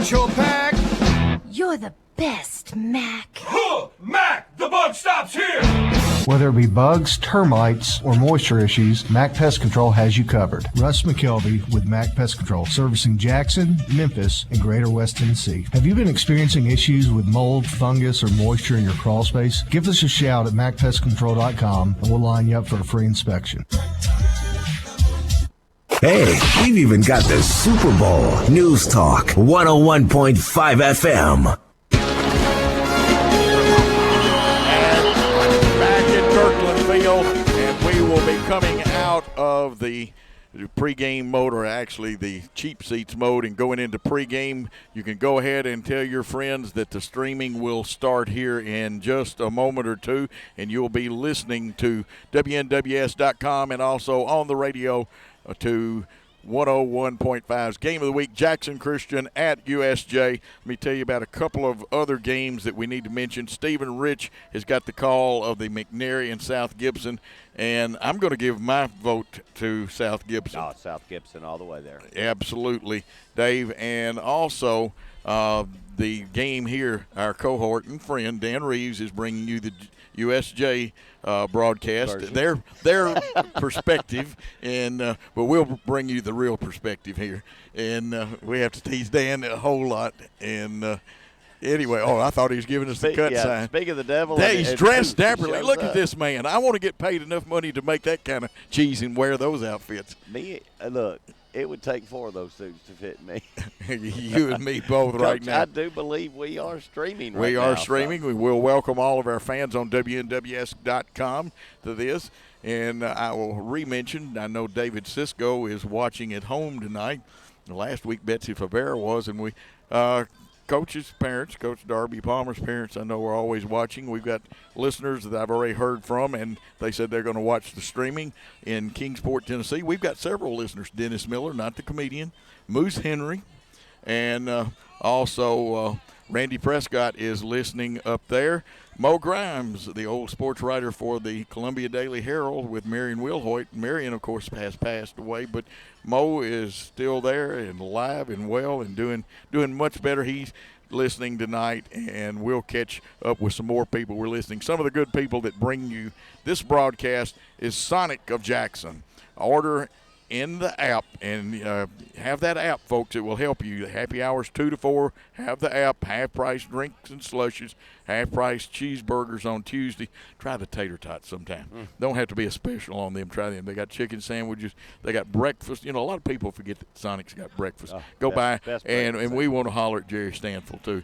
Essential Pack. You're the best, Mac. Huh, Mac, the bug stops here. Whether it be bugs, termites, or moisture issues, Mac Pest Control has you covered. Russ McKelvey with Mac Pest Control, servicing Jackson, Memphis, and Greater West Tennessee. Have you been experiencing issues with mold, fungus, or moisture in your crawl space? Give us a shout at macpestcontrol.com and we'll line you up for a free inspection. Hey, we've even got the Super Bowl News Talk 101.5 FM. And we will be coming out of the pregame mode, or actually the cheap seats mode, and going into pregame. You can go ahead and tell your friends that the streaming will start here in just a moment or two, and you'll be listening to WNWS.com and also on the radio to 101.5's Game of the Week, Jackson Christian at USJ. Let me tell you about a couple of other games that we need to mention. Stephen Rich has got the call of the McNary and South Gibson, and I'm going to give my vote to South Gibson. Oh, South Gibson all the way there. Absolutely, Dave. And also the game here, our cohort and friend Dan Reeves is bringing you the USJ broadcast, their perspective, and but we'll bring you the real perspective here. And we have to tease Dan a whole lot. And anyway, I thought he was giving us the cut sign. Speak of the devil. He's dressed dapperly. Look at this man. I want to get paid enough money to make that kind of cheese and wear those outfits. Look. It would take 4 of those suits to fit me. You and me both right now. I do believe we are streaming right now. We are streaming. So. We will welcome all of our fans on WNWS.com to this. And I will re-mention, I know David Cisco is watching at home tonight. Last week, Betsy Favera was, and we Coach's parents, Coach Darby Palmer's parents, I know are always watching. We've got listeners that I've already heard from, and they said they're going to watch the streaming in Kingsport, Tennessee. We've got several listeners. Dennis Miller, not the comedian, Moose Henry, and also Randy Prescott is listening up there. Mo Grimes, the old sports writer for the Columbia Daily Herald with Marion Wilhoit. Marion, of course, has passed away, but Mo is still there and alive and well and doing much better. He's listening tonight, and we'll catch up with some more people we're listening. Some of the good people that bring you this broadcast is Sonic of Jackson. Order in the app, and have that app, folks. It will help you. The happy hours 2 to 4. Have the app. Half-price drinks and slushes. Half-price cheeseburgers on Tuesday. Try the tater tots sometime. Don't have to be a special on them. Try them. They got chicken sandwiches. They got breakfast. You know, a lot of people forget that Sonic's got breakfast. Go by, and we want to holler at Jerry Stanfield, too.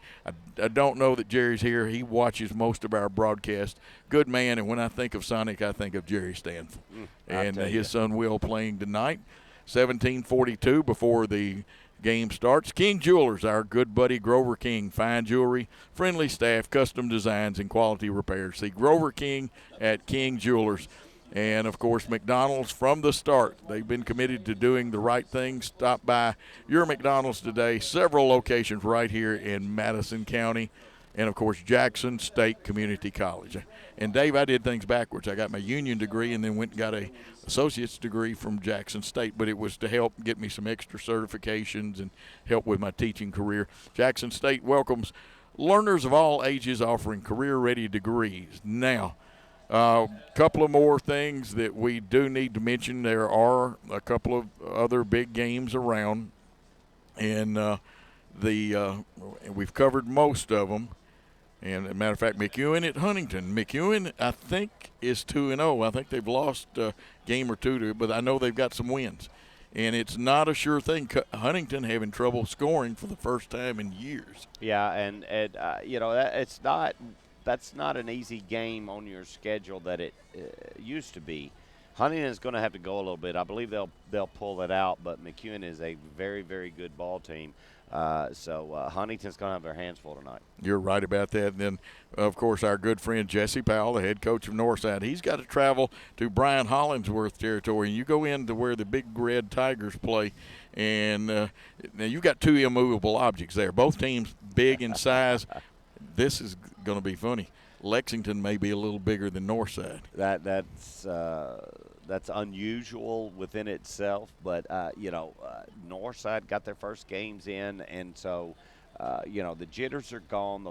I don't know that Jerry's here. He watches most of our broadcast. Good man, and when I think of Sonic, I think of Jerry Stanfield. And his son Will playing tonight. 17:42 before the game starts. King Jewelers, our good buddy Grover King. Fine jewelry, friendly staff, custom designs, and quality repairs. See Grover King at King Jewelers. And, of course, McDonald's from the start. They've been committed to doing the right thing. Stop by your McDonald's today. Several locations right here in Madison County. And, of course, Jackson State Community College. And, Dave, I did things backwards. I got my union degree and then went and got a associate's degree from Jackson State, but it was to help get me some extra certifications and help with my teaching career. Jackson State welcomes learners of all ages offering career-ready degrees. Now, a couple of more things that we do need to mention. There are a couple of other big games around, and we've covered most of them. And, as a matter of fact, McEwen at Huntington. McEwen, I think, is 2-0. I think they've lost a game or two, but I know they've got some wins. And it's not a sure thing. Huntington having trouble scoring for the first time in years. Yeah, and you know, that's not an easy game on your schedule that it used to be. Huntington's going to have to go a little bit. I believe they'll pull it out, but McEwen is a very, very good ball team. So Huntington's going to have their hands full tonight. You're right about that. And then, of course, our good friend Jesse Powell, the head coach of Northside, he's got to travel to Brian Hollingsworth territory. And you go into where the Big Red Tigers play, and now you've got two immovable objects there. Both teams big in size. This is going to be funny. Lexington may be a little bigger than Northside. That's unusual within itself, but Northside got their first games in, and so the jitters are gone.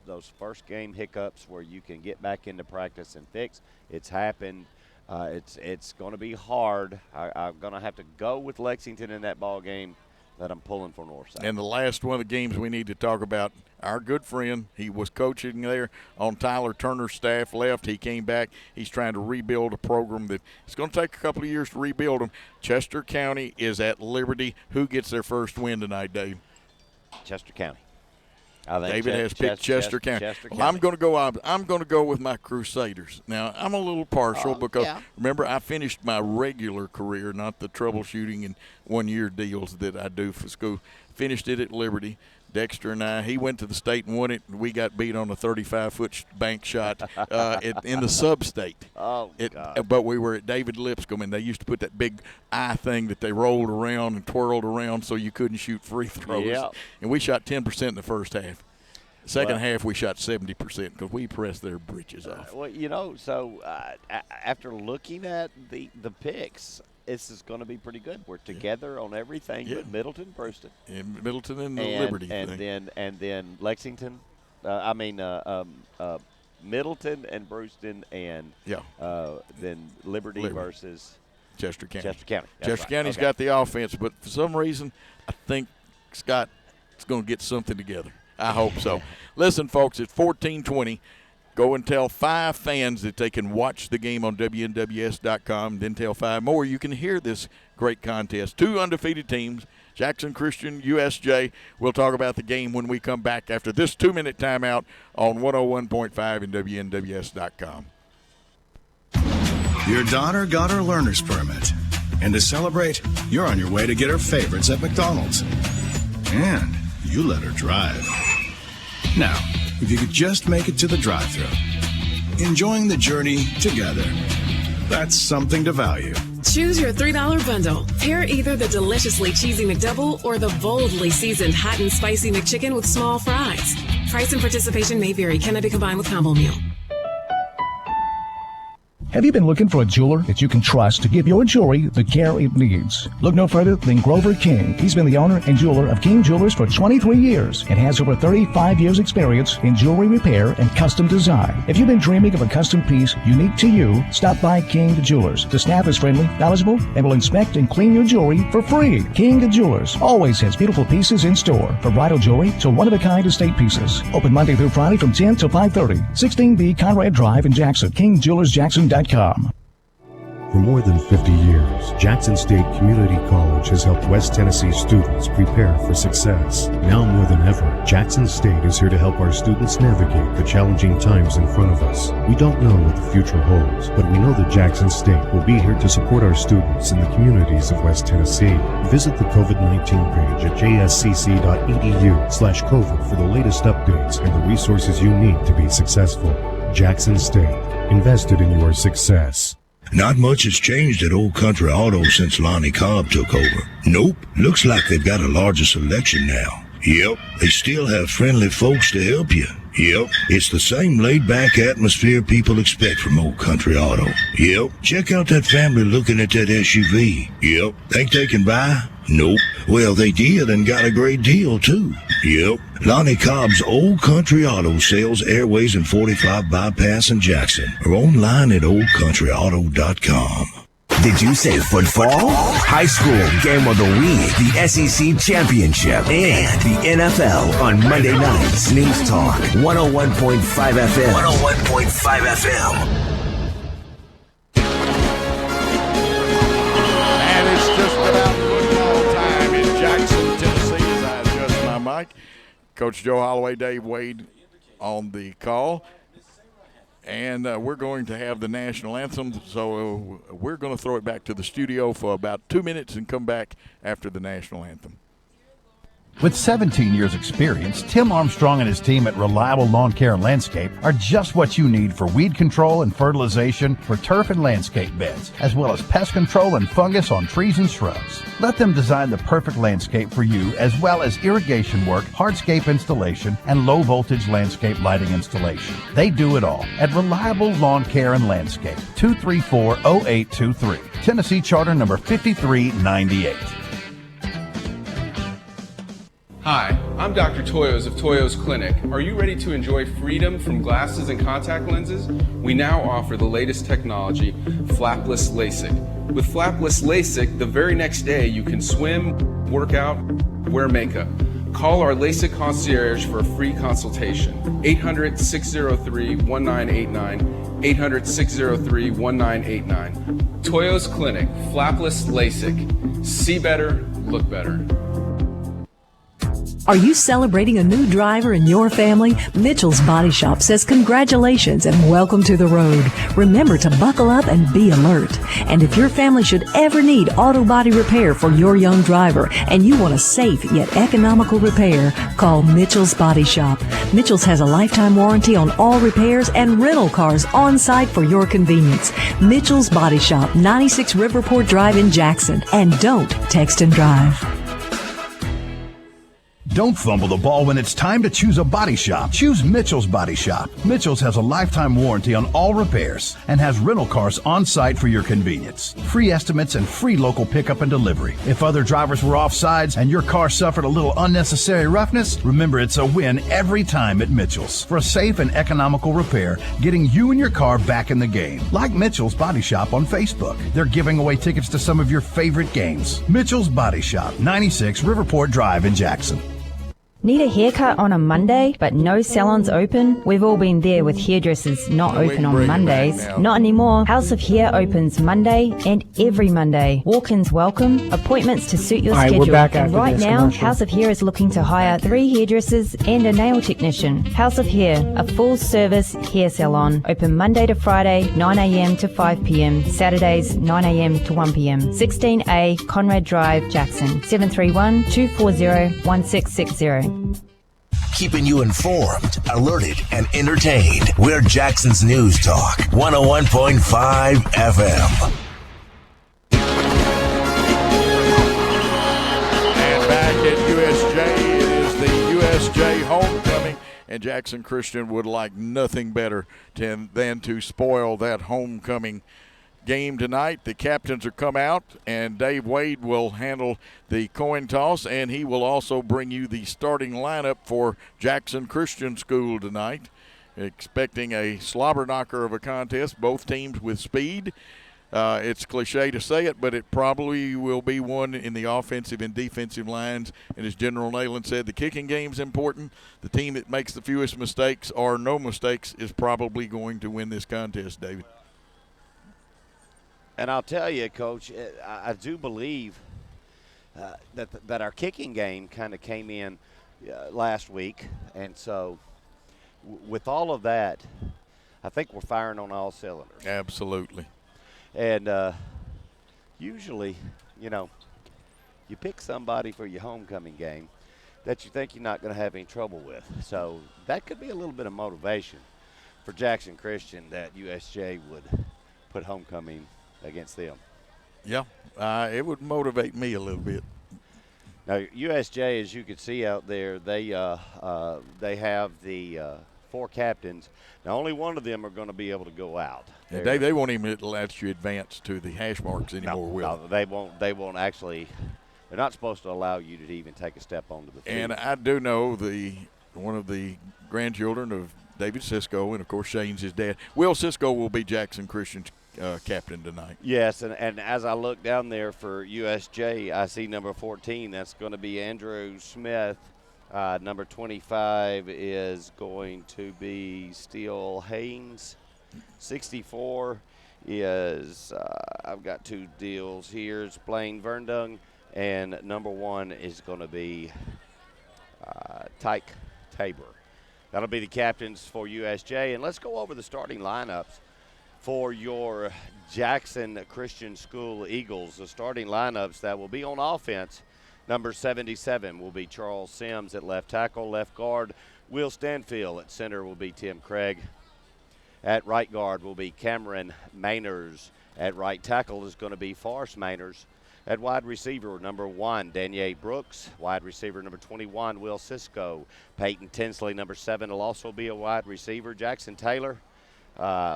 Those first game hiccups where you can get back into practice and fix. It's happened. It's going to be hard. I'm going to have to go with Lexington in that ball game that I'm pulling for Northside. And the last one of the games we need to talk about, our good friend, he was coaching there on Tyler Turner's staff, left. He came back. He's trying to rebuild a program that it's going to take a couple of years to rebuild them. Chester County is at Liberty. Who gets their first win tonight, Dave? Chester County. I think David has picked Chester County. Well, I'm going to go with my Crusaders. Now, I'm a little partial because remember I finished my regular career, not the troubleshooting and one-year deals that I do for school. Finished it at Liberty. Dexter and I, he went to the state and won it. And we got beat on a 35-foot bank shot in the sub-state. Oh, God. But we were at David Lipscomb, and they used to put that big eye thing that they rolled around and twirled around so you couldn't shoot free throws. Yeah. And we shot 10% in the first half. Second half, we shot 70% because we pressed their britches off. After looking at the picks, this is going to be pretty good. We're together on everything but Middleton, Brewston. And Middleton and the Liberty thing. And then Lexington. Middleton and Brewston and then Liberty versus Chester County. Chester County's got the offense, but for some reason, I think Scott is going to get something together. I hope so. Listen, folks, it's 14:20. Go and tell 5 fans that they can watch the game on WNWS.com. Then tell 5 more you can hear this great contest. 2 undefeated teams, Jackson Christian, USJ. We'll talk about the game when we come back after this 2-minute timeout on 101.5 and WNWS.com. Your daughter got her learner's permit. And to celebrate, you're on your way to get her favorites at McDonald's. And you let her drive. Now, if you could just make it to the drive-thru, enjoying the journey together, that's something to value. Choose your $3 bundle. Pair either the deliciously cheesy McDouble or the boldly seasoned hot and spicy McChicken with small fries. Price and participation may vary. Cannot be combined with combo meal. Have you been looking for a jeweler that you can trust to give your jewelry the care it needs? Look no further than Grover King. He's been the owner and jeweler of King Jewelers for 23 years and has over 35 years experience in jewelry repair and custom design. If you've been dreaming of a custom piece unique to you, stop by King Jewelers. The staff is friendly, knowledgeable, and will inspect and clean your jewelry for free. King Jewelers always has beautiful pieces in store, from bridal jewelry to one-of-a-kind estate pieces. Open Monday through Friday from 10 to 5:30. 16B Conrad Drive in Jackson. KingJewelersJackson.com. For more than 50 years, Jackson State Community College has helped West Tennessee students prepare for success. Now more than ever, Jackson State is here to help our students navigate the challenging times in front of us. We don't know what the future holds, but we know that Jackson State will be here to support our students in the communities of West Tennessee. Visit the COVID-19 page at jscc.edu/COVID for the latest updates and the resources you need to be successful. Jackson State, invested in your success. Not much has changed at Old Country Auto since Lonnie Cobb took over. Nope, looks like they've got a larger selection now. Yep, they still have friendly folks to help you. Yep, it's the same laid-back atmosphere people expect from Old Country Auto. Yep, check out that family looking at that SUV. Yep, think they can buy? Nope. Well, they did and got a great deal, too. Yep, Lonnie Cobb's Old Country Auto sells Airways and 45 Bypass in Jackson or online at oldcountryauto.com. Did you say football? High school game of the week, the SEC championship, and the NFL on Monday nights. News Talk 101.5 FM. 101.5 FM. And it's just about football time in Jackson, Tennessee. As I adjust my mic, Coach Joe Holloway, Dave Wade on the call. And we're going to have the national anthem, so we're going to throw it back to the studio for about 2 minutes and come back after the national anthem. With 17 years experience, Tim Armstrong and his team at Reliable Lawn Care and Landscape are just what you need for weed control and fertilization for turf and landscape beds, as well as pest control and fungus on trees and shrubs. Let them design the perfect landscape for you, as well as irrigation work, hardscape installation, and low-voltage landscape lighting installation. They do it all at Reliable Lawn Care and Landscape, 234-0823, Tennessee Charter number 5398. Hi, I'm Dr. Toyos of Toyos Clinic. Are you ready to enjoy freedom from glasses and contact lenses? We now offer the latest technology, flapless LASIK. With flapless LASIK, the very next day you can swim, work out, wear makeup. Call our LASIK concierge for a free consultation. 800-603-1989, 800-603-1989. Toyos Clinic, flapless LASIK. See better, look better. Are you celebrating a new driver in your family? Mitchell's Body Shop says congratulations and welcome to the road. Remember to buckle up and be alert. And if your family should ever need auto body repair for your young driver and you want a safe yet economical repair, call Mitchell's Body Shop. Mitchell's has a lifetime warranty on all repairs and rental cars on site for your convenience. Mitchell's Body Shop, 96 Riverport Drive in Jackson. And don't text and drive. Don't fumble the ball when it's time to choose a body shop. Choose Mitchell's Body Shop. Mitchell's has a lifetime warranty on all repairs and has rental cars on site for your convenience. Free estimates and free local pickup and delivery. If other drivers were off sides and your car suffered a little unnecessary roughness, remember it's a win every time at Mitchell's. For a safe and economical repair, getting you and your car back in the game. Like Mitchell's Body Shop on Facebook. They're giving away tickets to some of your favorite games. Mitchell's Body Shop, 96 Riverport Drive in Jackson. Need a haircut on a Monday, but no salons open? We've all been there with hairdressers not open on Mondays. Not anymore. House of Hair opens Monday and every Monday. Walk-ins welcome. Appointments to suit your schedule. We're back and after right this now, commercial. House of Hair is looking to hire 3 hairdressers and a nail technician. House of Hair, a full-service hair salon. Open Monday to Friday, 9 a.m. to 5 p.m. Saturdays, 9 a.m. to 1 p.m. 16A Conrad Drive, Jackson. 731-240-1660. Keeping you informed, alerted, and entertained. We're Jackson's News Talk, 101.5 FM. And back at USJ, it is the USJ homecoming, and Jackson Christian would like nothing better than to spoil that homecoming game tonight. The captains are come out, and Dave Wade will handle the coin toss, and he will also bring you the starting lineup for Jackson Christian School tonight. Expecting a slobber knocker of a contest, both teams with speed. It's cliche to say it, but it probably will be one in the offensive and defensive lines. And as General Nayland said, the kicking game's important. The team that makes the fewest mistakes or no mistakes is probably going to win this contest, David. And I'll tell you, Coach, I do believe that our kicking game kind of came in last week. And so with all of that, I think we're firing on all cylinders. Absolutely. And usually, you pick somebody for your homecoming game that you think you're not going to have any trouble with. So that could be a little bit of motivation for Jackson Christian that USJ would put homecoming against them. Yeah, it would motivate me a little bit. Now, USJ, as you can see out there, they have the 4 captains. Now, only one of them are going to be able to go out. And they won't even let you advance to the hash marks anymore, will they? They won't actually. They're not supposed to allow you to even take a step onto the field. And I do know one of the grandchildren of David Sisko, and, of course, Shane's his dad. Will Sisko will be Jackson Christian's captain tonight. Yes, and as I look down there for USJ, I see number 14. That's going to be Andrew Smith. Number 25 is going to be Steele Haynes. 64 is, I've got 2 deals here. It's Blaine Verndung. And number 1 is going to be Tyke Tabor. That'll be the captains for USJ. And let's go over the starting lineups for your Jackson Christian School Eagles. The starting lineups that will be on offense. Number 77 will be Charles Sims at left tackle. Left guard, Will Stanfield. At center will be Tim Craig. At right guard will be Cameron Mainers. At right tackle is going to be Forrest Mainers. At wide receiver, number 1, Danielle Brooks. Wide receiver, number 21, Will Sisko. Peyton Tinsley, number 7, will also be a wide receiver. Jackson Taylor,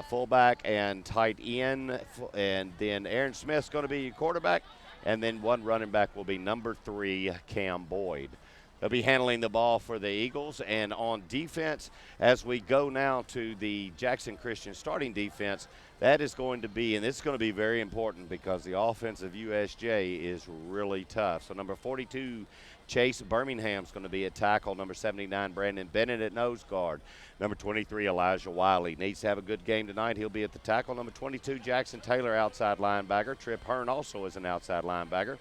fullback and tight end. And then Aaron Smith's going to be your quarterback. And then one running back will be number 3, Cam Boyd. They'll be handling the ball for the Eagles. And on defense, as we go now to the Jackson Christian starting defense, that is going to be, and this is going to be very important because the offense of USJ is really tough. So number 42, Chase Birmingham's going to be at tackle. Number 79, Brandon Bennett at nose guard. Number 23, Elijah Wiley. Needs to have a good game tonight. He'll be at the tackle. Number 22, Jackson Taylor, outside linebacker. Trip Hearn also is an outside linebacker.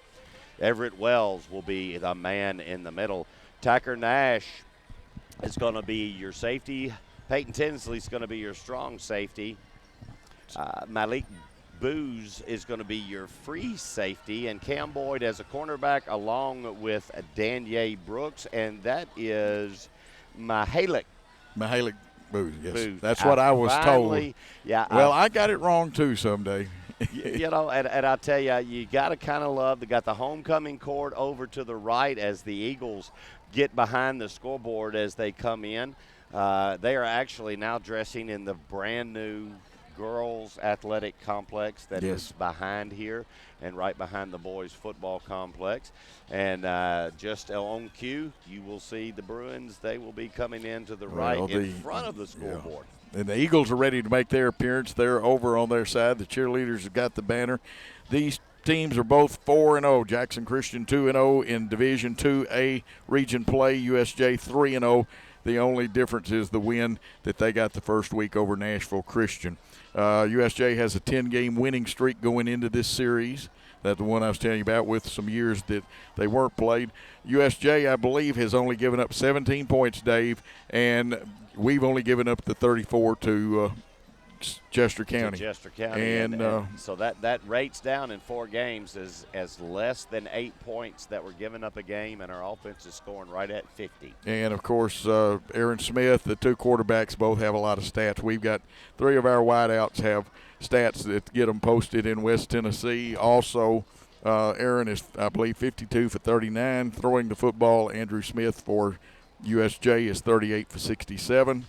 Everett Wells will be the man in the middle. Tacker Nash is going to be your safety. Peyton Tinsley's going to be your strong safety. Malik Booz is going to be your free safety, and Cam Boyd as a cornerback along with Danye Brooks, and that is Mahalik Booz, yes. Booz. That's what I was told. Yeah. Well, I got it wrong too someday. You know, and I'll tell you got to kind of love, they got the homecoming court over to the right as the Eagles get behind the scoreboard as they come in. They are actually now dressing in the brand new girls athletic complex that is behind here and right behind the boys football complex. And just on cue, you will see the Bruins. They will be coming in to the right in front of the scoreboard. And the Eagles are ready to make their appearance. They're over on their side. The cheerleaders have got the banner. These teams are both 4-0. Jackson Christian 2-0 in Division 2A region play. USJ 3-0. The only difference is the win that they got the first week over Nashville Christian. USJ has a 10-game winning streak going into this series. That's the one I was telling you about with some years that they weren't played. USJ, I believe, has only given up 17 points, Dave, and we've only given up the 34 to Chester County. And so that rates down in 4 games as less than 8 points that were given up a game, and our offense is scoring right at 50. And, of course, Aaron Smith, the 2 quarterbacks, both have a lot of stats. We've got 3 of our wideouts have stats that get them posted in West Tennessee. Also, Aaron is, I believe, 52 for 39 throwing the football. Andrew Smith for USJ is 38 for 67.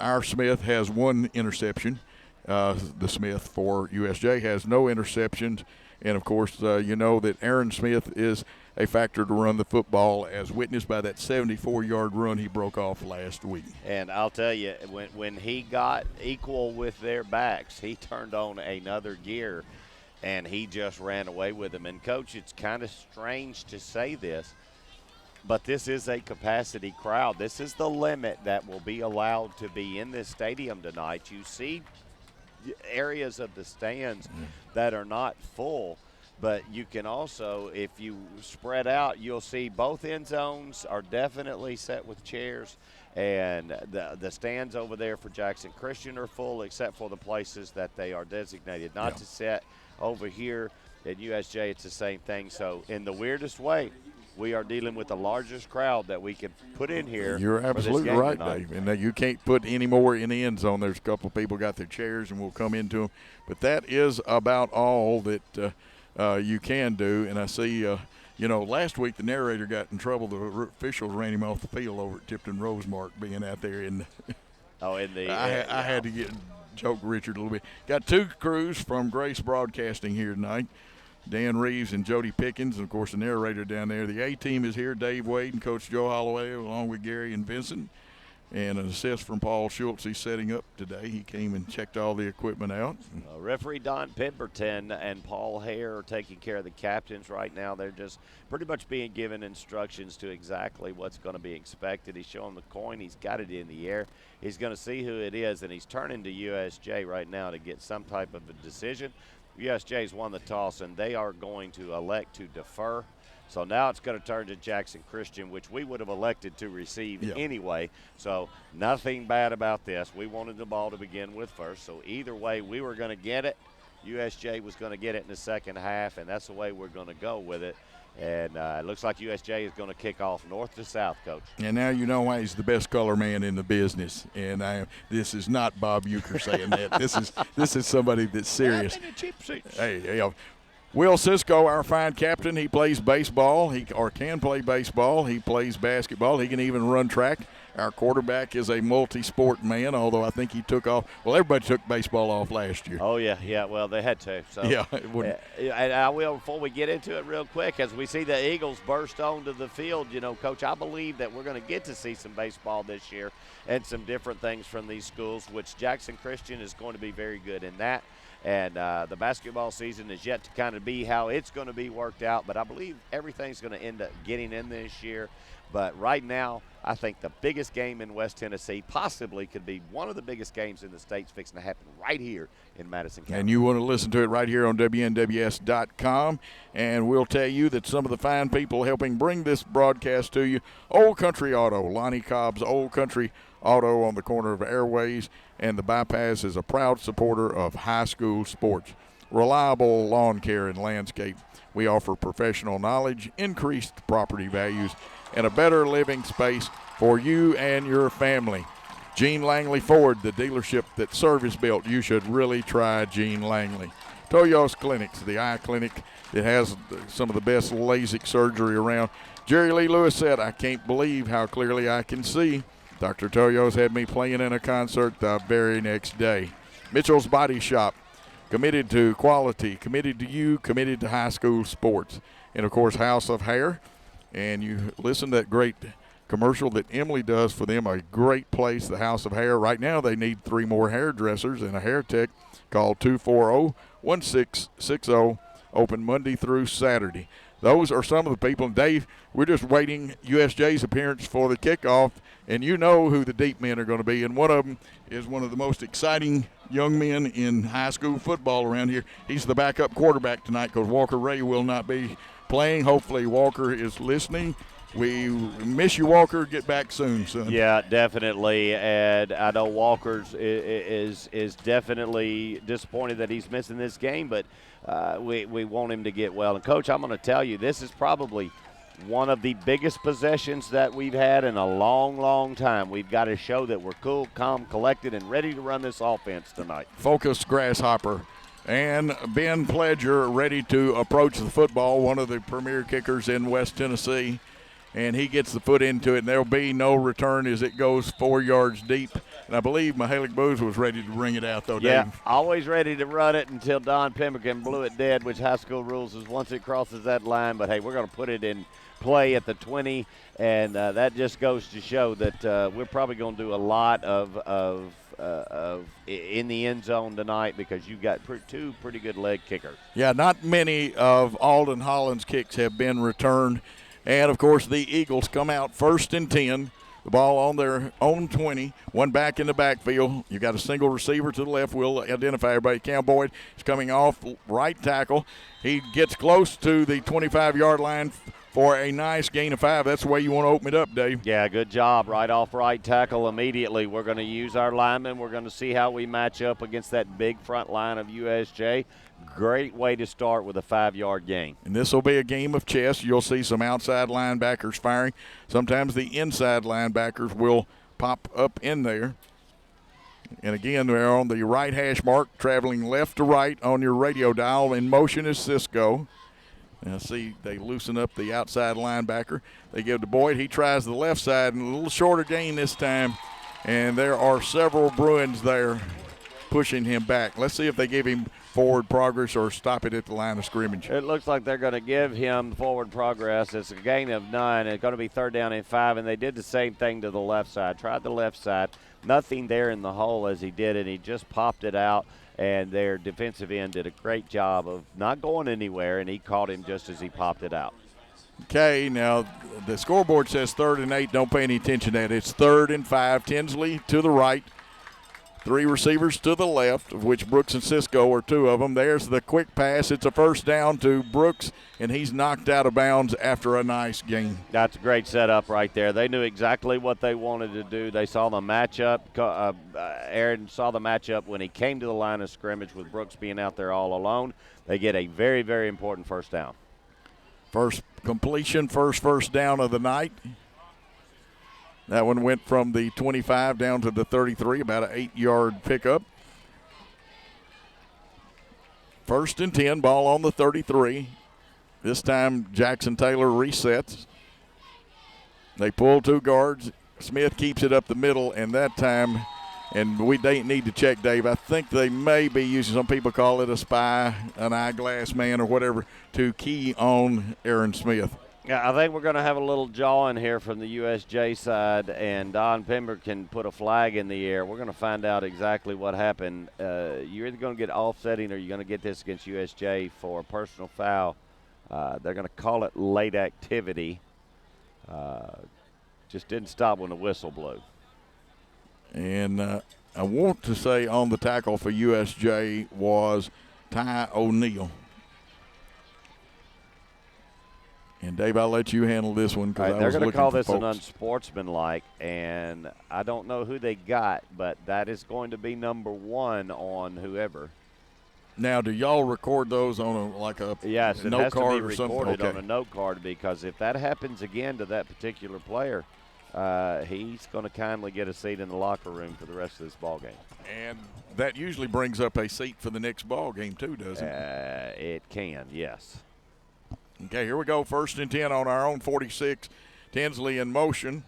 Our Smith has 1 interception. The Smith for USJ has no interceptions. And, of course, you know that Aaron Smith is a factor to run the football, as witnessed by that 74-yard run he broke off last week. And I'll tell you, when he got equal with their backs, he turned on another gear, and he just ran away with them. And, Coach, it's kind of strange to say this, but this is a capacity crowd. This is the limit that will be allowed to be in this stadium tonight. You see areas of the stands that are not full, but you can also, if you spread out, you'll see both end zones are definitely set with chairs, and the stands over there for Jackson Christian are full except for the places that they are designated not to set. Over here at USJ, it's the same thing. So in the weirdest way, we are dealing with the largest crowd that we can put in here. You're absolutely right, Dave. And you can't put any more in the end zone. There's a couple of people got their chairs, and we'll come into them. But that is about all that you can do. And I see, you know, last week the narrator got in trouble. The officials ran him off the field over at Tipton Rosemark being out there. I had to joke Richard a little bit. Got 2 crews from Grace Broadcasting here tonight. Dan Reeves and Jody Pickens, and, of course, the narrator down there. The A-team is here, Dave Wade and Coach Joe Holloway, along with Gary and Vincent. And an assist from Paul Schultz. He's setting up today. He came and checked all the equipment out. Referee Don Pemberton and Paul Hare are taking care of the captains right now. They're just pretty much being given instructions to exactly what's going to be expected. He's showing the coin. He's got it in the air. He's going to see who it is, and he's turning to USJ right now to get some type of a decision. USJ's won the toss, and they are going to elect to defer. So now it's going to turn to Jackson Christian, which we would have elected to receive anyway. So nothing bad about this. We wanted the ball to begin with first. So either way, we were going to get it. USJ was going to get it in the second half, and that's the way we're going to go with it. And it looks like USJ is going to kick off north to south, Coach. And now you know why he's the best color man in the business. And this is not Bob Euchre saying that. This is somebody that's serious. Hey, Will Cisco, our fine captain, he plays baseball. He can play baseball. He plays basketball. He can even run track. Our quarterback is a multi-sport man, although I think he took off. Well, everybody took baseball off last year. Oh, yeah. Well, they had to. So. Yeah. And I will, before we get into it real quick, as we see the Eagles burst onto the field, Coach, I believe that we're going to get to see some baseball this year and some different things from these schools, which Jackson Christian is going to be very good in that. And the basketball season is yet to kind of be how it's going to be worked out, but I believe everything's going to end up getting in this year. But right now, I think the biggest game in West Tennessee possibly could be one of the biggest games in the state's fixing to happen right here in Madison County. And you want to listen to it right here on WNWS.com. And we'll tell you that some of the fine people helping bring this broadcast to you, Old Country Auto, Lonnie Cobb's Old Country Auto on the corner of Airways and the Bypass, is a proud supporter of high school sports. Reliable lawn care and landscape. We offer professional knowledge, increased property values, and a better living space for you and your family. Gene Langley Ford, the dealership that service built. You should really try Gene Langley. Toyos Clinics, the eye clinic that has some of the best LASIK surgery around. Jerry Lee Lewis said, "I can't believe how clearly I can see." Dr. Toyos had me playing in a concert the very next day. Mitchell's Body Shop, committed to quality, committed to you, committed to high school sports. And, of course, House of Hair. And you listen to that great commercial that Emily does for them, a great place, the House of Hair. Right now they need 3 more hairdressers and a hair tech. Call 240-1660, open Monday through Saturday. Those are some of the people. And, Dave, we're just waiting USJ's appearance for the kickoff, and you know who the deep men are going to be. And one of them is one of the most exciting young men in high school football around here. He's the backup quarterback tonight because Walker Ray will not be playing. Hopefully Walker is listening. We miss you, Walker. Get back soon, son. Yeah, definitely. And I know Walker's is definitely disappointed that he's missing this game, but we want him to get well. And, Coach, I'm going to tell you, this is probably one of the biggest possessions that we've had in a long, long time. We've got to show that we're cool, calm, collected, and ready to run this offense tonight. Focused Grasshopper. And Ben Pledger ready to approach the football, one of the premier kickers in West Tennessee. And he gets the foot into it, and there'll be no return as it goes 4 yards deep. And I believe Mahalik Booz was ready to bring it out, though, yeah, Dave. Always ready to run it until Don Pemberton blew it dead, which high school rules is once it crosses that line. But, hey, we're going to put it in play at the 20, and that just goes to show that we're probably going to do a lot of in the end zone tonight because you've got 2 pretty good leg kickers. Yeah, not many of Alden Holland's kicks have been returned. And, of course, the Eagles come out 1st and 10. The ball on their own 20. One back in the backfield. You got a single receiver to the left. We'll identify everybody. Cam Boyd is coming off right tackle. He gets close to the 25-yard line for a nice gain of 5. That's the way you want to open it up, Dave. Yeah, good job. Right off right tackle immediately. We're going to use our linemen. We're going to see how we match up against that big front line of USJ. Great way to start with a 5-yard gain. And this will be a game of chess. You'll see some outside linebackers firing. Sometimes the inside linebackers will pop up in there. And again, they're on the right hash mark, traveling left to right on your radio dial. In motion is Cisco. Now see, they loosen up the outside linebacker. They give to Boyd. He tries the left side, and a little shorter gain this time. And there are several Bruins there pushing him back. Let's see if they give him forward progress or stop it at the line of scrimmage. It looks like they're going to give him forward progress. It's a gain of 9. It's going to be 3rd down and 5, and they did the same thing to the left side. Tried the left side. Nothing there in the hole as he did it. He just popped it out, and their defensive end did a great job of not going anywhere, and he caught him just as he popped it out. Okay, now the scoreboard says 3rd and 8. Don't pay any attention to that. It's 3rd and 5. Tinsley to the right. 3 receivers to the left, of which Brooks and Cisco are 2 of them. There's the quick pass. It's a 1st down to Brooks, and he's knocked out of bounds after a nice gain. That's a great setup right there. They knew exactly what they wanted to do. They saw the matchup. Aaron saw the matchup when he came to the line of scrimmage with Brooks being out there all alone. They get a very, very important 1st down. First completion, first down of the night. That one went from the 25 down to the 33, about an 8-yard pickup. 1st and 10, ball on the 33. This time Jackson Taylor resets. They pull 2 guards. Smith keeps it up the middle, and that time, and we need to check, Dave, I think they may be using, some people call it a spy, an eyeglass man or whatever, to key on Aaron Smith. Yeah, I think we're going to have a little jawing here from the USJ side, and Don Pember can put a flag in the air. We're going to find out exactly what happened. You're either going to get offsetting or you're going to get this against USJ for a personal foul. They're going to call it late activity. Just didn't stop when the whistle blew. And I want to say on the tackle for USJ was Ty O'Neal. And, Dave, I'll let you handle this one because they're going to call this an unsportsmanlike, and I don't know who they got, but that is going to be number 1 on whoever. Now, do y'all record those on a note card or something? Yes, it has to be recorded on a note card, because if that happens again to that particular player, he's going to kindly get a seat in the locker room for the rest of this ball game. And that usually brings up a seat for the next ball game too, doesn't it? It can, yes. Okay, here we go. 1st and 10 on our own 46. Tinsley in motion.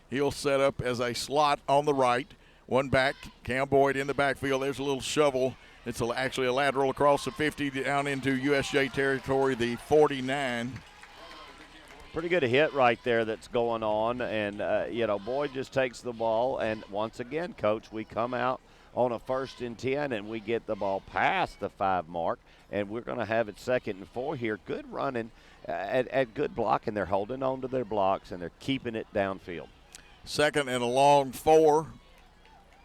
He'll set up as a slot on the right. One back. Cam Boyd in the backfield. There's a little shovel. It's actually a lateral across the 50 down into USJ territory, the 49. Pretty good hit right there that's going on. And, Boyd just takes the ball. And once again, Coach, we come out on a 1st and 10, and we get the ball past the 5 mark. And we're going to have it 2nd and 4 here. Good running at good blocking. They're holding on to their blocks, and they're keeping it downfield. 2nd and a long 4.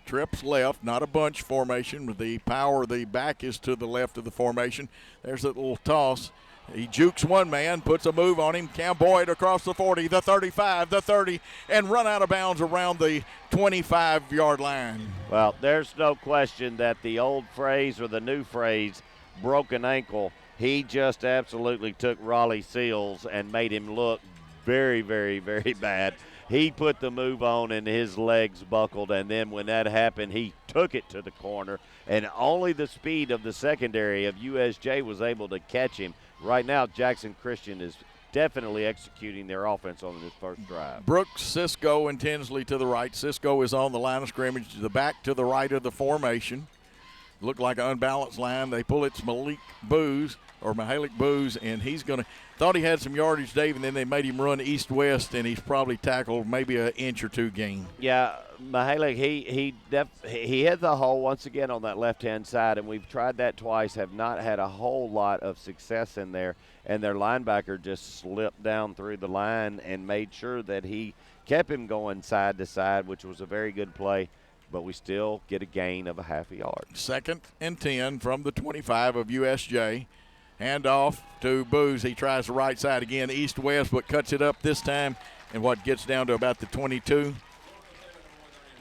Trips left, not a bunch formation. The power, the back is to the left of the formation. There's that little toss. He jukes one man, puts a move on him. Cam Boyd across the 40, the 35, the 30, and run out of bounds around the 25-yard line. Well, there's no question that the old phrase or the new phrase, broken ankle, he just absolutely took Raleigh Seals and made him look very, very, very bad. He put the move on and his legs buckled, and then when that happened, he took it to the corner, and only the speed of the secondary of USJ was able to catch him. Right now, Jackson Christian is definitely executing their offense on this first drive. Brooks, Cisco, and Tinsley to the right. Cisco is on the line of scrimmage, the back to the right of the formation. Looked like an unbalanced line. They pull it to Mahalik Booz, and he's going to – thought he had some yardage, Dave, and then they made him run east-west, and he's probably tackled maybe an inch or 2 gain. Yeah, Mahalik, he hit the hole once again on that left-hand side, and we've tried that twice, have not had a whole lot of success in there, and their linebacker just slipped down through the line and made sure that he kept him going side to side, which was a very good play. But we still get a gain of a half a yard. 2nd and 10 from the 25 of USJ. Hand off to Booz. He tries the right side again, east-west, but cuts it up this time, and what gets down to about the 22.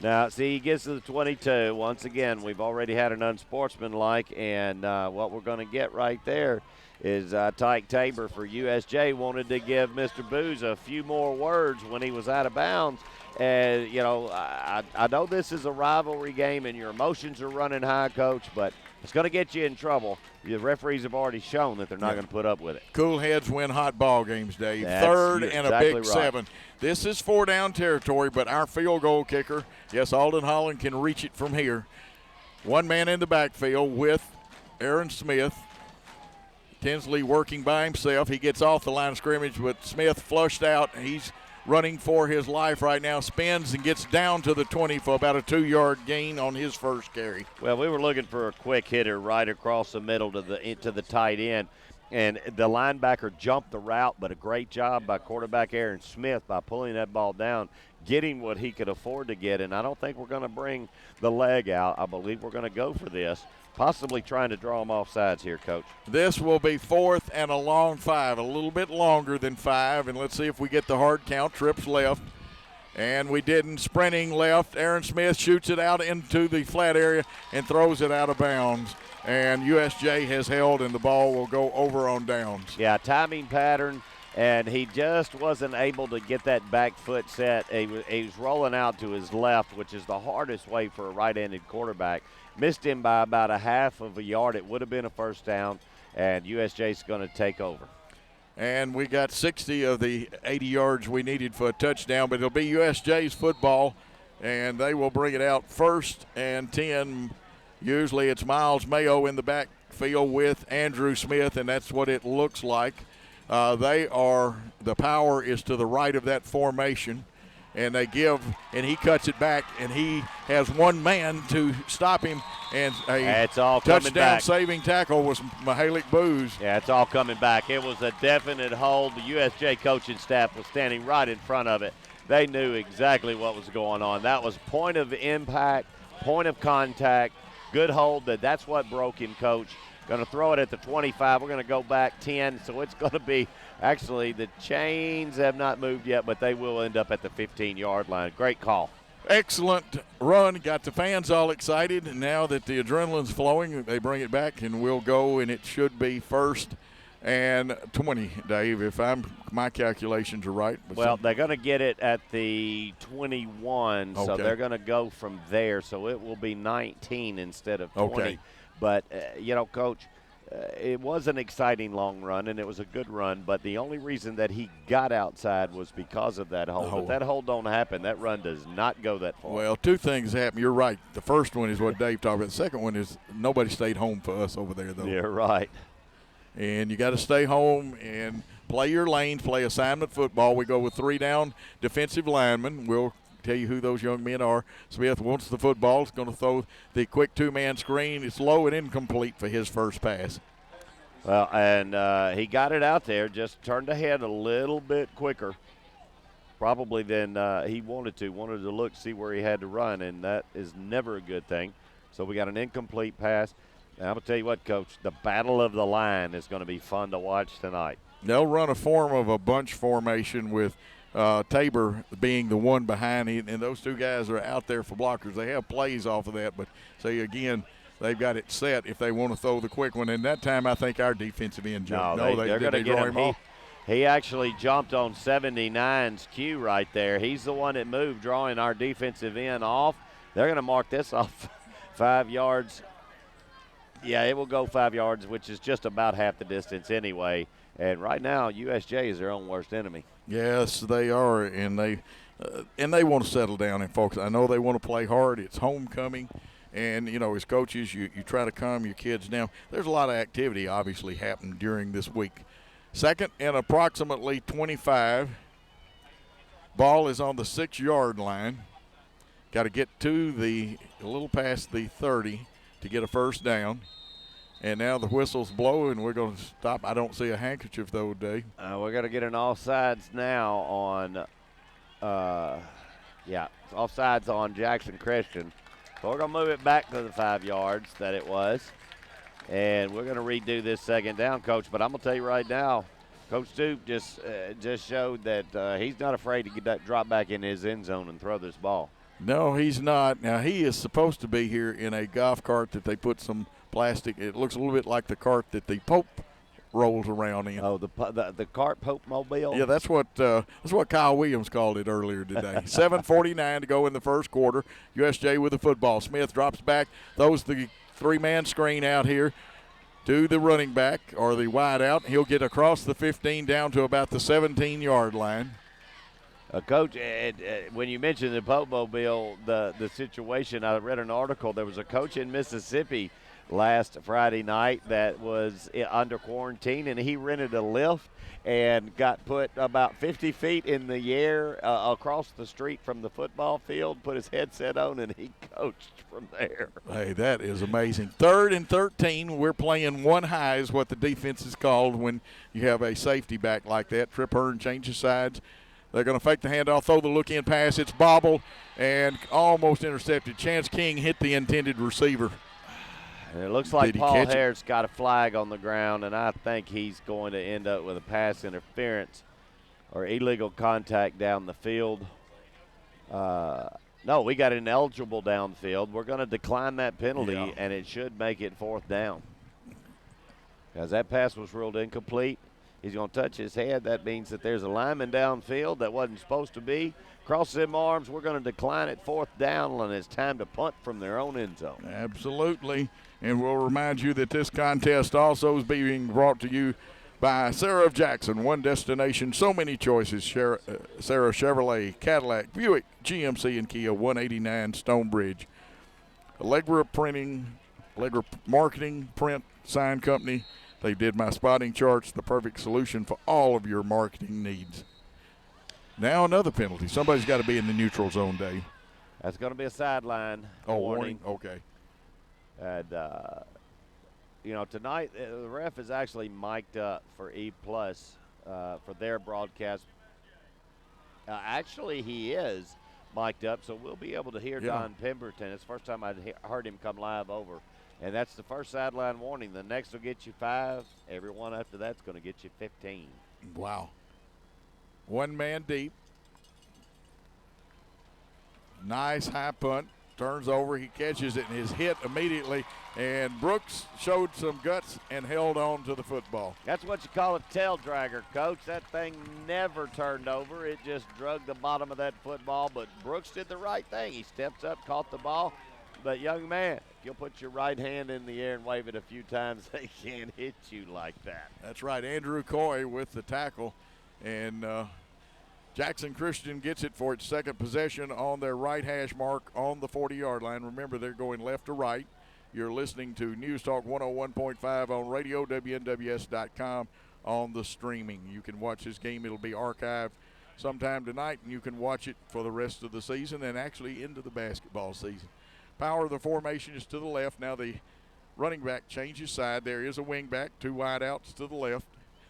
Now, see, he gets to the 22. Once again, we've already had an unsportsmanlike, and what we're going to get right there is Tyke Tabor for USJ wanted to give Mr. Booz a few more words when he was out of bounds. And, I know this is a rivalry game and your emotions are running high, Coach, but it's going to get you in trouble. The referees have already shown that they're not going to put up with it. Cool heads win hot ball games, Dave. That's 3rd and a big right. 7. This is 4-down territory, but our field goal kicker, yes, Alden Holland can reach it from here. One man in the backfield with Aaron Smith. Tinsley working by himself. He gets off the line of scrimmage, but Smith flushed out. He's running for his life right now, spins and gets down to the 20 for about a 2-yard gain on his first carry. Well, we were looking for a quick hitter right across the middle to the tight end, and the linebacker jumped the route, but a great job by quarterback Aaron Smith by pulling that ball down, getting what he could afford to get, and I don't think we're going to bring the leg out. I believe we're going to go for this, possibly trying to draw them off sides here, Coach. This will be 4th and a long 5, a little bit longer than 5, and let's see if we get the hard count. Trips left, and we didn't. Sprinting left. Aaron Smith shoots it out into the flat area and throws it out of bounds, and USJ has held, and the ball will go over on downs. Yeah, timing pattern and he just wasn't able to get that back foot set. He was rolling out to his left, which is the hardest way for a right-handed quarterback. Missed him by about a half of a yard. It would have been a first down, and USJ's going to take over. And we got 60 of the 80 yards we needed for a touchdown, but it'll be USJ's football, and they will bring it out 1st and 10. Usually it's Miles Mayo in the backfield with Andrew Smith, and that's what it looks like. The power is to the right of that formation, and he cuts it back, and he has one man to stop him, and a touchdown-saving tackle was Mahalik Booz. Yeah, it's all coming back. It was a definite hold. The USJ coaching staff was standing right in front of it. They knew exactly what was going on. That was point of impact, point of contact, good hold. That's what broke him, Coach. Going to throw it at the 25. We're going to go back 10, so it's going to be – actually, the chains have not moved yet, but they will end up at the 15-yard line. Great call. Excellent run. Got the fans all excited, and now that the adrenaline's flowing, they bring it back, and we'll go, and it should be 1st and 20, Dave, if my calculations are right. Well, they're going to get it at the 21, so they're going to go from there, so it will be 19 instead of 20. Okay. But, Coach, it was an exciting long run, and it was a good run, but the only reason that he got outside was because of that hold. But that hold don't happen. That run does not go that far. Well, two things happen. You're right. The first one is what Dave talked about. The second one is nobody stayed home for us over there, though. Yeah, right. And you got to stay home and play your lanes, play assignment football. We go with 3 down defensive linemen. We'll tell you who those young men are. Smith wants the football. He's going to throw the quick 2-man screen. It's low and incomplete for his first pass. Well, and he got it out there, just turned ahead a little bit quicker probably than he wanted to look, see where he had to run, and that is never a good thing. So we got an incomplete pass. And I'm going to tell you what, Coach, the battle of the line is going to be fun to watch tonight. They'll run a form of a bunch formation with Tabor being the one behind him, and those two guys are out there for blockers. They have plays off of that, but say again, they've got it set if they want to throw the quick one. And that time I think our defensive end jumped. They're going to get him off. He actually jumped on 79's cue right there. He's the one that moved, drawing our defensive end off. They're going to mark this off 5 yards. Yeah, it will go 5 yards, which is just about half the distance anyway. And right now, USJ is their own worst enemy. Yes, they are, and they want to settle down. And folks, I know they want to play hard. It's homecoming, and as coaches, you try to calm your kids down. There's a lot of activity obviously happening during this week. 2nd and approximately 25. Ball is on the 6-yard line. Got to get to a little past the 30 to get a first down. And now the whistle's blowing. We're going to stop. I don't see a handkerchief, though, Dave. We're going to get an offsides now on, offsides on Jackson Christian. So we're going to move it back to the 5 yards that it was. And we're going to redo this 2nd down, Coach. But I'm going to tell you right now, Coach Duke just showed that he's not afraid to get that drop back in his end zone and throw this ball. No, he's not. Now, he is supposed to be here in a golf cart that they put some plastic. It looks a little bit like the cart that the Pope rolls around in. Oh, the cart Pope mobile? Yeah, that's what Kyle Williams called it earlier today. 7:49 to go in the first quarter. USJ with the football. Smith drops back, throws the 3-man screen out here to the running back or the wide out. He'll get across the 15 down to about the 17-yard line. Coach, when you mentioned the Pope mobile, the situation, I read an article. There was a coach in Mississippi last Friday night that was under quarantine, and he rented a lift and got put about 50 feet in the air across the street from the football field, put his headset on, and he coached from there. Hey, that is amazing. 3rd and 13, we're playing one high is what the defense is called when you have a safety back like that. Trip Hearn changes sides. They're going to fake the handoff, throw the look-in pass. It's bobbled and almost intercepted. Chance King hit the intended receiver. And it looks like Paul Hare's got a flag on the ground, and I think he's going to end up with a pass interference or illegal contact down the field. No, we got ineligible downfield. We're going to decline that penalty, and it should make it 4th down. Because that pass was ruled incomplete. He's going to touch his head. That means that there's a lineman downfield that wasn't supposed to be. Cross them arms. We're going to decline it 4th down, and it's time to punt from their own end zone. Absolutely. And we'll remind you that this contest also is being brought to you by Sarah of Jackson. One destination, so many choices. Sarah Chevrolet, Cadillac, Buick, GMC, and Kia, 189 Stonebridge. Allegra Marketing, Print, Sign Company. They did my spotting charts, the perfect solution for all of your marketing needs. Now another penalty. Somebody's got to be in the neutral zone, Dave. That's going to be a sideline warning. Okay. And, tonight the ref is actually mic'd up for E+ for their broadcast. Actually, he is mic'd up, so we'll be able to hear Don Pemberton. It's the first time I'd heard him come live over. And that's the first sideline warning. The next will get you 5. Everyone after that's going to get you 15. Wow. One man deep. Nice high punt. Turns over. He catches it and is hit immediately. And Brooks showed some guts and held on to the football. That's what you call a tail dragger, Coach. That thing never turned over. It just drug the bottom of that football. But Brooks did the right thing. He steps up, caught the ball. But, young man, if you'll put your right hand in the air and wave it a few times, they can't hit you like that. That's right. Andrew Coy with the tackle. And Jackson Christian gets it for its second possession on their right hash mark on the 40-yard line. Remember, they're going left to right. You're listening to News Talk 101.5 on radio, WNWS.com on the streaming. You can watch this game. It'll be archived sometime tonight, and you can watch it for the rest of the season and actually into the basketball season. Power of the formation is to the left. Now the running back changes side. There is a wing back, 2 wide outs to the left.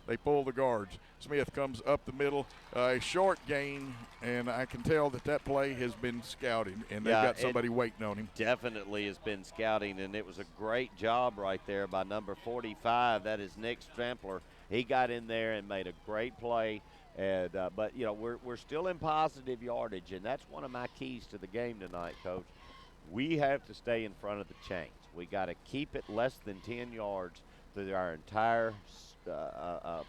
They pull the guards. Smith comes up the middle, a short gain, and I can tell that play has been scouted, and they've got somebody waiting on him. Definitely has been scouting, and it was a great job right there by number 45. That is Nick Strampler. He got in there and made a great play. And but we're still in positive yardage, and that's one of my keys to the game tonight, Coach. We have to stay in front of the chains. We got to keep it less than 10 yards through our entire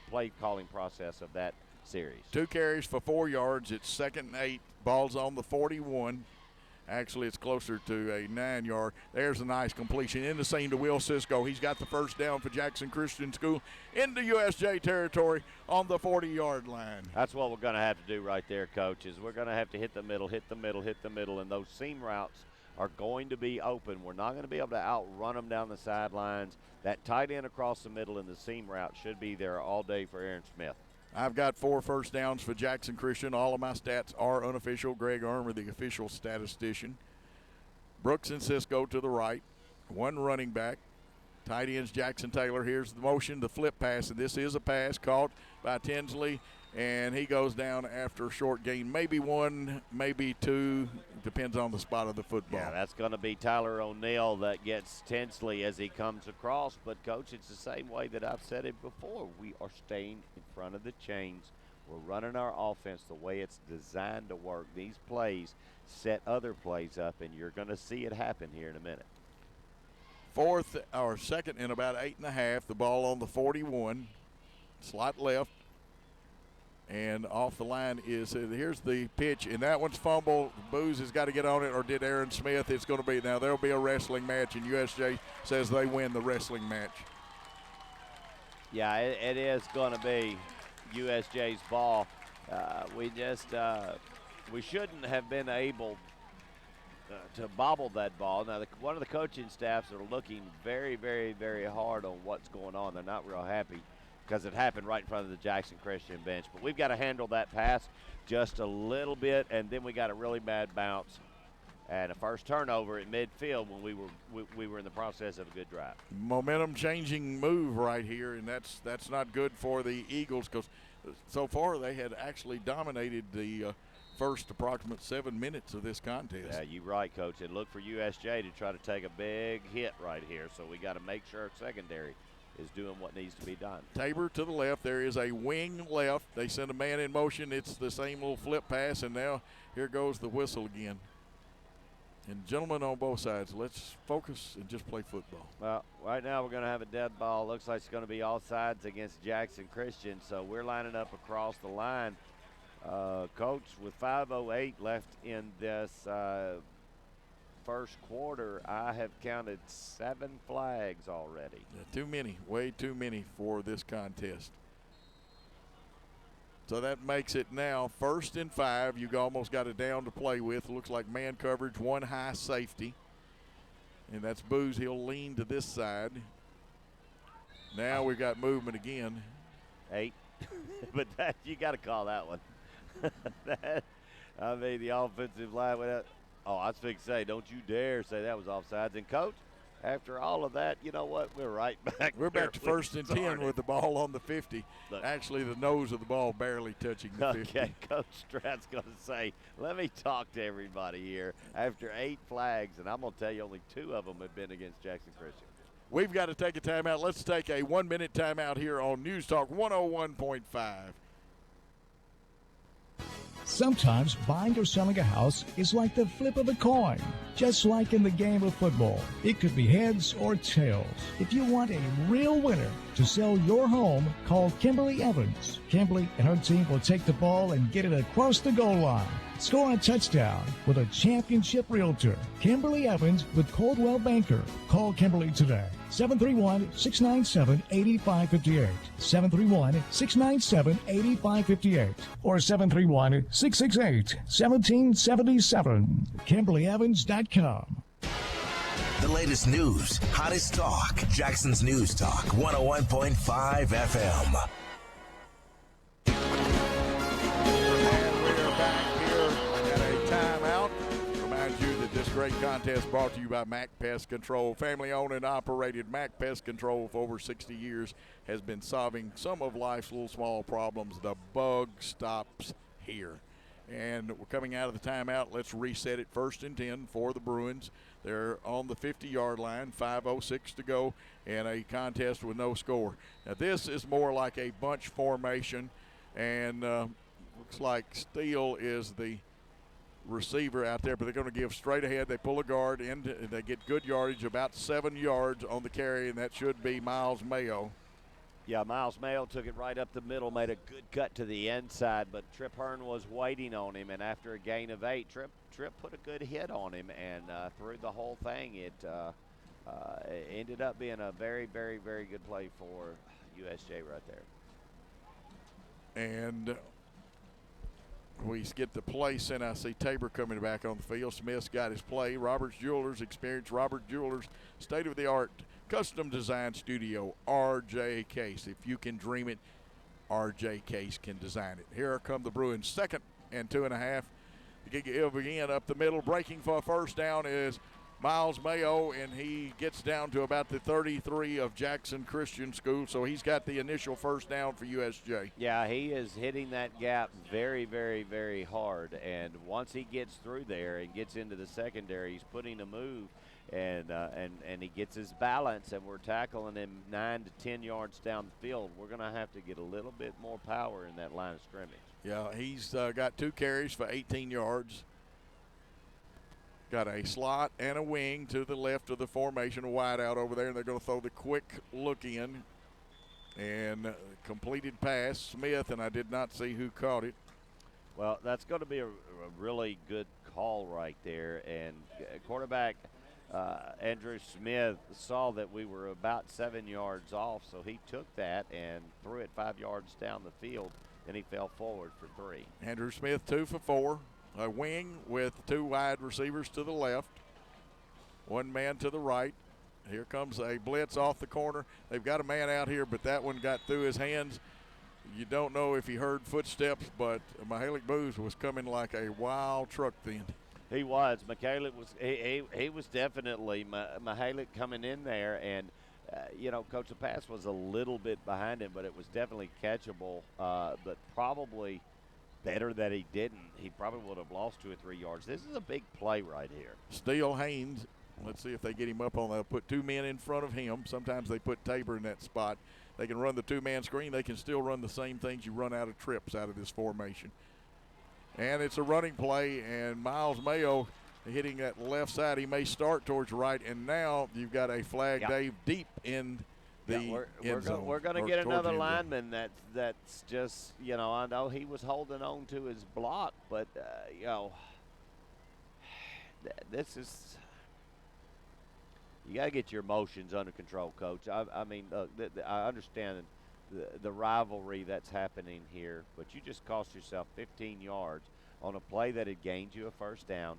play calling process of that series. 2 carries for 4 yards. It's 2nd and 8. Ball's on the 41. Actually, it's closer to a 9-yard. There's a nice completion in the seam to Will Cisco. He's got the first down for Jackson Christian School into USJ territory on the 40-yard line. That's what we're going to have to do right there, Coach, is we're going to have to hit the middle, and those seam routes are going to be open. We're not going to be able to outrun them down the sidelines. That tight end across the middle in the seam route should be there all day for Aaron Smith. I've got 4 first downs for Jackson Christian. All of my stats are unofficial. Greg Armour, the official statistician. Brooks and Cisco to the right. 1 running back. Tight ends Jackson Taylor. Here's the motion, the flip pass, and this is a pass caught by Tinsley, and he goes down after a short gain. Maybe 1, maybe 2. Depends on the spot of the football. Yeah, that's going to be Tyler O'Neill that gets Tinsley as he comes across. But, Coach, it's the same way that I've said it before. We are staying in front of the chains. We're running our offense the way it's designed to work. These plays set other plays up, and you're going to see it happen here in a minute. 2nd and about 8.5. The ball on the 41. Slot left. And off the line is, here's the pitch, and that one's fumble. Booz has got to get on it, or did Aaron Smith? It's going to be, now there'll be a wrestling match, and USJ says they win the wrestling match. Yeah, it is going to be USJ's ball. We shouldn't have been able to bobble that ball. Now, one of the coaching staffs are looking very, very, very hard on what's going on. They're not real happy, because it happened right in front of the Jackson Christian bench. But we've got to handle that pass just a little bit, and then we got a really bad bounce and a first turnover at midfield when we were in the process of a good drive. Momentum-changing move right here, and that's not good for the Eagles, because so far they had actually dominated the first approximate 7 minutes of this contest. Yeah, you're right, Coach. And look for USJ to try to take a big hit right here, so we got to make sure our secondary is doing what needs to be done. Tabor to the left. There is a wing left. They send a man in motion. It's the same little flip pass, and now here goes the whistle again. And gentlemen on both sides, let's focus and just play football. Well, right now we're going to have a dead ball. Looks like it's going to be offsides against Jackson Christian. So we're lining up across the line. Coach, with 5:08 left in this first quarter, I have counted 7 flags already. Yeah, too many, way too many for this contest. So that makes it now 1st and 5. You almost got a down to play with. Looks like man coverage, 1 high safety. And that's Booz. He'll lean to this side. Now we've got movement again. 8. But that, you got to call that one. The offensive line went out. Oh, I was fixing to say, don't you dare say that was offsides. And, Coach, after all of that, you know what? We're right back. We're back to 1st and 10 with the ball on the 50. Look. Actually, the nose of the ball barely touching the 50. Okay, Coach Stratt's going to say, let me talk to everybody here. After 8 flags, and I'm going to tell you only 2 of them have been against Jackson Christian. We've got to take a timeout. Let's take a 1-minute timeout here on News Talk 101.5. Sometimes buying or selling a house is like the flip of a coin, just like in the game of football. It could be heads or tails. If you want a real winner to sell your home, call Kimberly Evans. Kimberly and her team will take the ball and get it across the goal line. Score a touchdown with a championship realtor, Kimberly Evans with Coldwell Banker. Call Kimberly today, 731-697-8558, 731-697-8558, or 731-668-1777, KimberlyEvans.com. The latest news, hottest talk, Jackson's News Talk, 101.5 FM. This great contest brought to you by Mac Pest Control. Family-owned and operated, Mac Pest Control for over 60 years has been solving some of life's little small problems. The bug stops here. And we're coming out of the timeout. Let's reset it. 1st and 10 for the Bruins. They're on the 50-yard line, 5:06 to go, and a contest with no score. Now, this is more like a bunch formation, and looks like Steele is the receiver out there, but they're going to give straight ahead. They pull a guard in, and they get good yardage, about 7 yards on the carry, and that should be Miles Mayo. Yeah, Miles Mayo took it right up the middle, made a good cut to the inside, but Tripp Hearn was waiting on him, and after a gain of 8, Tripp put a good hit on him, and through the whole thing, it ended up being a very, very, very good play for USJ right there. And we get the play sent. I see Tabor coming back on the field. Smith's got his play. Roberts Jewelers, experienced Robert Jewelers, state-of-the-art custom design studio, RJ Case. If you can dream it, RJ Case can design it. Here come the Bruins, 2nd and 2.5. The kick again up the middle. Breaking for a first down is Miles Mayo, and he gets down to about the 33 of Jackson Christian School, so he's got the initial first down for USJ. Yeah, he is hitting that gap very, very, very hard, and once he gets through there and gets into the secondary, he's putting a move, and he gets his balance, and we're tackling him 9 to 10 yards down the field. We're going to have to get a little bit more power in that line of scrimmage. Yeah, he's got 2 carries for 18 yards. Got a slot and a wing to the left of the formation, a wide out over there, and they're going to throw the quick look in. And completed pass, Smith, and I did not see who caught it. Well, that's going to be a really good call right there. And quarterback Andrew Smith saw that we were about 7 yards off, so he took that and threw it 5 yards down the field, and he fell forward for 3. Andrew Smith 2 for 4. A wing with 2 wide receivers to the left, 1 man to the right. Here comes a blitz off the corner. They've got a man out here, but that one got through his hands. You don't know if he heard footsteps, but Mahalik Booz was coming like a wild truck then. He was. Michaelik was. He was definitely Mahalik coming in there, and Coach, the pass was a little bit behind him, but it was definitely catchable. But probably better that he didn't. He probably would have lost 2 or 3 yards. This is a big play right here. Steele Haynes. Let's see if they get him up on. They'll put 2 men in front of him. Sometimes they put Tabor in that spot. They can run the 2-man screen. They can still run the same things you run out of trips out of this formation. And it's a running play, and Miles Mayo hitting that left side. He may start towards right, and now you've got a flag, Dave, deep in the end zone. We're going to get another lineman that's just, I know he was holding on to his block, but, this is – you got to get your emotions under control, Coach. I mean, I understand the rivalry that's happening here, but you just cost yourself 15 yards on a play that had gained you a first down.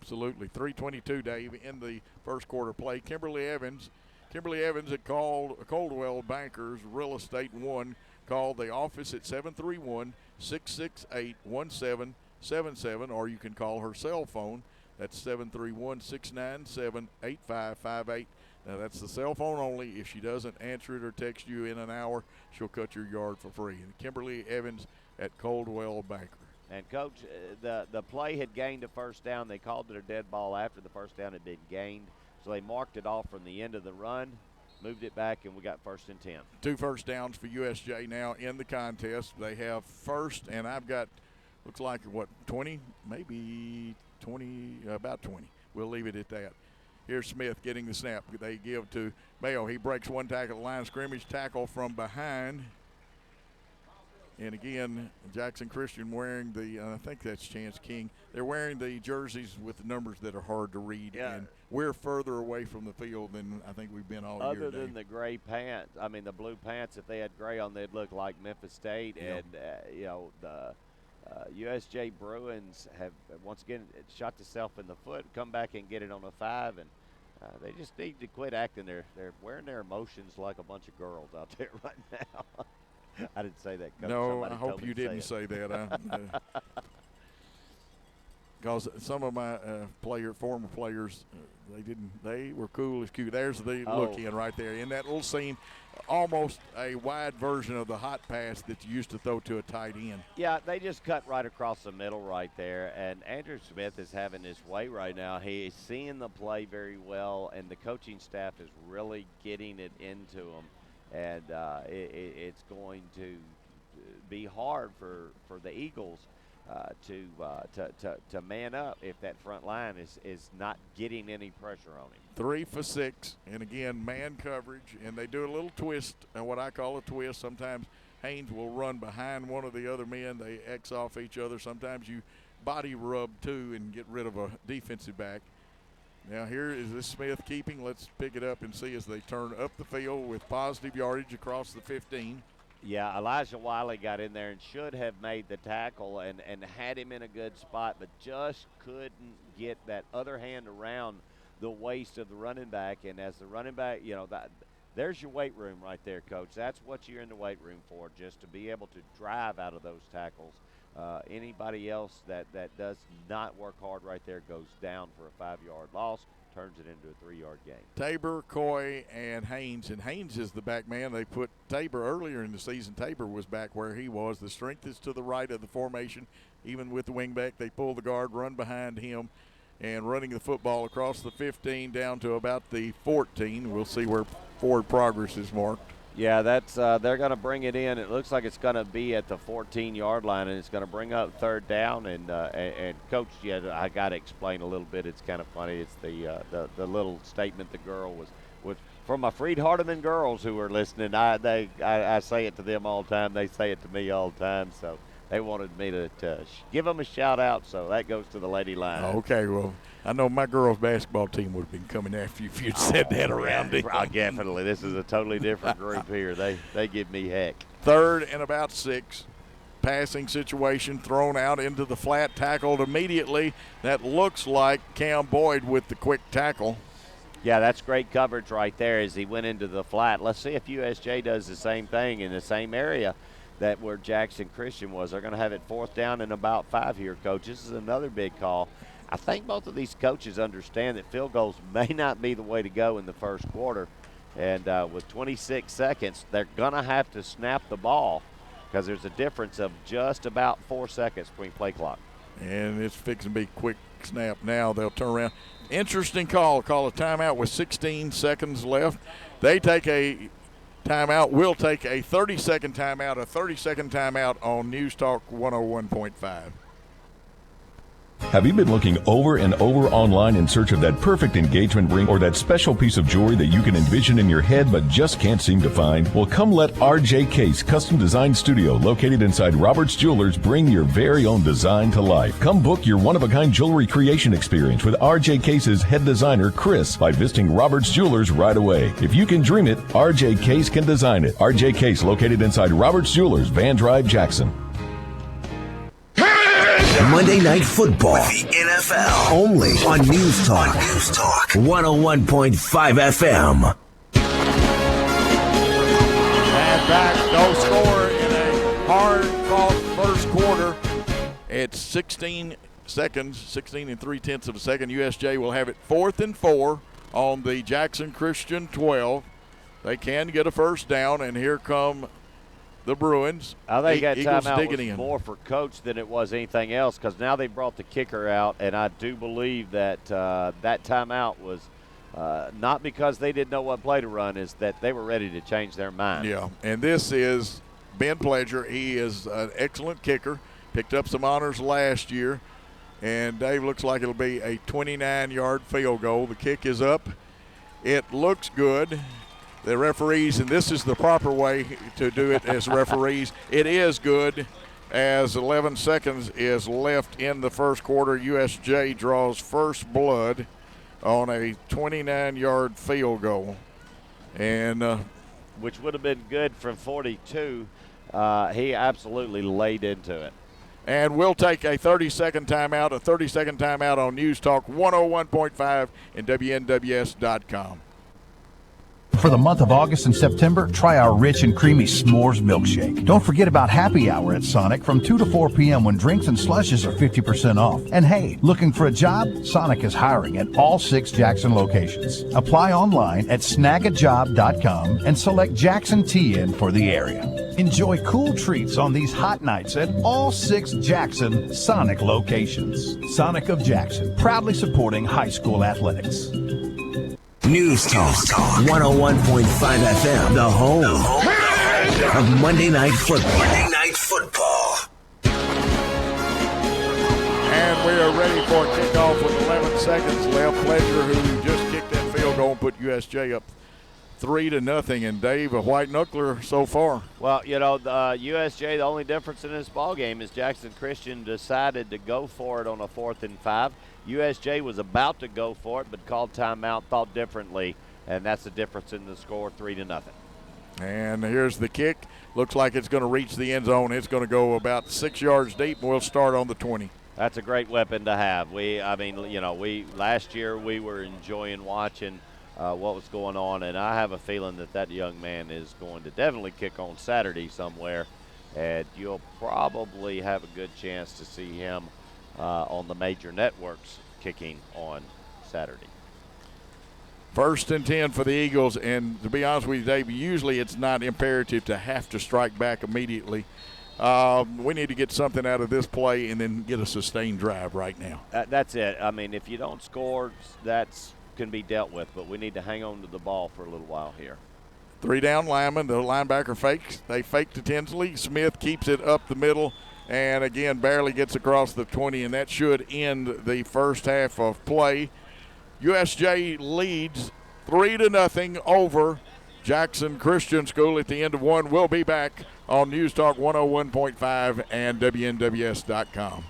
Absolutely. 3:22, Dave, in the first quarter play. Kimberly Evans at Coldwell Bankers Real Estate 1 called the office at 731-668-1777, or you can call her cell phone. That's 731-697-8558. Now, that's the cell phone only. If she doesn't answer it or text you in an hour, she'll cut your yard for free. And Kimberly Evans at Coldwell Banker. And, Coach, the play had gained a first down. They called it a dead ball after the first down had been gained. So they marked it off from the end of the run, moved it back, and we got 1st and 10. 2 first downs for USJ now in the contest. They have first, and I've got, looks like, 20? Maybe 20, about 20. We'll leave it at that. Here's Smith getting the snap. They give to Mayo. He breaks one tackle at the line of scrimmage, tackle from behind. And again, Jackson Christian wearing the, I think that's Chance King. They're wearing the jerseys with the numbers that are hard to read. Yeah. And we're further away from the field than I think we've been all year. Other than the gray pants, the blue pants, if they had gray on, they'd look like Memphis State. Yep. And, the USJ Bruins have once again shot themselves in the foot, come back and get it on a 5, and they just need to quit acting. They're wearing their emotions like a bunch of girls out there right now. I didn't say that, Coach. No, Somebody I hope told me you to didn't say that. Because some of my former players, they were cool as cute. There's the look in right there. In that little scene, almost a wide version of the hot pass that you used to throw to a tight end. Yeah, they just cut right across the middle right there. And Andrew Smith is having his way right now. He is seeing the play very well, and the coaching staff is really getting it into him. And it's going to be hard for the Eagles to man up if that front line is not getting any pressure on him. 3 for 6, and again, man coverage, and they do a little twist, and what I call a twist. Sometimes Haynes will run behind one of the other men. They X off each other. Sometimes you body rub too and get rid of a defensive back. Now here is this Smith keeping. Let's pick it up and see as they turn up the field with positive yardage across the 15. Yeah, Elijah Wiley got in there and should have made the tackle and had him in a good spot, but just couldn't get that other hand around the waist of the running back. And as the running back, there's your weight room right there, Coach. That's what you're in the weight room for, just to be able to drive out of those tackles. Anybody else that does not work hard right there goes down for a 5-yard loss, turns it into a 3-yard gain. Tabor, Coy, and Haynes. And Haynes is the back man. They put Tabor earlier in the season. Tabor was back where he was. The strength is to the right of the formation. Even with the wingback, they pull the guard, run behind him, and running the football across the 15 down to about the 14. We'll see where forward progress is marked. Yeah, that's they're going to bring it in. It looks like it's going to be at the 14-yard line, and it's going to bring up 3rd down. And Coach, I got to explain a little bit. It's kind of funny. It's the little statement the girl was from my Freed Hardeman girls who are listening. I say it to them all the time. They say it to me all the time. So they wanted me to give them a shout out. So that goes to the lady line. Okay, well, I know my girls' basketball team would have been coming after you if you'd said that around it. Definitely. This is a totally different group here. They give me heck. 3rd and about 6. Passing situation, thrown out into the flat, tackled immediately. That looks like Cam Boyd with the quick tackle. Yeah, that's great coverage right there as he went into the flat. Let's see if USJ does the same thing in the same area that where Jackson Christian was. They're going to have it 4th down and about 5 here, Coach. This is another big call. I think both of these coaches understand that field goals may not be the way to go in the first quarter. And with 26 seconds, they're going to have to snap the ball because there's a difference of just about 4 seconds between play clock. And it's fixing to be quick snap now. They'll turn around. Interesting call. Call a timeout with 16 seconds left. They take a timeout. We'll take a 30-second timeout, on News Talk 101.5. Have you been looking over and over online in search of that perfect engagement ring or that special piece of jewelry that you can envision in your head but just can't seem to find? Well, come let RJ Case Custom Design Studio, located inside Roberts Jewelers, bring your very own design to life. Come book your one-of-a-kind jewelry creation experience with RJ Case's head designer, Chris, by visiting Roberts Jewelers right away. If you can dream it, RJ Case can design it. RJ Case, located inside Roberts Jewelers, Van Drive, Jackson. Monday Night Football with the NFL. Only on News Talk. 101.5 FM. And back, no score in a hard-fought first quarter. It's 16 seconds, 16 and 3/10 of a second. USJ will have it 4th and 4 on the Jackson Christian 12. They can get a first down, and here come the Bruins. I think that Eagles timeout was in. more for Coach than it was anything else, because now they brought the kicker out, and I do believe that that timeout was not because they didn't know what play to run, is that they were ready to change their mind. Yeah, and this is Ben Pledger. He is an excellent kicker, picked up some honors last year, and Dave, looks like it'll be a 29-yard field goal. The kick is up. It looks good. The referees, and this is the proper way to do it as referees, it is good as 11 seconds is left in the first quarter. USJ draws first blood on a 29-yard field goal. And which would have been good from 42. He absolutely laid into it. And we'll take a 30-second timeout on News Talk 101.5 and WNWS.com. For the month of August and September, try our rich and creamy s'mores milkshake. Don't forget about happy hour at Sonic from 2 to 4 p.m. when drinks and slushes are 50% off. And hey, looking for a job? Sonic is hiring at all 6 Jackson locations. Apply online at snagajob.com and select Jackson TN for the area. Enjoy cool treats on these hot nights at all 6 Jackson Sonic locations. Sonic of Jackson, proudly supporting high school athletics. News Talk 101.5 FM, the home of Monday Night Football. And we are ready for a kickoff with 11 seconds left. Pledger, who just kicked that field goal, put USJ up 3-0. And Dave, a white knuckler so far. Well, you know, the USJ, the only difference in this ball game is Jackson Christian decided to go for it on a 4th and 5. USJ was about to go for it, but called timeout, thought differently, and that's the difference in the score, 3-0. And here's the kick. Looks like it's going to reach the end zone. It's going to go about 6 yards deep, and we'll start on the 20. That's a great weapon to have. Last year we were enjoying watching what was going on, and I have a feeling that young man is going to definitely kick on Saturday somewhere, and you'll probably have a good chance to see him on the major networks kicking on Saturday. 1st and 10 for the Eagles, and to be honest with you, Dave, usually it's not imperative to have to strike back immediately. We need to get something out of this play and then get a sustained drive right now. That's it. I mean, if you don't score, that's can be dealt with, but we need to hang on to the ball for a little while here. 3 down lineman. The linebacker fakes. They fake to Tinsley. Smith keeps it up the middle. And, again, barely gets across the 20, and that should end the first half of play. USJ leads 3-0 over Jackson Christian School at the end of one. We'll be back on News Talk 101.5 and WNWS.com.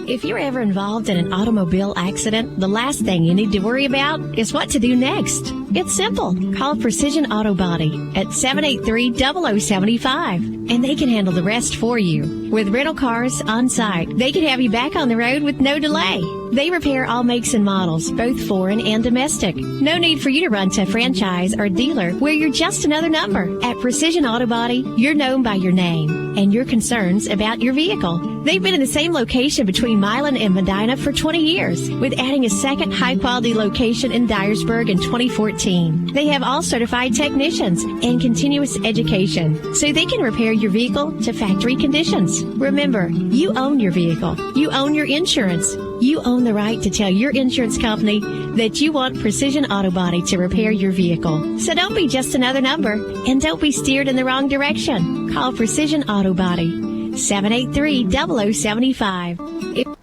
If you're ever involved in an automobile accident, the last thing you need to worry about is what to do next. It's simple. Call Precision Auto Body at 783-0075, and they can handle the rest for you. With rental cars on site, they can have you back on the road with no delay. They repair all makes and models, both foreign and domestic. No need for you to run to a franchise or dealer where you're just another number. At Precision Auto Body, you're known by your name and your concerns about your vehicle. They've been in the same location between Milan and Medina for 20 years, with adding a second high-quality location in Dyersburg in 2014. They have all certified technicians and continuous education, so they can repair your vehicle to factory conditions. Remember, you own your vehicle. You own your insurance. You own the right to tell your insurance company that you want Precision Auto Body to repair your vehicle. So don't be just another number, and don't be steered in the wrong direction. Call Precision Auto Body. 783-0075.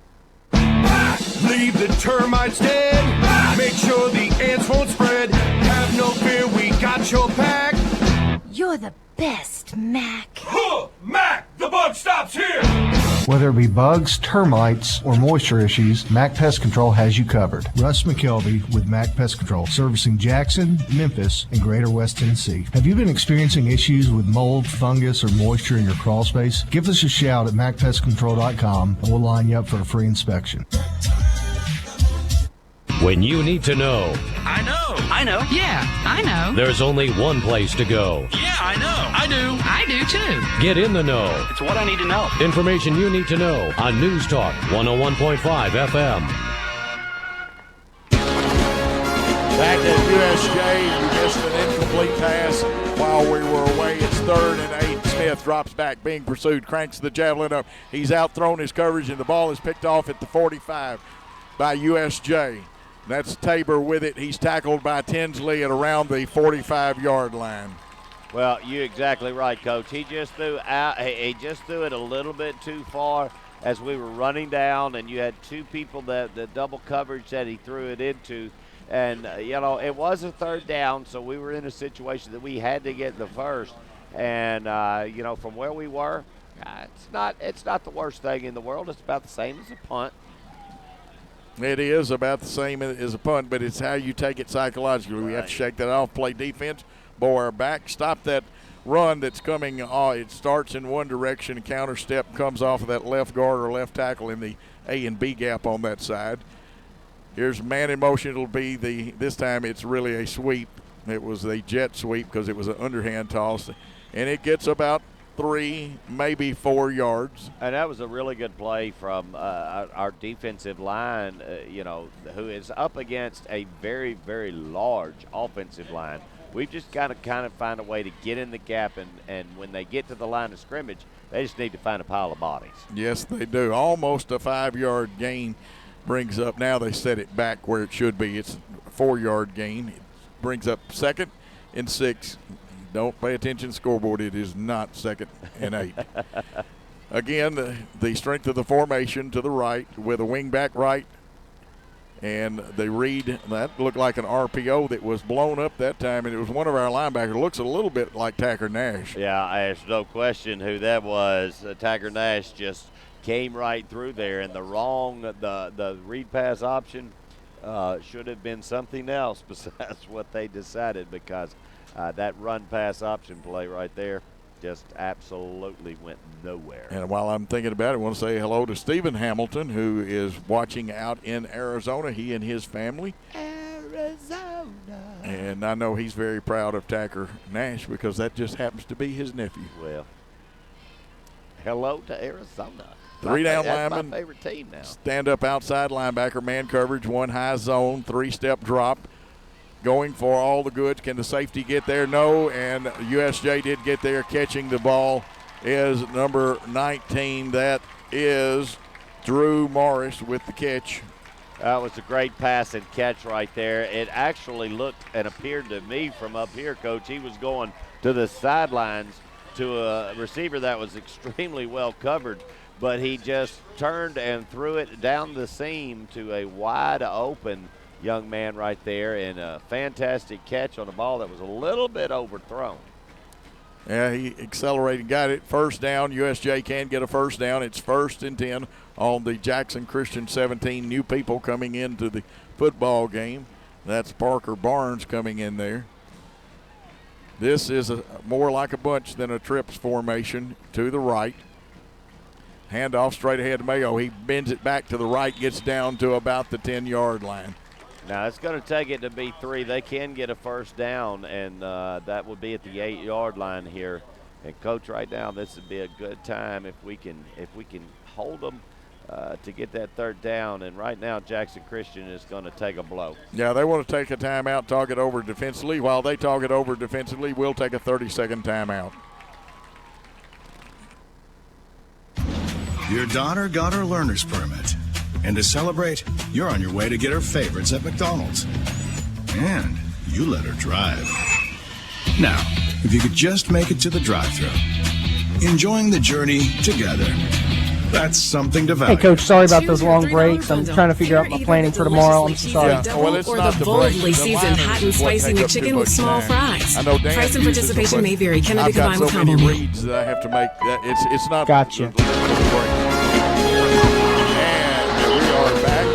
Leave the termites dead. Make sure the ants won't spread. Have no fear, we got your back. You're the best, Mac. Mac, the bug stops here. Whether it be bugs, termites, or moisture issues, Mac Pest Control has you covered. Russ McKelvey with Mac Pest Control, servicing Jackson, Memphis, and Greater West Tennessee. Have you been experiencing issues with mold, fungus, or moisture in your crawl space? Give us a shout at MacPestControl.com and we'll line you up for a free inspection. When you need to know. I know. I know. Yeah, I know. There's only one place to go. Yeah, I know. I do. I do too. Get in the know. It's what I need to know. Information you need to know on News Talk 101.5 FM. Back at USJ, you missed an incomplete pass while we were away. It's 3rd and 8. Smith drops back, being pursued, cranks the javelin up. He's outthrown his coverage, and the ball is picked off at the 45 by USJ. That's Tabor with it. He's tackled by Tinsley at around the 45-yard line. Well, you're exactly right, Coach. He just threw out. He just threw it a little bit too far as we were running down, and you had two people that the double coverage that he threw it into. And, it was a 3rd down, so we were in a situation that we had to get the first. And, from where we were, it's not the worst thing in the world. It's about the same as a punt. It is about the same as a punt, but it's how you take it psychologically. We have to shake that off, play defense, bow our back, stop that run that's coming. It starts in one direction, a counter step comes off of that left guard or left tackle in the A and B gap on that side. Here's man in motion. It'll be this time it's really a sweep. It was a jet sweep because it was an underhand toss, and it gets about 3, maybe 4 yards. And that was a really good play from our defensive line, who is up against a very, very large offensive line. We've just got to kind of find a way to get in the gap, and when they get to the line of scrimmage, they just need to find a pile of bodies. Yes, they do. Almost a 5-yard gain brings up, now they set it back where it should be. It's a 4-yard gain. It brings up 2nd and 6. Don't pay attention to the scoreboard. It is not 2nd and 8. Again, the strength of the formation to the right with a wing back right. And they read, that looked like an RPO that was blown up that time, and it was one of our linebackers. It looks a little bit like Tacker Nash. Yeah, there's no question who that was. Tacker Nash just came right through there, and the read pass option should have been something else besides what they decided, because that run pass option play right there just absolutely went nowhere. And while I'm thinking about it, I want to say hello to Stephen Hamilton, who is watching out in Arizona, he and his family. Arizona. And I know he's very proud of Tacker Nash because that just happens to be his nephew. Well, hello to Arizona. 3 down That's lineman. my favorite team now. Stand up outside linebacker, man coverage, 1 high zone, 3-step drop. Going for all the goods. Can the safety get there? No, and USJ did get there. Catching the ball is number 19. That is Drew Morris with the catch. That was a great pass and catch right there. It actually looked and appeared to me from up here, Coach, he was going to the sidelines to a receiver that was extremely well covered, but he just turned and threw it down the seam to a wide open young man right there, and a fantastic catch on a ball that was a little bit overthrown. Yeah, he accelerated, got it. First down. USJ can get a first down. It's 1st and 10 on the Jackson Christian 17. New people coming into the football game. That's Parker Barnes coming in there. This is more like a bunch than a trips formation to the right. Handoff straight ahead to Mayo. He bends it back to the right, gets down to about the 10-yard line. Now, it's going to take it to be 3. They can get a first down, and that would be at the 8-yard line here. And, Coach, right now, this would be a good time if we can hold them to get that 3rd down. And right now, Jackson Christian is going to take a blow. Yeah, they want to take a timeout, talk it over defensively. While they talk it over defensively, we'll take a 30-second timeout. Your daughter got her learner's permit. And to celebrate, you're on your way to get her favorites at McDonald's. And you let her drive. Now, if you could just make it to the drive-thru. enjoying the journey together. That's something to value. Hey, Coach, sorry about those long breaks. I'm trying to figure out my planning for tomorrow. I'm sorry. Well, it's or not the the boldly break. The seasoned liners hot and is what spicy take up too McChicken with much small time. fries. I know Dan Price and uses participation them, may vary. Cannot be I've got combined with so combo many meal. reads that I have to make. That it's not. Gotcha. And we are back.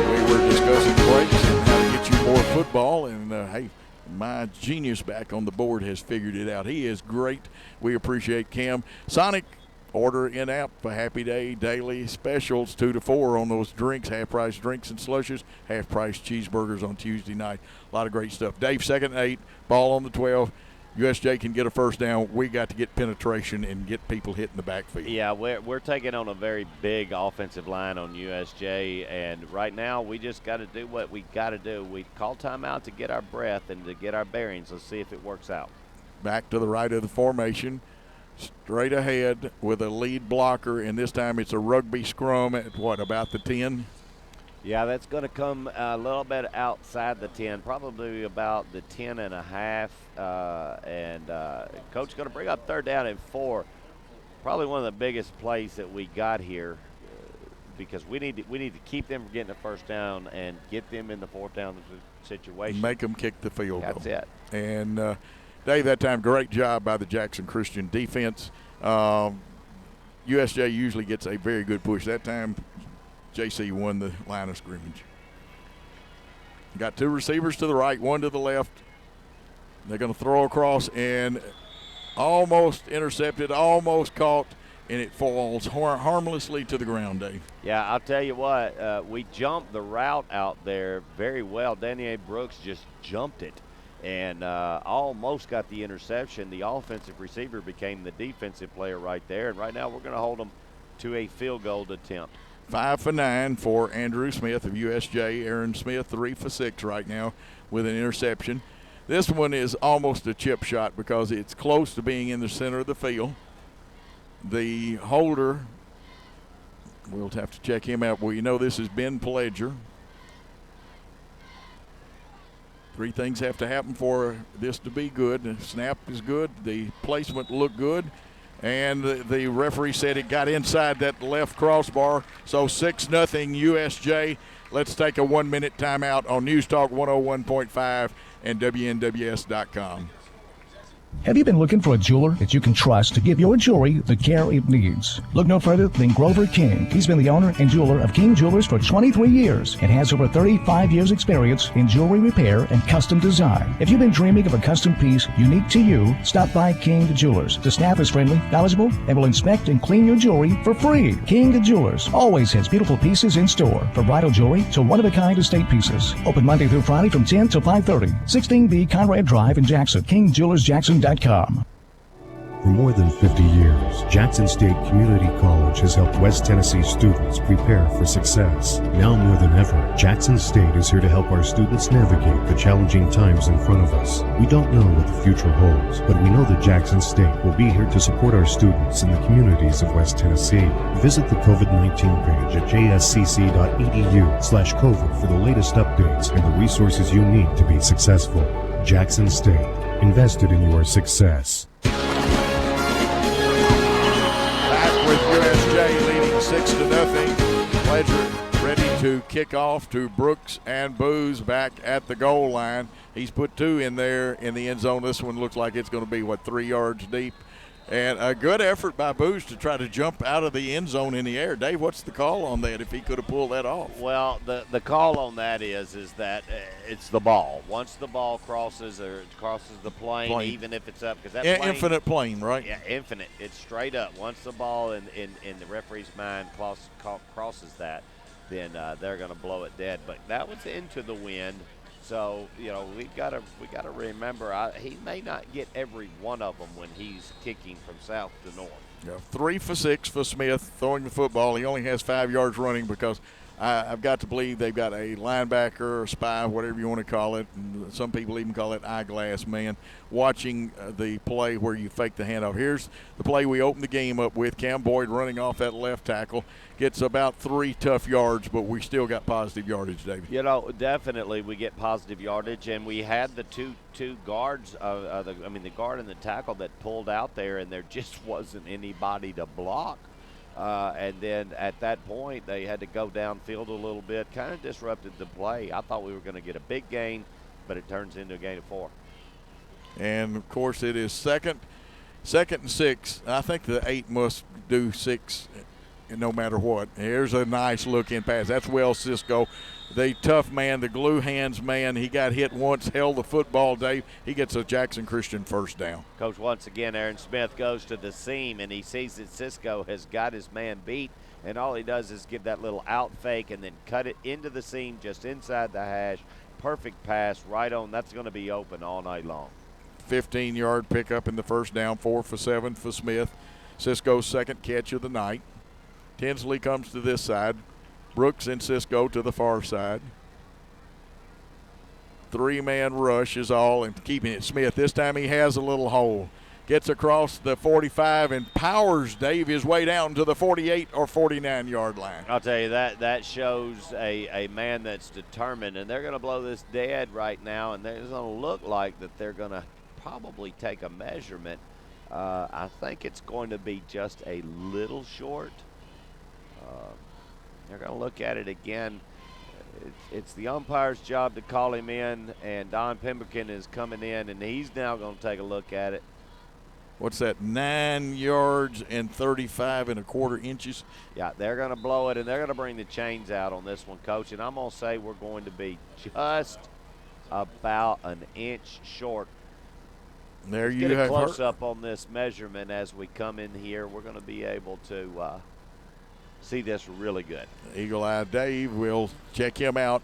We were discussing breaks and how to get you more football. And hey, my genius back on the board has figured it out. He is great. We appreciate Cam. Sonic. Order in-app for Happy Day daily specials 2 to 4 on those drinks, half-price drinks and slushes, half-price cheeseburgers on Tuesday night. A lot of great stuff. Dave, 2nd and 8, ball on the 12. USJ can get a first down. We got to get penetration and get people hitting the backfield. Yeah, we're taking on a very big offensive line on USJ, and right now we just got to do what we got to do. We call timeout to get our breath and to get our bearings. Let's see if it works out. Back to the right of the formation. Straight ahead with a lead blocker, and this time it's a rugby scrum at what, about the 10? Yeah, that's going to come a little bit outside the 10, probably about the 10 and a half. Coach going to bring up 3rd down and 4. Probably one of the biggest plays that we got here because we need to keep them from getting a first down and get them in the 4th down situation. Make them kick the field goal. That's it. And Dave, that time, great job by the Jackson Christian defense. USJ usually gets a very good push. That time, JC won the line of scrimmage. Got 2 receivers to the right, 1 to the left. They're going to throw across and almost intercepted, almost caught, and it falls harmlessly to the ground, Dave. Yeah, I'll tell you what, we jumped the route out there very well. Daniel Brooks just jumped it and almost got the interception. The offensive receiver became the defensive player right there, and right now we're going to hold them to a field goal attempt. 5 for 9 for Andrew Smith of USJ. Aaron Smith 3 for 6 right now with an interception. This one is almost a chip shot because it's close to being in the center of the field. The holder, we'll have to check him out. Well, you know this is Ben Pledger. 3 things have to happen for this to be good. The snap is good. The placement looked good. And the referee said it got inside that left crossbar. So 6-0 USJ. Let's take a 1-minute timeout on News Talk 101.5 and WNWS.com. Have you been looking for a jeweler that you can trust to give your jewelry the care it needs? Look no further than Grover King. He's been the owner and jeweler of King Jewelers for 23 years and has over 35 years experience in jewelry repair and custom design. If you've been dreaming of a custom piece unique to you, stop by King Jewelers. The staff is friendly, knowledgeable, and will inspect and clean your jewelry for free. King Jewelers always has beautiful pieces in store, from bridal jewelry to one-of-a-kind estate pieces. Open Monday through Friday from 10 to 5:30. 16B Conrad Drive in Jackson. KingJewelersJackson.com. For more than 50 years, Jackson State Community College has helped West Tennessee students prepare for success. Now more than ever, Jackson State is here to help our students navigate the challenging times in front of us. We don't know what the future holds, but we know that Jackson State will be here to support our students in the communities of West Tennessee. Visit the COVID-19 page at jscc.edu/COVID for the latest updates and the resources you need to be successful. Jackson State, invested in your success. With USJ leading 6-0. Pledger ready to kick off to Brooks and Booz back at the goal line. He's put 2 in there in the end zone. This one looks like it's going to be, 3 yards deep. And a good effort by Booz to try to jump out of the end zone in the air. Dave, what's the call on that if he could have pulled that off? Well, the call on that is that it's the ball. Once the ball crosses the plane, even if it's up, because that plane, infinite plane, right? Yeah, infinite. It's straight up. Once the ball in the referee's mind crosses that, then they're going to blow it dead. But that was into the wind. So, we gotta remember, he may not get every one of them when he's kicking from south to north. Yeah, 3 for 6 for Smith throwing the football. He only has 5 yards running because I've got to believe they've got a linebacker or spy, whatever you want to call it, and some people even call it eyeglass man, watching the play where you fake the handoff. Here's the play we opened the game up with. Cam Boyd running off that left tackle. Gets about 3 tough yards, but we still got positive yardage, David. You know, definitely we get positive yardage, and we had the two guards, the guard and the tackle that pulled out there, and there just wasn't anybody to block. And then at that point, they had to go downfield a little bit, kind of disrupted the play. I thought we were going to get a big gain, but it turns into a gain of 4. And, of course, it is second and 6. I think the 8 must do 6 no matter what. Here's a nice look-in pass. That's Will Cisco, the tough man, the glue hands man. He got hit once, held the football, Dave. He gets a Jackson Christian first down. Coach, once again, Aaron Smith goes to the seam, and he sees that Cisco has got his man beat, and all he does is give that little out fake and then cut it into the seam just inside the hash. Perfect pass right on. That's going to be open all night long. 15-yard pickup in the first down, 4 for 7 for Smith. Cisco's second catch of the night. Tinsley comes to this side. Brooks and Cisco to the far side. 3-man rush is all, and keeping it. Smith, this time he has a little hole. Gets across the 45 and powers Dave his way down to the 48 or 49-yard line. I'll tell you, that shows a man that's determined, and they're going to blow this dead right now, and it's going to look like that they're going to probably take a measurement. I think it's going to be just a little short. They're going to look at it again. It's the umpire's job to call him in, and Don Pemberton is coming in, and he's now going to take a look at it. What's that, 9 yards and 35 1/4 inches? Yeah, they're going to blow it, and they're going to bring the chains out on this one, Coach. And I'm going to say we're going to be just about an inch short. There Let's you get a have close up on this measurement as we come in here. We're going to be able to see this really good. Eagle Eye Dave will check him out.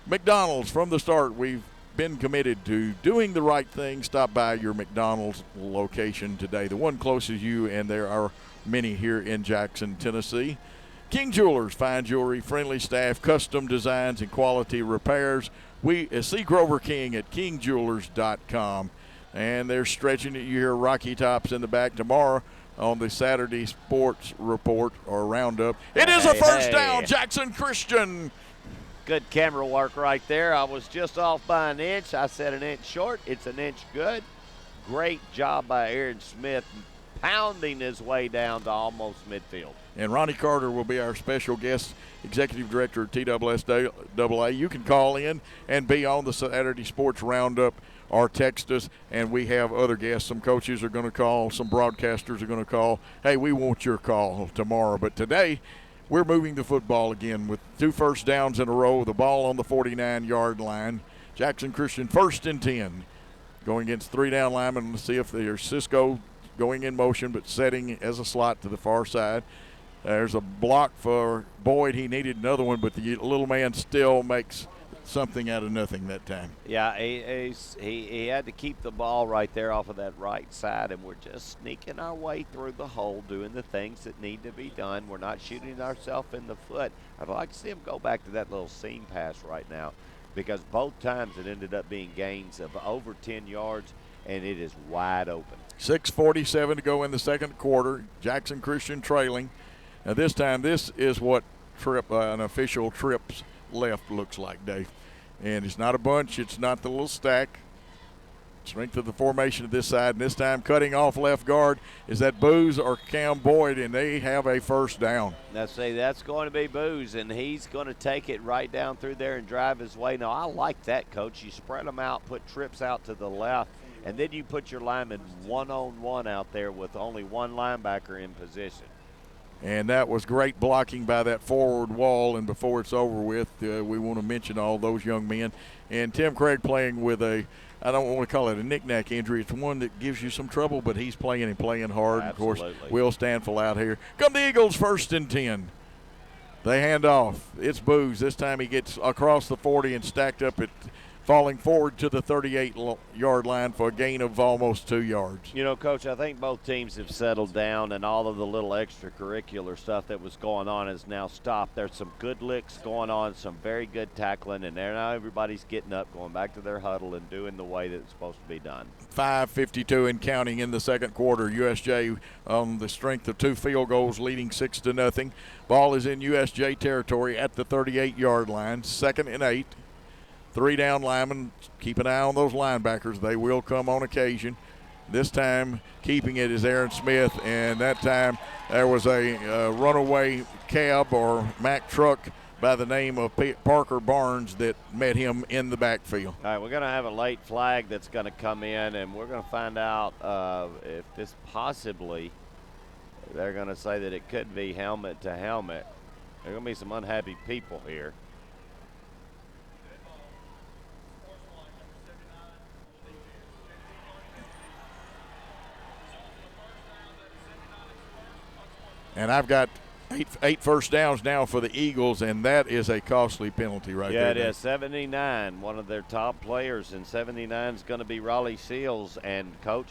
McDonald's, from the start, we've been committed to doing the right thing. Stop by your McDonald's location today, the one closest to you, and there are many here in Jackson, Tennessee. King Jewelers, fine jewelry, friendly staff, custom designs, and quality repairs. We see Grover King at kingjewelers.com. And they're stretching it. You hear Rocky Tops in the back tomorrow on the Saturday Sports Report or Roundup. It is a first down, Jackson Christian. Good camera work right there. I was just off by an inch. I said an inch short. It's an inch good. Great job by Aaron Smith, pounding his way down to almost midfield. And Ronnie Carter will be our special guest executive director at TSSAA. You can call in and be on the Saturday Sports Roundup or text us, and we have other guests. Some coaches are going to call, some broadcasters are going to call. Hey, we want your call tomorrow. But today, we're moving the football again with 2 first downs in a row, the ball on the 49-yard line. Jackson Christian 1st and 10, going against 3 down linemen. Let's see if there's Cisco going in motion but setting as a slot to the far side. There's a block for Boyd. He needed another one, but the little man still makes something out of nothing that time. Yeah, he had to keep the ball right there off of that right side, and we're just sneaking our way through the hole, doing the things that need to be done. We're not shooting ourselves in the foot. I'd like to see him go back to that little seam pass right now, because both times it ended up being gains of over 10 yards, and it is wide open. 6:47 to go in the second quarter. Jackson Christian trailing. Now this time, this is what an official trips left looks like, Dave. And it's not a bunch. It's not the little stack. Strength of the formation of this side. And this time cutting off left guard is that Booz or Cam Boyd, and they have a first down. Now, see, that's going to be Booz, and he's going to take it right down through there and drive his way. Now, I like that, Coach. You spread them out, put trips out to the left, and then you put your linemen one-on-one out there with only one linebacker in position. And that was great blocking by that forward wall. And before it's over with, we want to mention all those young men. And Tim Craig playing with I don't want to call it a knick-knack injury. It's one that gives you some trouble, but he's playing and playing hard. Absolutely. Of course, Will Stanfield out here. Come the Eagles, 1st and 10. They hand off. It's Booz. This time he gets across the 40 and stacked up at falling forward to the 38-yard line for a gain of almost 2 yards. You know, Coach, I think both teams have settled down, and all of the little extracurricular stuff that was going on has now stopped. There's some good licks going on, some very good tackling, and now everybody's getting up, going back to their huddle and doing the way that it's supposed to be done. 5:52 and counting in the second quarter. USJ on the strength of 2 field goals, leading 6-0. Ball is in USJ territory at the 38-yard line. 2nd and 8. 3 down linemen. Keep an eye on those linebackers. They will come on occasion. This time keeping it is Aaron Smith, and that time there was a runaway cab or Mack truck by the name of Parker Barnes that met him in the backfield. All right, we're going to have a late flag that's going to come in, and we're going to find out if this possibly, they're going to say that it could be helmet to helmet. There are going to be some unhappy people here. And I've got eight first downs now for the Eagles, and that is a costly penalty right there. Yeah, it is. 79, one of their top players, and 79 is going to be Raleigh Seals. And, Coach,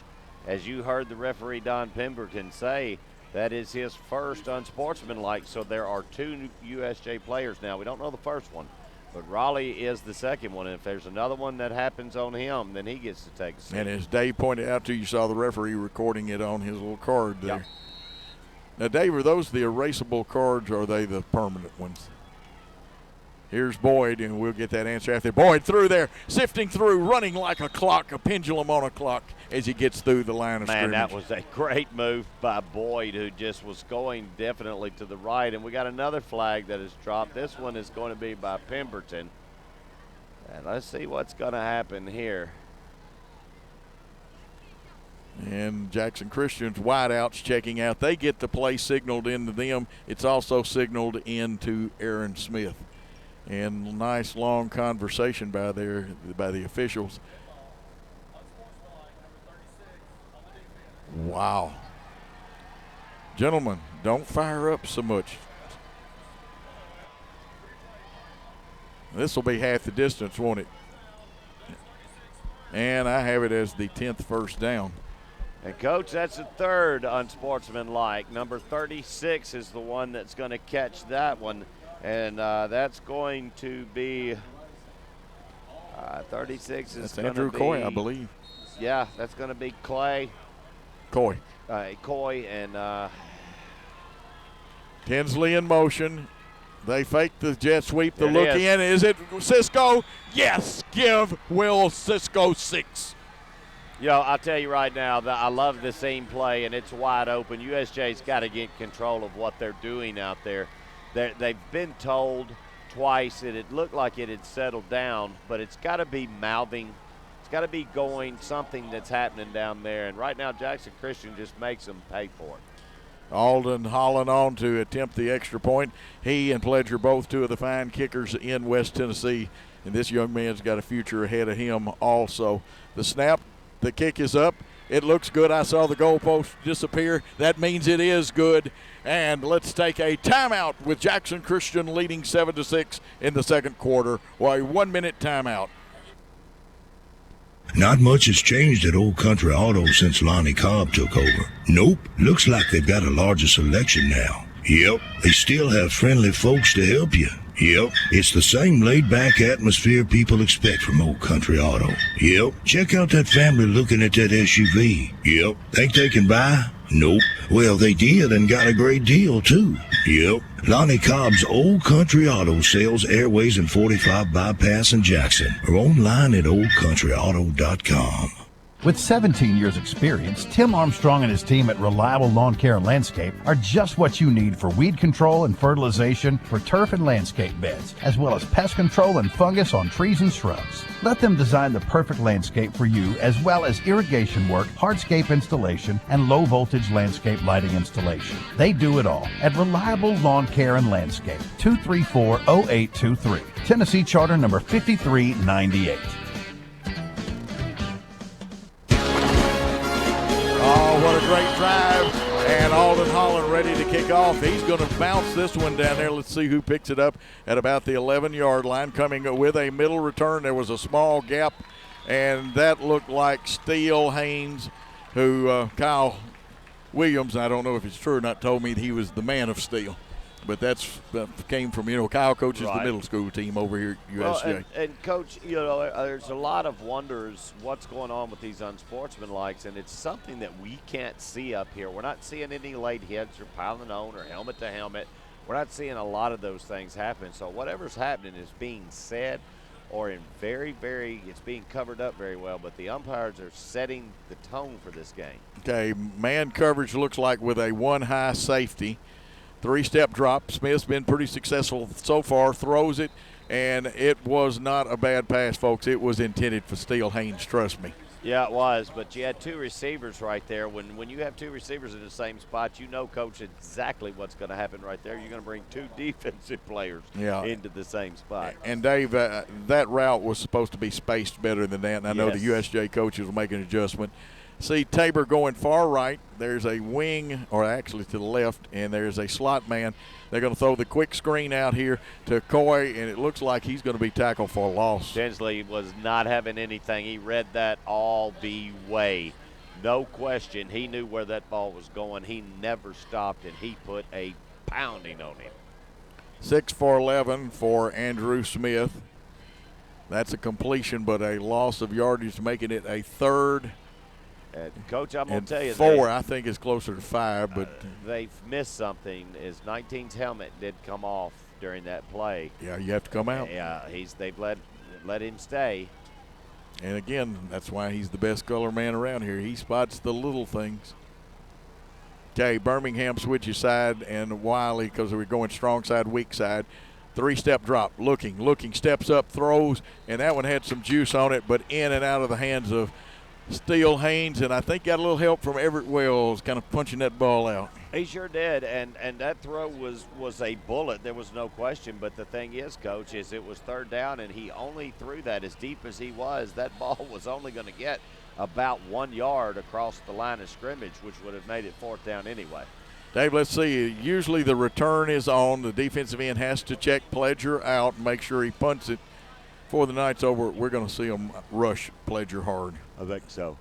as you heard the referee Don Pemberton say, that is his first unsportsmanlike. So there are 2 USJ players now. We don't know the first one, but Raleigh is the second one. And if there's another one that happens on him, then he gets to take a seat. And as Dave pointed out to you, saw the referee recording it on his little card there. Yep. Now, Dave, are those the erasable cards or are they the permanent ones? Here's Boyd, and we'll get that answer after. Boyd through there, sifting through, running like a clock, a pendulum on a clock as he gets through the line of scrimmage. Man, that was a great move by Boyd, who just was going definitely to the right. And we got another flag that is dropped. This one is going to be by Pemberton. And let's see what's going to happen here. And Jackson Christian's wideouts checking out. They get the play signaled into them. It's also signaled into Aaron Smith. And nice long conversation by the officials. Wow. Gentlemen, don't fire up so much. This will be half the distance, won't it? And I have it as the 10th first down. And, Coach, that's the third unsportsmanlike. Number 36 is the one that's going to catch that one. And that's going to be 36 is going to be. Andrew Coy, I believe. Yeah, that's going to be Coy. Coy and Tinsley in motion. They fake the jet sweep. The look in. Is it Cisco? Yes. Give Will Cisco 6. Yo, I'll tell you right now that I love the seam play, and it's wide open. USJ's got to get control of what they're doing out there. They've been told twice that it looked like it had settled down, but it's got to be mouthing. It's got to be going something that's happening down there. And right now, Jackson Christian just makes them pay for it. Alden Holland on to attempt the extra point. He and Pledger both 2 of the fine kickers in West Tennessee, and this young man's got a future ahead of him also. The snap. The kick is up. It looks good. I saw the goalpost disappear. That means it is good. And let's take a timeout with Jackson Christian leading 7-6 in the second quarter. Well, a 1-minute timeout. Not much has changed at Old Country Auto since Lonnie Cobb took over. Nope. Looks like they've got a larger selection now. Yep. They still have friendly folks to help you. Yep, it's the same laid-back atmosphere people expect from Old Country Auto. Yep, check out that family looking at that SUV. Yep, think they can buy? Nope. Well, they did and got a great deal, too. Yep, Lonnie Cobb's Old Country Auto sells Airways and 45 Bypass in Jackson or online at oldcountryauto.com. With 17 years experience, Tim Armstrong and his team at Reliable Lawn Care and Landscape are just what you need for weed control and fertilization for turf and landscape beds, as well as pest control and fungus on trees and shrubs. Let them design the perfect landscape for you, as well as irrigation work, hardscape installation, and low-voltage landscape lighting installation. They do it all at Reliable Lawn Care and Landscape, 234-0823, Tennessee Charter number 5398. Oh, what a great drive. And And Alden Holland ready to kick off. He's going to bounce this one down there. Let's see who picks it up at about the 11-yard line. Coming with a middle return. There was a small gap, and that looked like Steele Haynes, who Kyle Williams, I don't know if it's true or not, told me he was the man of steel. But that came from, Kyle coaches the middle school team over here at USJ. Well, and Coach, there's a lot of wonders what's going on with these unsportsmanlikes, and it's something that we can't see up here. We're not seeing any late hits or piling on or helmet to helmet. We're not seeing a lot of those things happen. So whatever's happening is being said or in it's being covered up very well, but the umpires are setting the tone for this game. Okay, man coverage looks like with a one high safety. 3-step drop. Smith's been pretty successful so far. Throws it, and it was not a bad pass, folks. It was intended for Steele Haynes, trust me. Yeah, it was, but you had two receivers right there. When you have two receivers in the same spot, Coach, exactly what's going to happen right there. You're going to bring two defensive players into the same spot. And, Dave, that route was supposed to be spaced better than that, and I know the USJ coaches will make an adjustment. See Tabor going far right. There's a wing, or actually to the left, and there's a slot man. They're going to throw the quick screen out here to Coy, and it looks like he's going to be tackled for a loss. Tinsley was not having anything. He read that all the way. No question. He knew where that ball was going. He never stopped, and he put a pounding on him. 6 for 11 for Andrew Smith. That's a completion, but a loss of yardage, making it a third. Coach, I'm going to tell you. 4, I think, is closer to 5. But they've missed something. His 19's helmet did come off during that play. Yeah, you have to come out. Yeah, they've let him stay. And, again, that's why he's the best color man around here. He spots the little things. Okay, Birmingham switches side, and Wiley, because we're going strong side, weak side. 3-step drop, looking, steps up, throws, and that one had some juice on it, but in and out of the hands of Steele Haynes, and I think got a little help from Everett Wells kind of punching that ball out. He sure did, and that throw was a bullet. There was no question, but the thing is, Coach, is it was third down, and he only threw that as deep as he was. That ball was only going to get about 1 yard across the line of scrimmage, which would have made it fourth down anyway. Dave, let's see. Usually the return is on. The defensive end has to check Pledger out and make sure he punts it. Before the night's over, we're going to see him rush Pledger hard. I think so.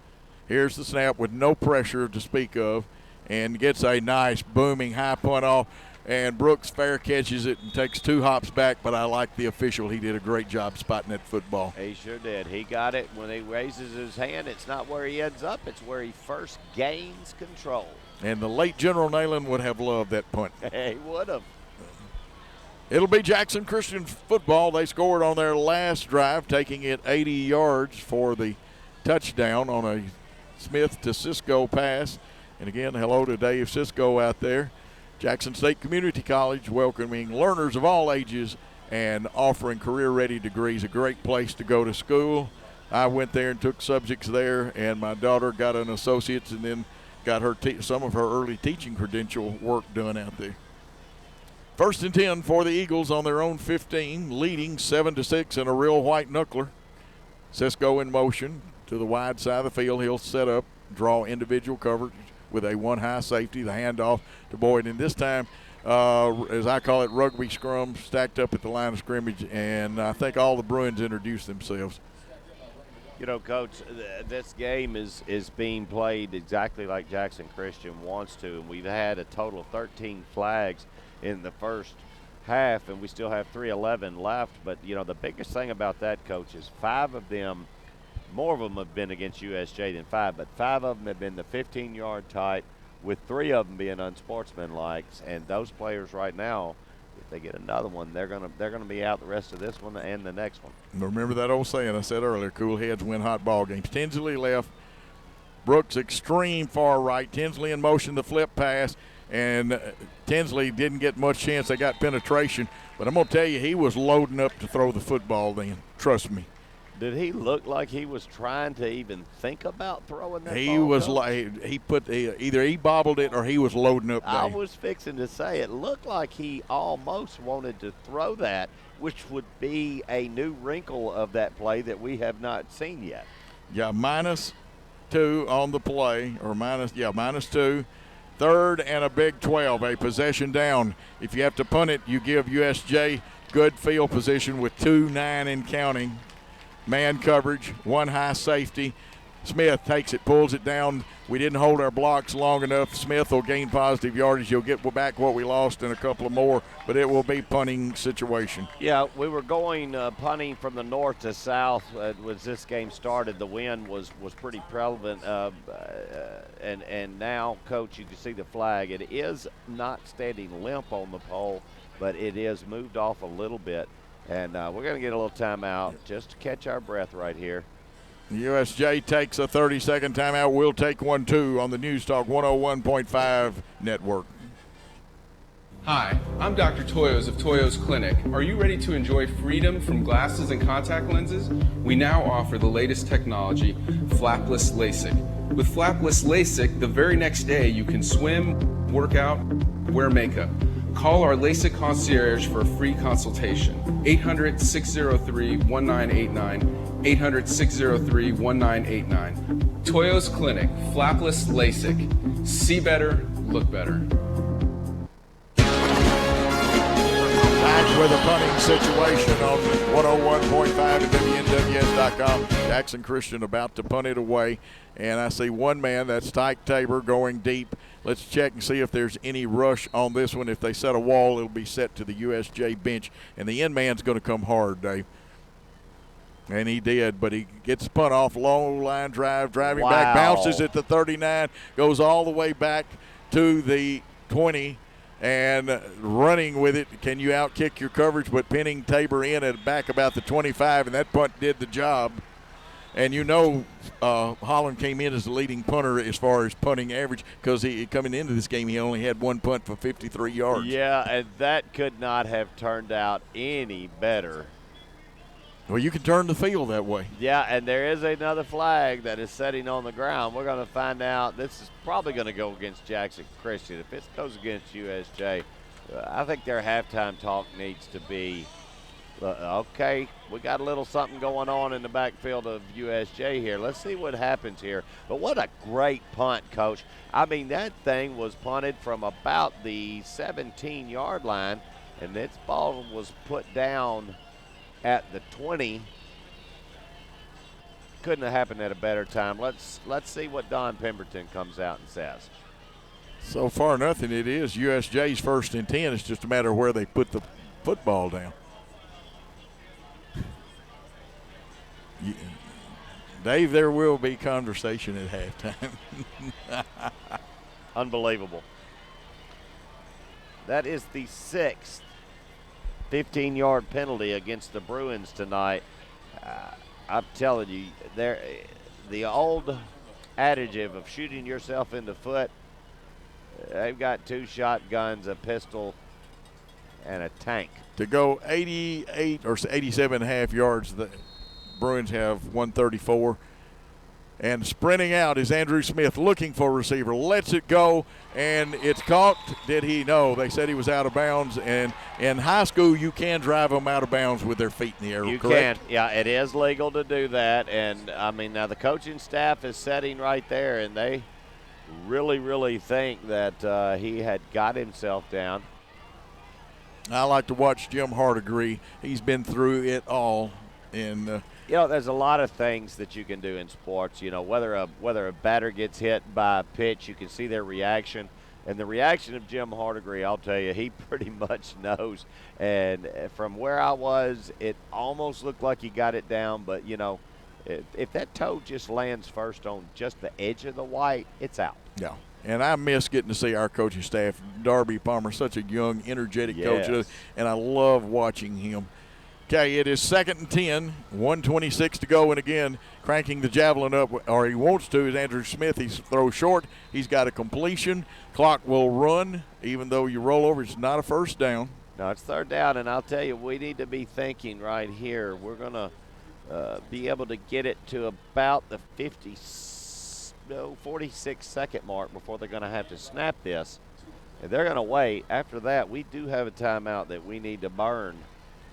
Here's the snap with no pressure to speak of, and gets a nice booming high punt off, and Brooks fair catches it and takes 2 hops back, but I like the official. He did a great job spotting that football. He sure did. He got it. When he raises his hand, it's not where he ends up, it's where he first gains control. And the late General Nayland would have loved that punt. He would have. It'll be Jackson Christian football. They scored on their last drive, taking it 80 yards for the touchdown on a Smith to Cisco pass. And again, hello to Dave Cisco out there. Jackson State Community College welcoming learners of all ages and offering career-ready degrees. A great place to go to school. I went there and took subjects there, and my daughter got an associate's and then got her some of her early teaching credential work done out there. 1st and 10 for the Eagles on their own 15, leading 7-6 in a real white knuckler. Cisco in motion to the wide side of the field. He'll set up, draw individual coverage with a one high safety, the handoff to Boyd. And this time, as I call it, rugby scrum, stacked up at the line of scrimmage, and I think all the Bruins introduced themselves. Coach, this game is being played exactly like Jackson Christian wants to, and we've had a total of 13 flags in the first half, and we still have 3:11 left. But, the biggest thing about that, Coach, is 5 of them, more of them have been against USJ than 5, but 5 of them have been the 15-yard type, with 3 of them being unsportsmanlike. And those players right now, if they get another one, they're gonna be out the rest of this one and the next one. Remember that old saying I said earlier, cool heads win hot ball games. Tinsley left, Brooks extreme far right, Tinsley in motion, the flip pass, and Tinsley didn't get much chance. They got penetration, but I'm going to tell you, he was loading up to throw the football then. Trust me. Did he look like he was trying to even think about throwing that ball? He was like, either he bobbled it or he was loading up there. I was fixing to say it looked like he almost wanted to throw that, which would be a new wrinkle of that play that we have not seen yet. Yeah, -2 on the play, or -2. 3rd and a big 12, a possession down. If you have to punt it, you give USJ good field position with 2-9 and counting. Man coverage, 1 high safety. Smith takes it, pulls it down. We didn't hold our blocks long enough. Smith will gain positive yardage. You'll get back what we lost and a couple of more, but it will be punting situation. Yeah, we were going punting from the north to south as this game started. The wind was pretty prevalent, and now, Coach, you can see the flag. It is not standing limp on the pole, but it is moved off a little bit, and we're going to get a little timeout just to catch our breath right here. USJ takes a 30-second timeout. We'll take one, too, on the News Talk 101.5 network. Hi, I'm Dr. Toyos of Toyos Clinic. Are you ready to enjoy freedom from glasses and contact lenses? We now offer the latest technology, flapless LASIK. With flapless LASIK, the very next day you can swim, work out, wear makeup. Call our LASIK concierge for a free consultation. 800-603-1989. 800-603-1989. Toyos Clinic, flapless LASIK. See better, look better. Back with a punting situation on 101.5 and WNWS.com. Jackson Christian about to punt it away. And I see one man, that's Tyke Tabor, going deep. Let's check and see if there's any rush on this one. If they set a wall, it'll be set to the USJ bench. And the end man's going to come hard, Dave. And he did, but he gets the punt off, long line drive, driving back, bounces at the 39, goes all the way back to the 20, and running with it. Can you outkick your coverage? But pinning Tabor in at back about the 25, and that punt did the job. And you know Holland came in as the leading punter as far as punting average because he coming into this game, he only had one punt for 53 yards. Yeah, and that could not have turned out any better. Well, you can turn the field that way. Yeah, and there is another flag that is setting on the ground. We're going to find out. This is probably going to go against Jackson Christian. If it goes against USJ, I think their halftime talk needs to be, okay, we got a little something going on in the backfield of USJ here. Let's see what happens here. But what a great punt, Coach. I mean, that thing was punted from about the 17-yard line, and this ball was put down at the 20. Couldn't have happened at a better time. Let's see what Don Pemberton comes out and says. So far, nothing. It is USJ's 1st and 10. It's just a matter of where they put the football down. Dave, there will be conversation at halftime. Unbelievable. That is the 6th 15-yard penalty against the Bruins tonight. I'm telling you, the old adage of shooting yourself in the foot, they've got 2 shotguns, a pistol, and a tank. To go 88 or 87 and a half yards, the Bruins have 134. And sprinting out is Andrew Smith looking for a receiver. Lets it go, and it's caught. Did he? No. They said he was out of bounds. And in high school, you can drive them out of bounds with their feet in the air, you correct? can. Yeah, it is legal to do that. And, I mean, now the coaching staff is sitting right there, and they really, really think that he had got himself down. I like to watch Jim Hardigree. He's been through it all. And you know, there's a lot of things that you can do in sports. You know, whether a batter gets hit by a pitch, you can see their reaction. And the reaction of Jim Hardigree, I'll tell you, he pretty much knows. And from where I was, it almost looked like he got it down. But, you know, if that toe just lands first on just the edge of the white, it's out. Yeah. And I miss getting to see our coaching staff. Darby Palmer, such a young, energetic coach, and I love watching him. Okay, it is 2nd and 10, 1:26 to go, and again, cranking the javelin up, or he wants to, is Andrew Smith. He throws short. He's got a completion. Clock will run, even though you roll over. It's not a first down. No, it's 3rd down, and I'll tell you, we need to be thinking right here. We're going to be able to get it to about the 46-second mark before they're going to have to snap this. And they're going to wait. After that, we do have a timeout that we need to burn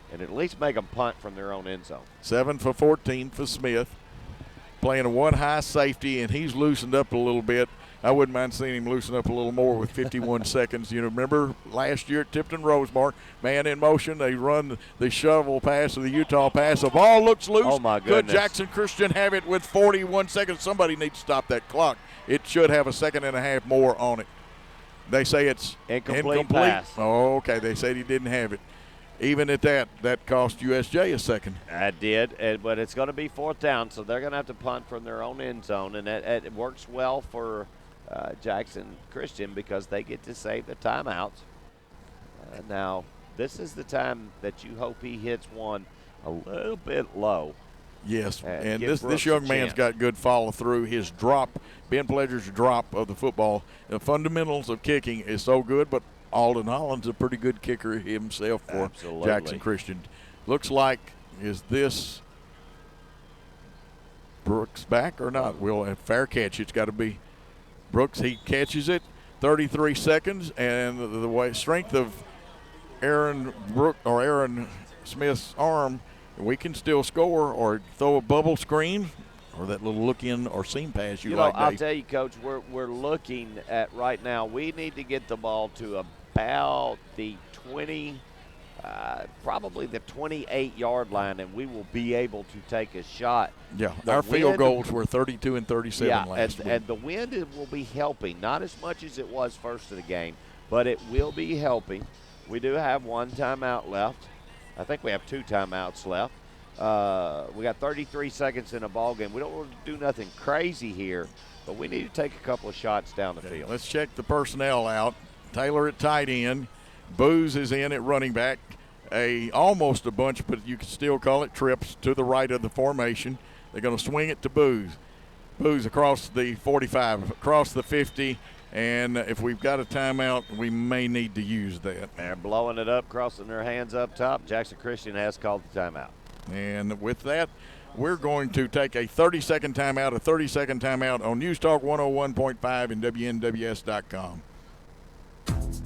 and at least make them punt from their own end zone. 7 for 14 for Smith. Playing a 1 high safety, and he's loosened up a little bit. I wouldn't mind seeing him loosen up a little more with 51 seconds. You know, remember last year at Tipton Rosemar, man in motion, they run the shovel pass or the Utah pass. The ball looks loose. Oh, my goodness. Could Jackson Christian have it with 41 seconds? Somebody needs to stop that clock. It should have a second and a half more on it. They say it's incomplete. Pass. Oh, okay. They said he didn't have it. Even at that cost USJ a second. That did, but it's going to be 4th down, so they're going to have to punt from their own end zone, and it works well for Jackson Christian because they get to save the timeouts. Now, this is the time that you hope he hits one a little bit low. Yes, and this young man's got good follow-through. His drop, Ben Pledger's drop of the football, the fundamentals of kicking is so good, but Alden Holland's a pretty good kicker himself for Jackson Christian. Looks like, is this Brooks back or not? Well, a fair catch. It's got to be Brooks. He catches it, 33 seconds, and the strength of Aaron Smith's arm, we can still score or throw a bubble screen or that little look-in or seam pass you like, I'll Dave. tell you, Coach, we're looking at right now, we need to get the ball to about the 20, probably the 28-yard line, and we will be able to take a shot. Yeah, our field goals were 32 and 37 last week. And the wind will be helping, not as much as it was first of the game, but it will be helping. We do have 1 timeout left. I think we have 2 timeouts left. We got 33 seconds in a ball game. We don't want to do nothing crazy here, but we need to take a couple of shots down the field. Let's check the personnel out. Taylor at tight end. Booze is in at running back. Almost a bunch, but you can still call it trips to the right of the formation. They're going to swing it to Booze. Booze across the 45, across the 50, and if we've got a timeout, we may need to use that. They're blowing it up, crossing their hands up top. Jackson Christian has called the timeout. And with that, we're going to take a 30-second timeout, on News Talk 101.5 and WNWS.com.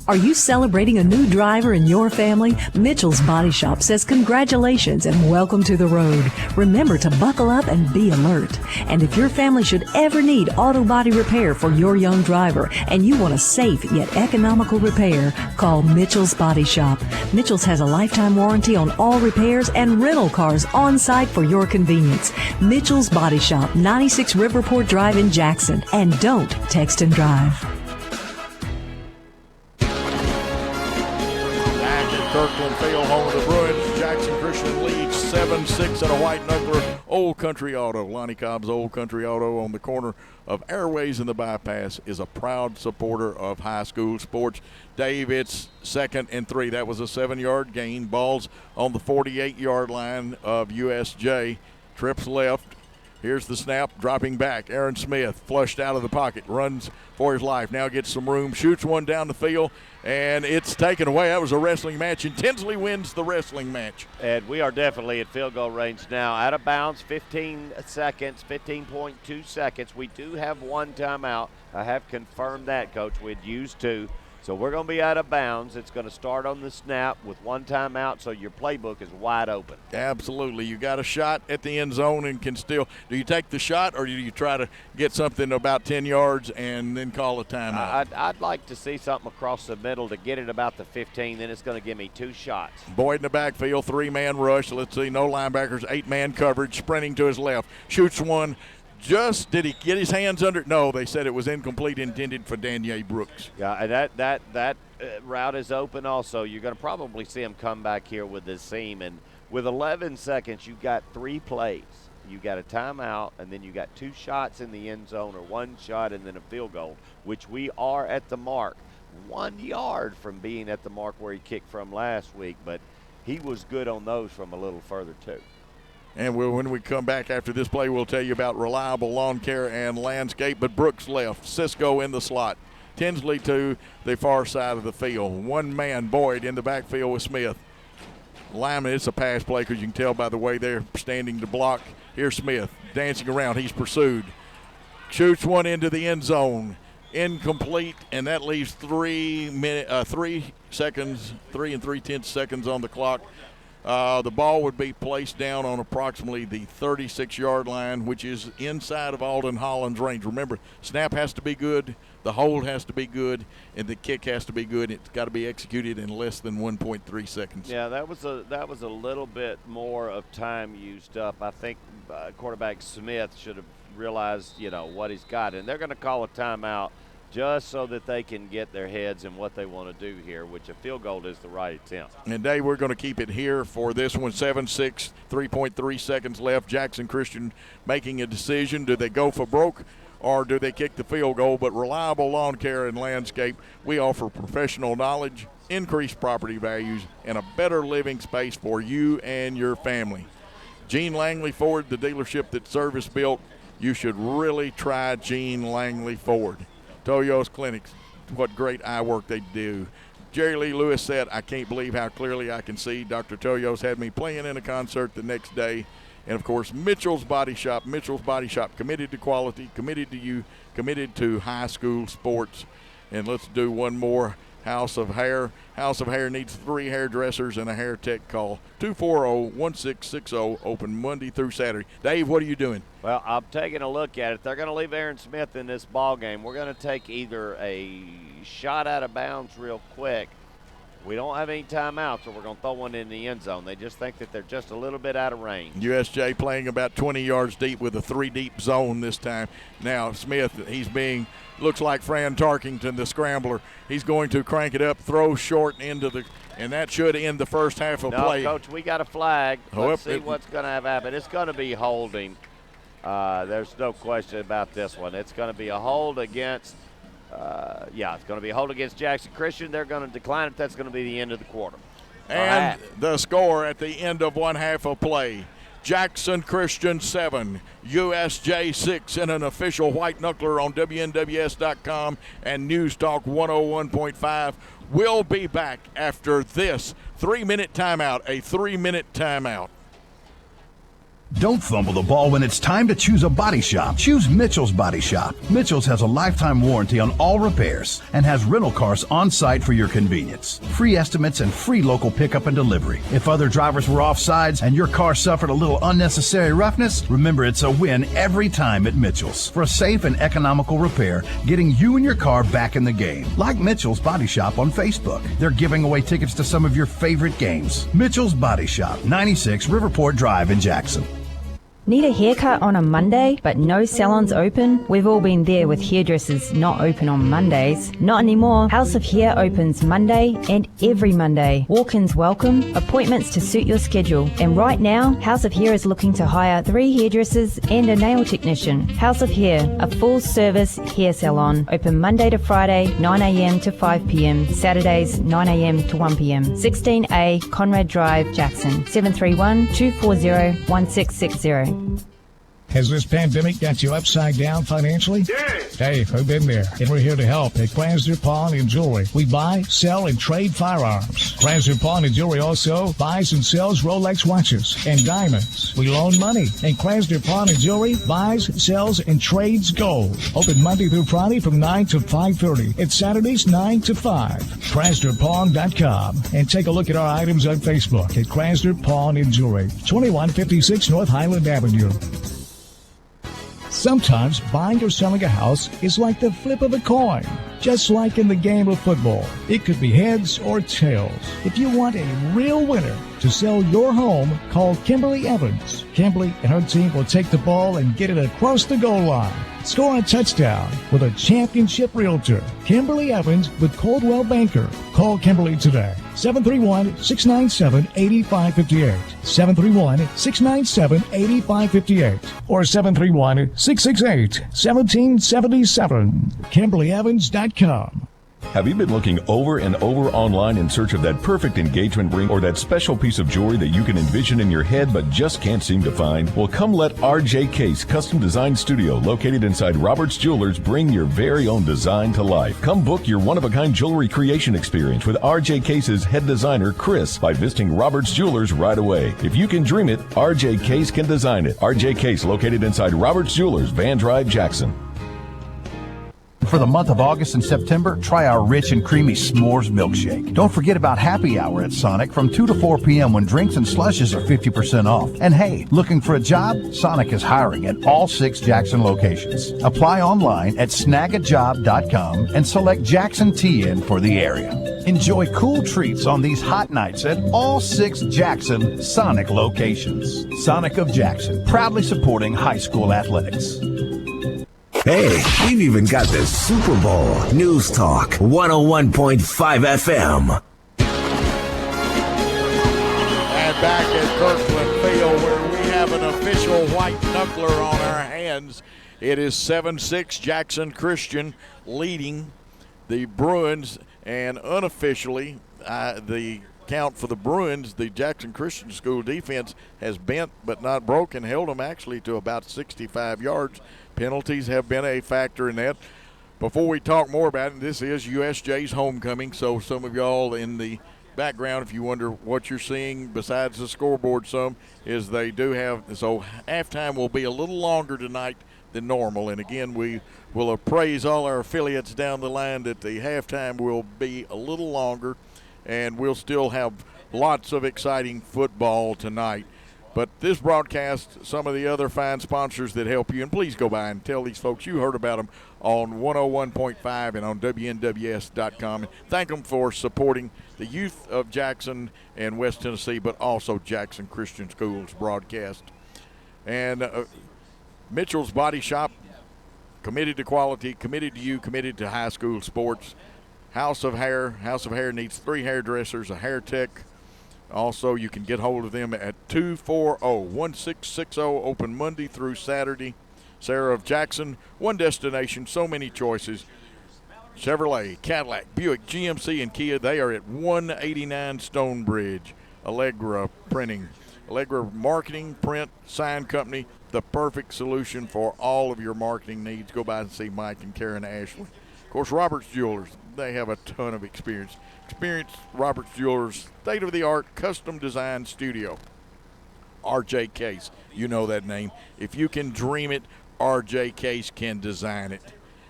Are you celebrating a new driver in your family? Mitchell's Body Shop says congratulations and welcome to the road. Remember to buckle up and be alert. And if your family should ever need auto body repair for your young driver and you want a safe yet economical repair, call Mitchell's Body Shop. Mitchell's has a lifetime warranty on all repairs and rental cars on site for your convenience. Mitchell's Body Shop, 96 Riverport Drive in Jackson. And don't text and drive. Kirkland Field, home of the Bruins. Jackson Christian leads 7-6 in a white knuckler. Old Country Auto, Lonnie Cobb's Old Country Auto on the corner of Airways and the Bypass, is a proud supporter of high school sports. Dave, it's 2nd and 3. That was a 7-yard gain. Ball's on the 48-yard line of USJ. Trips left. Here's the snap, dropping back. Aaron Smith flushed out of the pocket, runs for his life, now gets some room, shoots one down the field, and it's taken away. That was a wrestling match, and Tinsley wins the wrestling match. And we are definitely at field goal range now. Out of bounds, 15 seconds, 15.2 seconds. We do have 1 timeout. I have confirmed that, Coach. We'd used 2. So we're going to be out of bounds. It's going to start on the snap with 1 timeout, so your playbook is wide open. Absolutely. You got a shot at the end zone and can still – do you take the shot or do you try to get something about 10 yards and then call a timeout? I'd like to see something across the middle to get it about the 15. Then it's going to give me 2 shots. Boyd in the backfield, 3-man rush. Let's see, no linebackers, 8-man coverage, sprinting to his left. Shoots one. Did he get his hands under it? No, they said it was incomplete, intended for Danier Brooks. Yeah, and that route is open also. You're going to probably see him come back here with this seam. And with 11 seconds, you've got 3 plays. You got a timeout, and then you got 2 shots in the end zone or 1 shot and then a field goal, which we are at the mark. 1 yard from being at the mark where he kicked from last week, but he was good on those from a little further too. And when we come back after this play, we'll tell you about Reliable Lawn Care and Landscape. But Brooks left, Cisco in the slot, Tinsley to the far side of the field. 1 man, Boyd, in the backfield with Smith. Lyman, it's a pass play because you can tell by the way they're standing to block. Here's Smith dancing around. He's pursued. Shoots one into the end zone. Incomplete, and that leaves 3 and 3/10 seconds on the clock. The ball would be placed down on approximately the 36-yard line, which is inside of Alden Holland's range. Remember, snap has to be good, the hold has to be good, and the kick has to be good. It's got to be executed in less than 1.3 seconds. Yeah, that was a little bit more of time used up. I think quarterback Smith should have realized, what he's got, and they're going to call a timeout just so that they can get their heads in what they want to do here, which a field goal is the right attempt. And Dave, we're going to keep it here for this one. 7-6, 3.3 seconds left. Jackson Christian making a decision. Do they go for broke or do they kick the field goal? But Reliable Lawn Care and Landscape, we offer professional knowledge, increased property values, and a better living space for you and your family. Gene Langley Ford, the dealership that Service built, you should really try Gene Langley Ford. Toyo's Clinics, what great eye work they do. Jerry Lee Lewis said, I can't believe how clearly I can see. Dr. Toyo's had me playing in a concert the next day. And, of course, Mitchell's Body Shop. Mitchell's Body Shop, committed to quality, committed to you, committed to high school sports. And let's do one more. House of Hair. House of Hair needs 3 hairdressers and a hair tech. Call 240-1660, open Monday through Saturday. Dave, what are you doing? Well, I'm taking a look at it. They're going to leave Aaron Smith in this ball game. We're going to take either a shot out of bounds real quick. We don't have any timeouts, so we're going to throw one in the end zone. They just think that they're just a little bit out of range. USJ playing about 20 yards deep with a 3-deep zone this time. Now, Smith, looks like Fran Tarkington, the scrambler. He's going to crank it up, throw short and that should end the first half of play. No, Coach, we got a flag. Let's see what's going to happen. It's going to be holding. There's no question about this one. It's going to be a hold against it's going to be a hold against Jackson Christian. They're going to decline it. That's going to be the end of the quarter. And the score at the end of one half of play, Jackson Christian 7, USJ 6 in an official white knuckler on WNWS.com and News Talk 101.5. We'll be back after this 3-minute timeout, a 3-minute timeout. Don't fumble the ball when it's time to choose a body shop. Choose Mitchell's Body Shop. Mitchell's has a lifetime warranty on all repairs and has rental cars on site for your convenience. Free estimates and free local pickup and delivery. If other drivers were off sides and your car suffered a little unnecessary roughness, remember it's a win every time at Mitchell's. For a safe and economical repair, getting you and your car back in the game. Like Mitchell's Body Shop on Facebook. They're giving away tickets to some of your favorite games. Mitchell's Body Shop, 96 Riverport Drive in Jackson. Need a haircut on a Monday, but no salons open? We've all been there with hairdressers not open on Mondays. Not anymore. House of Hair opens Monday and every Monday. Walk-ins welcome, appointments to suit your schedule. And right now, House of Hair is looking to hire 3 hairdressers and a nail technician. House of Hair, a full-service hair salon. Open Monday to Friday, 9 a.m. to 5 p.m. Saturdays, 9 a.m. to 1 p.m. 16A Conrad Drive, Jackson. 731-240-1660. Has this pandemic got you upside down financially? Yes. Hey, I've been there, and we're here to help at Krasner Pawn and Jewelry. We buy, sell, and trade firearms. Krasner Pawn and Jewelry also buys and sells Rolex watches and diamonds. We loan money, and Krasner Pawn and Jewelry buys, sells, and trades gold. Open Monday through Friday from 9 to 5:30. And Saturdays 9 to 5. KrasnerPawn.com. And take a look at our items on Facebook at Krasner Pawn and Jewelry. 2156 North Highland Avenue. Sometimes buying or selling a house is like the flip of a coin. Just like in the game of football, it could be heads or tails. If you want a real winner to sell your home, call Kimberly Evans. Kimberly and her team will take the ball and get it across the goal line. Score a touchdown with a championship realtor. Kimberly Evans with Coldwell Banker. Call Kimberly today. 731-697-8558. 731-697-8558. Or 731-668-1777. KimberlyEvans.com. Have you been looking over and over online in search of that perfect engagement ring or that special piece of jewelry that you can envision in your head but just can't seem to find? Well, come let RJ Case Custom Design Studio, located inside Roberts Jewelers, bring your very own design to life. Come book your one-of-a-kind jewelry creation experience with RJ Case's head designer, Chris, by visiting Roberts Jewelers right away. If you can dream it, RJ Case can design it. RJ Case, located inside Roberts Jewelers, Van Drive, Jackson. For the month of August and September, try our rich and creamy s'mores milkshake. Don't forget about happy hour at Sonic from 2 to 4 p.m. when drinks and slushes are 50% off. And hey, looking for a job? Sonic is hiring at all 6 Jackson locations. Apply online at snagajob.com and select Jackson TN for the area. Enjoy cool treats on these hot nights at all 6 Jackson Sonic locations. Sonic of Jackson, proudly supporting high school athletics. Hey, we've even got the Super Bowl News Talk 101.5 FM. And back at Kirkland Field, where we have an official white knuckler on our hands, it is 7-6 Jackson Christian leading the Bruins, and unofficially, the count for the Bruins, the Jackson Christian School defense has bent but not broken, held them actually to about 65 yards. Penalties have been a factor in that. Before we talk more about it, this is USJ's homecoming, so some of y'all in the background, if you wonder what you're seeing besides the scoreboard some, is they do have, so halftime will be a little longer tonight than normal. And again, we will appraise all our affiliates down the line that the halftime will be a little longer, and we'll still have lots of exciting football tonight. But this broadcast, some of the other fine sponsors that help you, and please go by and tell these folks you heard about them on 101.5 and on WNWS.com. And thank them for supporting the youth of Jackson and West Tennessee, but also Jackson Christian Schools broadcast. And Mitchell's Body Shop, committed to quality, committed to you, committed to high school sports. House of Hair needs 3 hairdressers, a hair tech. Also, you can get hold of them at 240-1660, open Monday through Saturday. Sarah of Jackson, one destination, so many choices. Chevrolet, Cadillac, Buick, GMC, and Kia, they are at 189 Stonebridge. Allegra Printing. Allegra Marketing, Print, Sign Company, the perfect solution for all of your marketing needs. Go by and see Mike and Karen Ashley. Of course, Roberts Jewelers, they have a ton of experience. Roberts Jewelers, state-of-the-art custom design studio. RJ Case, you know that name. If you can dream it, RJ Case can design it.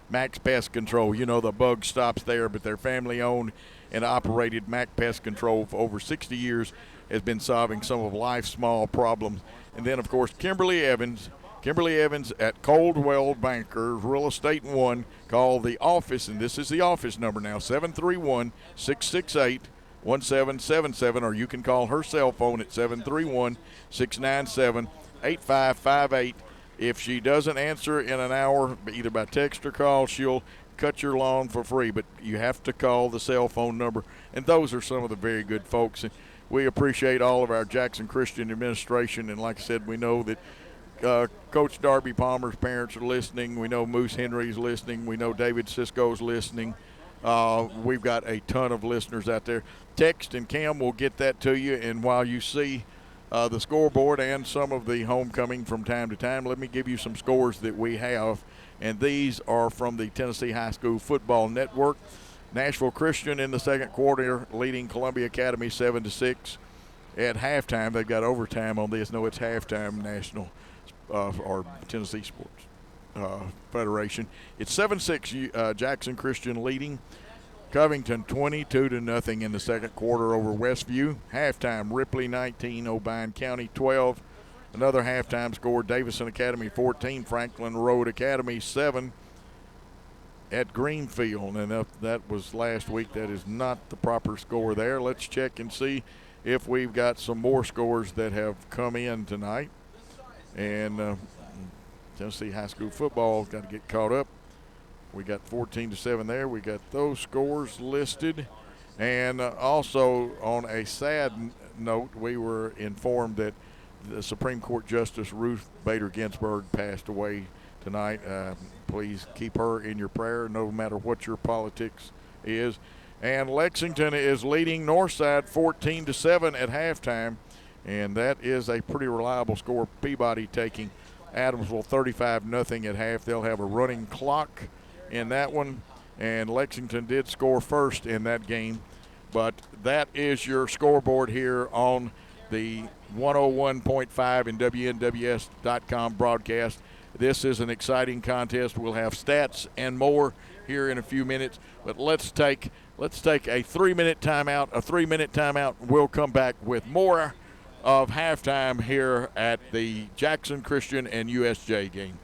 Max Pest Control, you know the bug stops there, but they're family-owned and operated. Max Pest Control for over 60 years has been solving some of life's small problems. And then, of course, Kimberly Evans at Coldwell Banker, Real Estate 1. Call the office, and this is the office number now, 731-668-1777, or you can call her cell phone at 731-697-8558. If she doesn't answer in an hour, either by text or call, she'll cut your lawn for free, but you have to call the cell phone number, and those are some of the very good folks. And we appreciate all of our Jackson Christian administration, and like I said, we know that Coach Darby Palmer's parents are listening. We know Moose Henry's listening. We know David Sisko's listening. We've got a ton of listeners out there. Text and Cam will get that to you, and while you see the scoreboard and some of the homecoming from time to time, let me give you some scores that we have, and these are from the Tennessee High School Football Network. Nashville Christian in the second quarter leading Columbia Academy 7-6. At halftime, they've got overtime on this. No, it's halftime, National or Tennessee Sports Federation. It's 7-6 Jackson Christian leading. Covington 22-0 in the second quarter over Westview. Halftime, Ripley 19, Obion County 12. Another halftime score, Davison Academy 14, Franklin Road Academy 7 at Greenfield. And that was last week. That is not the proper score there. Let's check and see if we've got some more scores that have come in tonight. And Tennessee High School football got to get caught up. We got 14-7 there. We got those scores listed. And also on a sad note, we were informed that the Supreme Court Justice Ruth Bader Ginsburg passed away tonight. Please keep her in your prayer, no matter what your politics is. And Lexington is leading Northside 14-7 at halftime. And that is a pretty reliable score. Peabody taking Adamsville 35-0 at half. They'll have a running clock in that one. And Lexington did score first in that game. But that is your scoreboard here on the 101.5 and WNWS.com broadcast. This is an exciting contest. We'll have stats and more here in a few minutes, but let's take a 3-minute timeout. A 3-minute timeout. We'll come back with more of halftime here at the Jackson Christian and USJ game.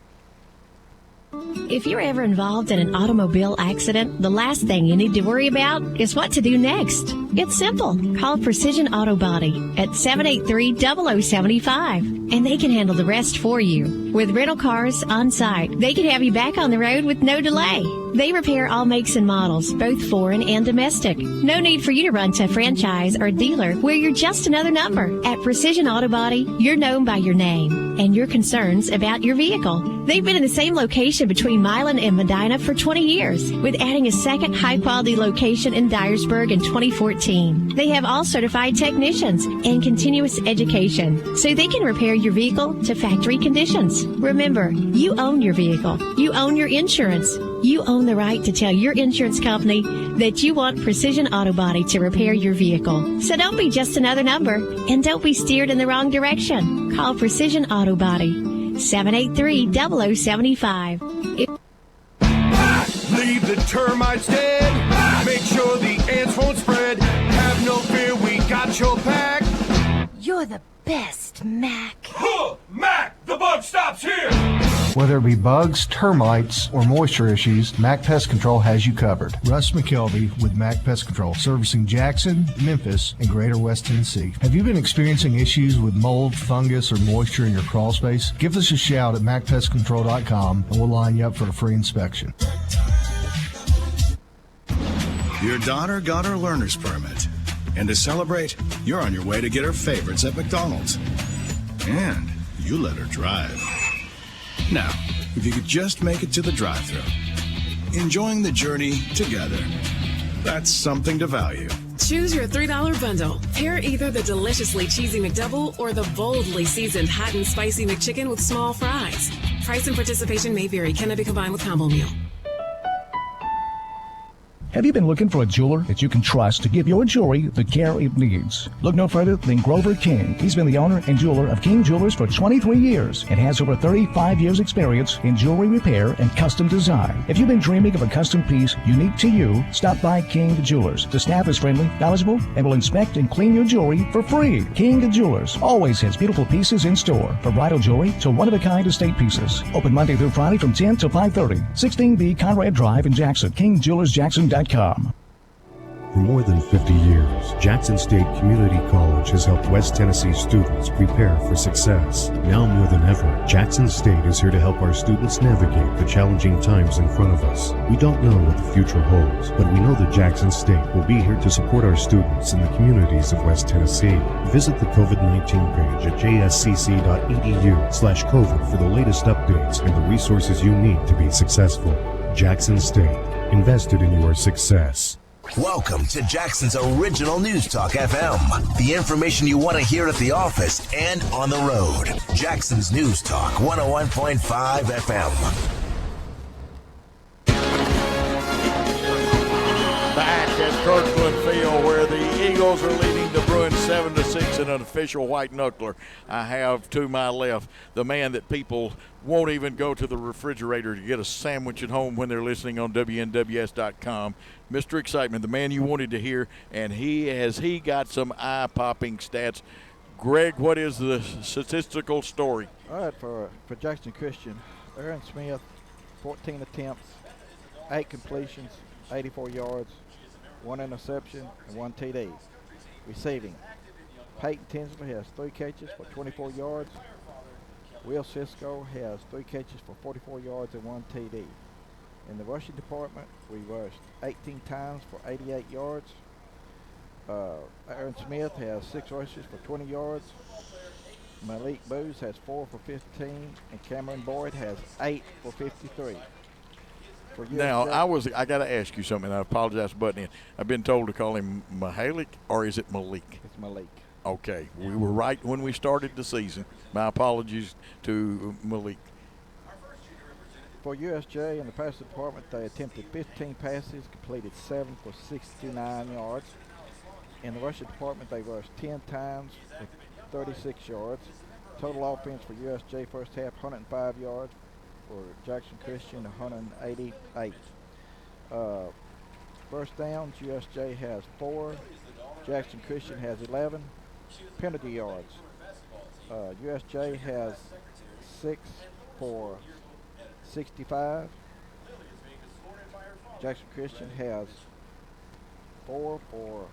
If you're ever involved in an automobile accident, the last thing you need to worry about is what to do next. It's simple. Call Precision Auto Body at 783-0075, and they can handle the rest for you. With rental cars on site, they can have you back on the road with no delay. They repair all makes and models, both foreign and domestic. No need for you to run to a franchise or dealer where you're just another number. At Precision Auto Body, you're known by your name and your concerns about your vehicle. They've been in the same location between Milan and Medina for 20 years, with adding a second high-quality location in Dyersburg in 2014. They have all certified technicians and continuous education, so they can repair your vehicle to factory conditions. Remember, you own your vehicle. You own your insurance. You own the right to tell your insurance company that you want Precision Auto Body to repair your vehicle. So don't be just another number, and don't be steered in the wrong direction. Call Precision Auto Body, 783-0075. Leave the termites dead. Make sure the ants won't spread. Have no fear, we got your back. You're the best, Mac. Mac, the bug stops here. Whether it be bugs, termites, or moisture issues, Mac Pest Control has you covered. Russ McKelvey with Mac Pest Control, servicing Jackson, Memphis, and Greater West Tennessee. Have you been experiencing issues with mold, fungus, or moisture in your crawl space? Give us a shout at macpestcontrol.com and we'll line you up for a free inspection. Your daughter got her learner's permit. And to celebrate, you're on your way to get her favorites at McDonald's. And you let her drive. Now, if you could just make it to the drive-thru, enjoying the journey together, that's something to value. Choose your $3 bundle. Pair either the deliciously cheesy McDouble or the boldly seasoned hot and spicy McChicken with small fries. Price and participation may vary. Cannot be combined with combo meal. Have you been looking for a jeweler that you can trust to give your jewelry the care it needs? Look no further than Grover King. He's been the owner and jeweler of King Jewelers for 23 years and has over 35 years experience in jewelry repair and custom design. If you've been dreaming of a custom piece unique to you, stop by King Jewelers. The staff is friendly, knowledgeable, and will inspect and clean your jewelry for free. King Jewelers always has beautiful pieces in store, from bridal jewelry to one-of-a-kind estate pieces. Open Monday through Friday from 10 to 5:30. 16B Conrad Drive in Jackson. KingJewelersJackson.com. For more than 50 years, Jackson State Community College has helped West Tennessee students prepare for success. Now more than ever, Jackson State is here to help our students navigate the challenging times in front of us. We don't know what the future holds, but we know that Jackson State will be here to support our students in the communities of West Tennessee. Visit the COVID-19 page at jscc.edu/COVID for the latest updates and the resources you need to be successful. Jackson State, invested in your success. Welcome to Jackson's original News Talk FM. The information you want to hear at the office and on the road. Jackson's News Talk 101.5 FM. Back at Kirkland Field, where the Eagles are leading the Bruins 7-6 in an official white knuckler. I have to my left the man that people won't even go to the refrigerator to get a sandwich at home when they're listening on WNWS.com. Mr. Excitement, the man you wanted to hear, and he got some eye-popping stats. Greg, what is the statistical story? All right, for Jackson Christian, Aaron Smith, 14 attempts, 8 completions, 84 yards, 1 interception, and 1 TD. Receiving, Peyton Tinsley has 3 catches for 24 yards. Will Cisco has 3 catches for 44 yards and 1 TD. In the rushing department, we rushed 18 times for 88 yards. Aaron Smith has 6 rushes for 20 yards. Malik Booz has 4 for 15, and Cameron Boyd has 8 for 53. Now, I got to ask you something. I apologize for butting in. I've been told to call him Mahalik, or is it Malik? It's Malik. Okay. We were right when we started the season. My apologies to Malik. For USJ in the pass department, they attempted 15 passes, completed 7 for 69 yards. In the rushing department, they rushed 10 times for 36 yards. Total offense for USJ first half, 105 yards. for Jackson Christian, 188. First downs, USJ has 4. Jackson Christian has 11. Penalty yards, USJ has 6 for 65. Jackson Christian has 4 for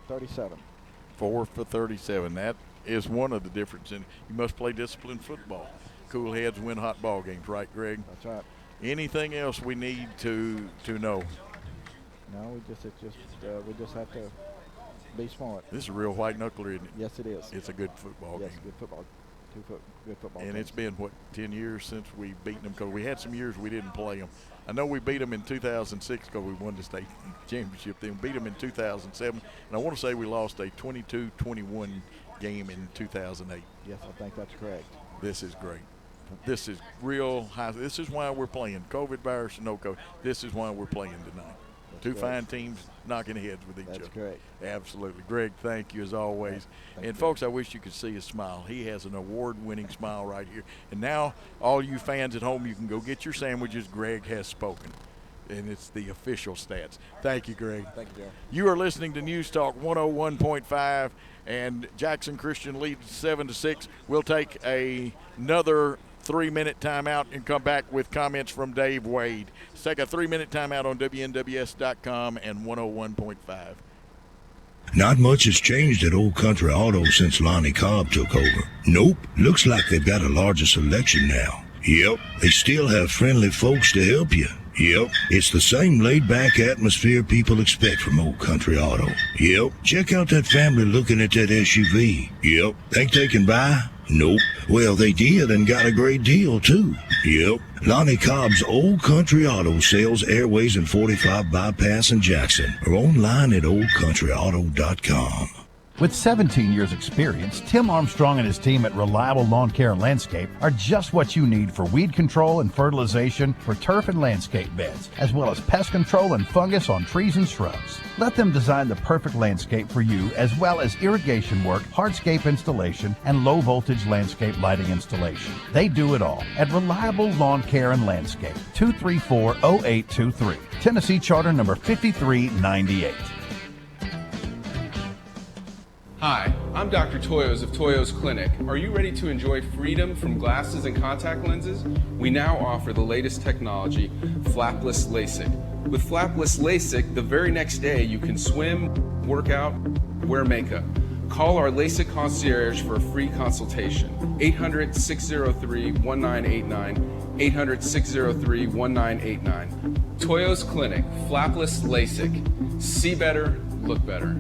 37. 4 for 37. That is one of the differences. You must play disciplined football. Cool heads win hot ball games, right, Greg? That's right. Anything else we need to know? No, we just have to be smart. This is a real white knuckler, isn't it? Yes, it is. It's a good football game. Yes, good football. Good football. And teams. it's been, 10 years since we've beaten them, because we had some years we didn't play them. I know we beat them in 2006 because we won the state championship. Then we beat them in 2007. And I want to say we lost a 22-21 game in 2008. Yes, I think that's correct. This is great. This is real high. This is why we're playing. COVID virus or no COVID. This is why we're playing tonight. Two fine teams knocking heads with each other. That's correct. Absolutely. Greg, thank you as always. And folks, I wish you could see his smile. He has an award-winning smile right here. And now, all you fans at home, you can go get your sandwiches. Greg has spoken. And it's the official stats. Thank you, Greg. Thank you, Darryl. You are listening to News Talk 101.5, and Jackson Christian leads 7-6. We'll take another 3-minute timeout and come back with comments from Dave Wade. Let's take a 3-minute timeout on WNWS.com and 101.5. Not much has changed at Old Country Auto since Lonnie Cobb took over. Nope, looks like they've got a larger selection now. Yep, they still have friendly folks to help you. Yep, it's the same laid-back atmosphere people expect from Old Country Auto. Yep, check out that family looking at that SUV. Yep, think they can buy? Nope. Well, they did and got a great deal, too. Yep. Lonnie Cobb's Old Country Auto sells Airways and 45 Bypass in Jackson, or online at oldcountryauto.com. With 17 years experience, Tim Armstrong and his team at Reliable Lawn Care and Landscape are just what you need for weed control and fertilization for turf and landscape beds, as well as pest control and fungus on trees and shrubs. Let them design the perfect landscape for you, as well as irrigation work, hardscape installation, and low-voltage landscape lighting installation. They do it all at Reliable Lawn Care and Landscape, 234-0823, Tennessee Charter number 5398. Hi, I'm Dr. Toyos of Toyos Clinic. Are you ready to enjoy freedom from glasses and contact lenses? We now offer the latest technology, flapless LASIK. With flapless LASIK, the very next day you can swim, work out, wear makeup. Call our LASIK concierge for a free consultation. 800-603-1989, 800-603-1989. Toyos Clinic, flapless LASIK. See better, look better.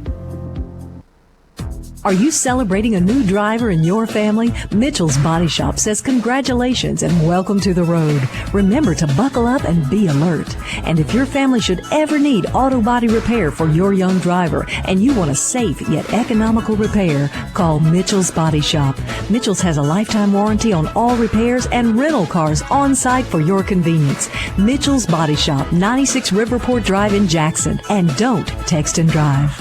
Are you celebrating a new driver in your family? Mitchell's Body Shop says congratulations and welcome to the road. Remember to buckle up and be alert. And if your family should ever need auto body repair for your young driver and you want a safe yet economical repair, call Mitchell's Body Shop. Mitchell's has a lifetime warranty on all repairs and rental cars on site for your convenience. Mitchell's Body Shop, 96 Riverport Drive in Jackson. And don't text and drive.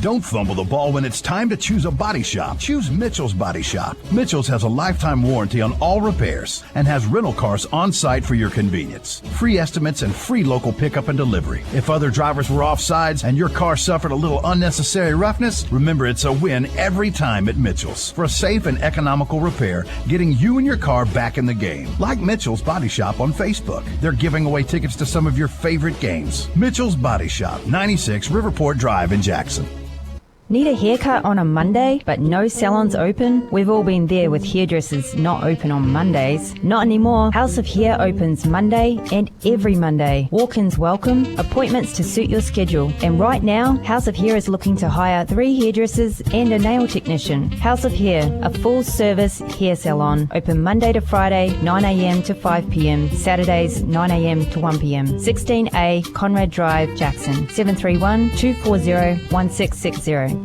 Don't fumble the ball when it's time to choose a body shop. Choose Mitchell's Body Shop. Mitchell's has a lifetime warranty on all repairs and has rental cars on site for your convenience. Free estimates and free local pickup and delivery. If other drivers were off sides and your car suffered a little unnecessary roughness, remember it's a win every time at Mitchell's. For a safe and economical repair, getting you and your car back in the game. Like Mitchell's Body Shop on Facebook. They're giving away tickets to some of your favorite games. Mitchell's Body Shop, 96 Riverport Drive in Jackson. Need a haircut on a Monday, but no salons open? We've all been there with hairdressers not open on Mondays. Not anymore. House of Hair opens Monday and every Monday. Walk-ins welcome, appointments to suit your schedule. And right now, House of Hair is looking to hire 3 hairdressers and a nail technician. House of Hair, a full-service hair salon. Open Monday to Friday, 9 a.m. to 5 p.m. Saturdays, 9 a.m. to 1 p.m. 16A Conrad Drive, Jackson. 731-240-1660.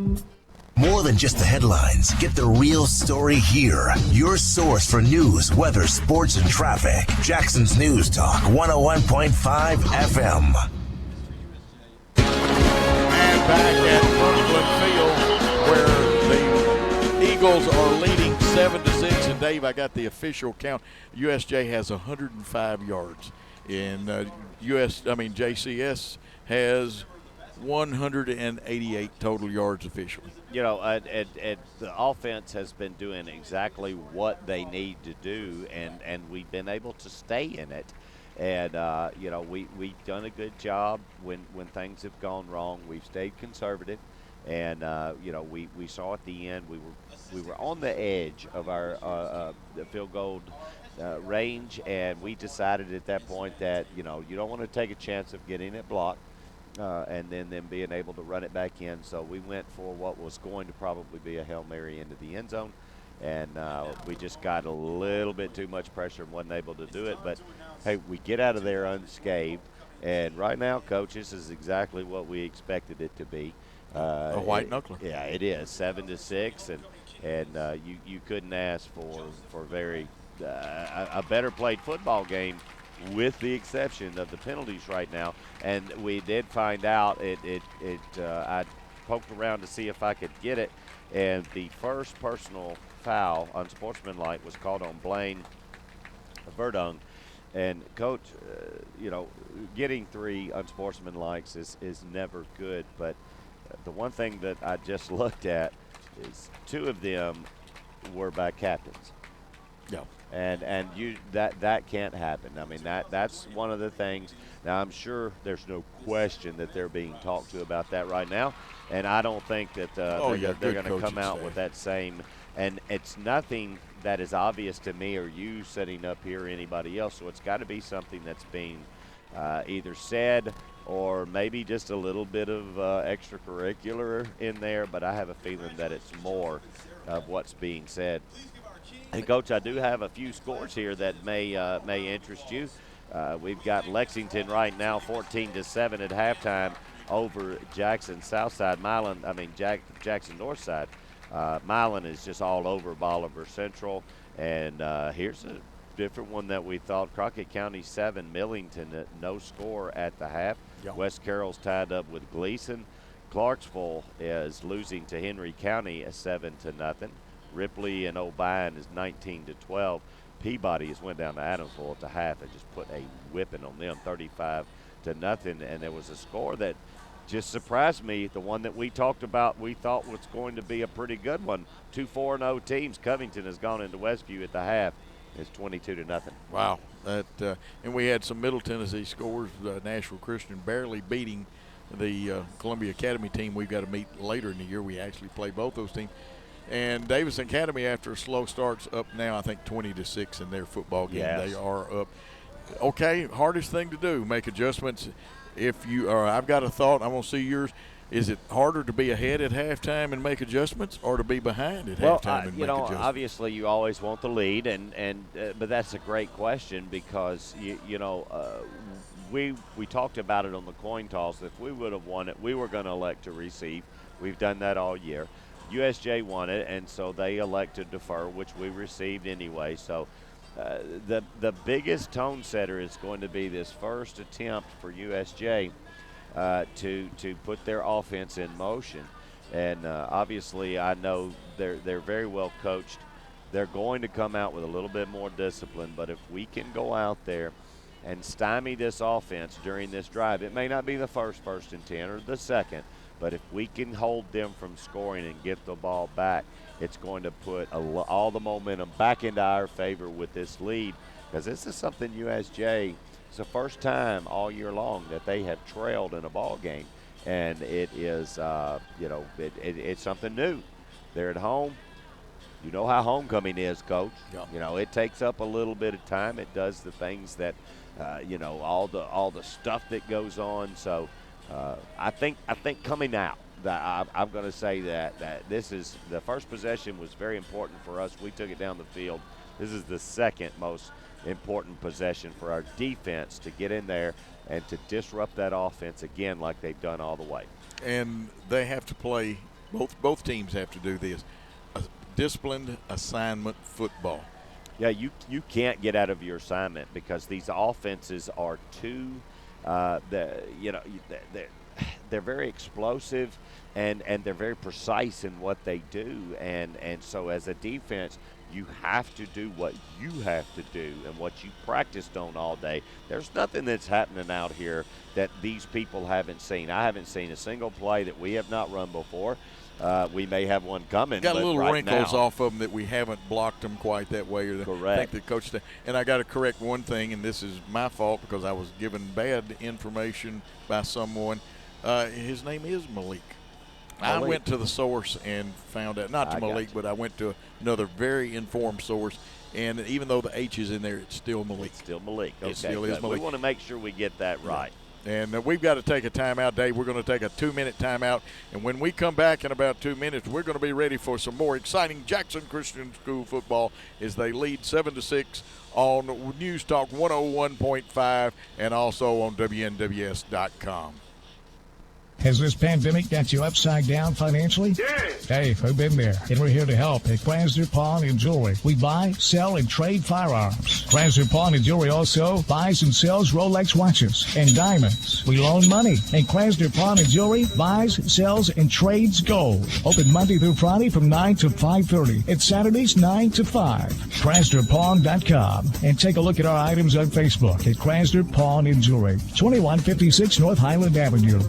More than just the headlines. Get the real story here. Your source for news, weather, sports, and traffic. Jackson's News Talk 101.5 FM. And back at Franklin Field, where the Eagles are leading 7-6. And Dave, I got the official count. USJ has 105 yards, and JCS has 188 total yards officially. You know, the offense has been doing exactly what they need to do, and we've been able to stay in it. And we've done a good job when things have gone wrong. We've stayed conservative, and we saw at the end we were on the edge of our the field goal range, and we decided at that point that you don't want to take a chance of getting it blocked. And then them being able to run it back in. So we went for what was going to probably be a Hail Mary into the end zone. And we just got a little bit too much pressure and wasn't able to do it. But, hey, we get out of there unscathed. And right now, Coach, this is exactly what we expected it to be. A white knuckler. Yeah, it is, 7-6. And you couldn't ask for very a better played football game, with the exception of the penalties right now. And we did find out I poked around to see if I could get it, and the first personal foul, unsportsmanlike, was called on Blaine Verdung. And Coach, getting 3 unsportsmanlikes is never good, but the one thing that I just looked at is 2 of them were by captains. Yeah. And that can't happen. I mean, that's one of the things. Now, I'm sure there's no question that they're being talked to about that right now, and I don't think that they're going to come out with that same. And it's nothing that is obvious to me or you sitting up here or anybody else, so it's got to be something that's being either said or maybe just a little bit of extracurricular in there, but I have a feeling that it's more of what's being said. And, Coach, I do have a few scores here that may interest you. We've got Lexington right now 14-7 at halftime over Jackson Southside. Jackson Northside. Milan is just all over Bolivar Central. And here's a different one that we thought. Crockett County 7, Millington no score at the half. Yep. West Carroll's tied up with Gleason. Clarksville is losing to Henry County 7-0. Ripley and O'Brien is 19-12. Peabody has went down to Adamsville at the half and just put a whipping on them, 35-0. And there was a score that just surprised me, the one that we talked about we thought was going to be a pretty good one. 2 4-0 teams. Covington has gone into Westview at the half. It's 22-0. Wow. And we had some Middle Tennessee scores. Nashville Christian barely beating the Columbia Academy team we've got to meet later in the year. We actually play both those teams. And Davidson Academy, after a slow start's up now, I think 20-6 in their football game. Yes. They are up. Okay, hardest thing to do, make adjustments. I've got a thought. I want to see yours. Is it harder to be ahead at halftime and make adjustments, or to be behind at halftime and make adjustments? Obviously you always want the lead, but that's a great question because we talked about it on the coin toss. If we would have won it, we were going to elect to receive. We've done that all year. USJ won it, and so they elect to defer, which we received anyway. So the biggest tone setter is going to be this first attempt for USJ to put their offense in motion. And obviously I know they're very well coached. They're going to come out with a little bit more discipline, but if we can go out there and stymie this offense during this drive, it may not be the first and 10 or the second, but if we can hold them from scoring and get the ball back, it's going to put all the momentum back into our favor with this lead, because this is something USJ, it's the first time all year long that they have trailed in a ball game, and it is, it's something new. They're at home. You know how homecoming is, Coach. Yeah. It takes up a little bit of time. It does the things that, all the stuff that goes on. So I think coming out, I'm going to say that this is the first possession was very important for us. We took it down the field. This is the second most important possession for our defense to get in there and to disrupt that offense again like they've done all the way. And they have to play, both teams have to do this, disciplined assignment football. Yeah, you can't get out of your assignment because these offenses are too they're very explosive, and they're very precise in what they do. And so as a defense, you have to do what you have to do and what you practiced on all day. There's nothing that's happening out here that these people haven't seen. I haven't seen a single play that we have not run before. We may have one coming. Got but little right wrinkles now, off of them that we haven't blocked them quite that way. Or Correct. I think the coach, and I got to correct one thing, and this is my fault because I was given bad information by someone. His name is Malik. I went to the source and found out, not to Malik, but I went to another very informed source, and even though the H is in there, it's still Malik. It's still Malik. It still is Malik. We want to make sure we get that right. And we've got to take a timeout, Dave. We're going to take a 2-minute timeout. And when we come back in about 2 minutes, we're going to be ready for some more exciting Jackson Christian School football as they lead 7-6 on News Talk 101.5 and also on WNWS.com. Has this pandemic got you upside down financially? Yes. Hey, we've been there, and we're here to help at Krasner Pawn and Jewelry. We buy, sell, and trade firearms. Krasner Pawn and Jewelry also buys and sells Rolex watches and diamonds. We loan money, and Krasner Pawn and Jewelry buys, sells, and trades gold. Open Monday through Friday from 9 to 5:30. And Saturdays 9 to 5. KrasnerPawn.com. And take a look at our items on Facebook at Krasner Pawn and Jewelry, 2156 North Highland Avenue.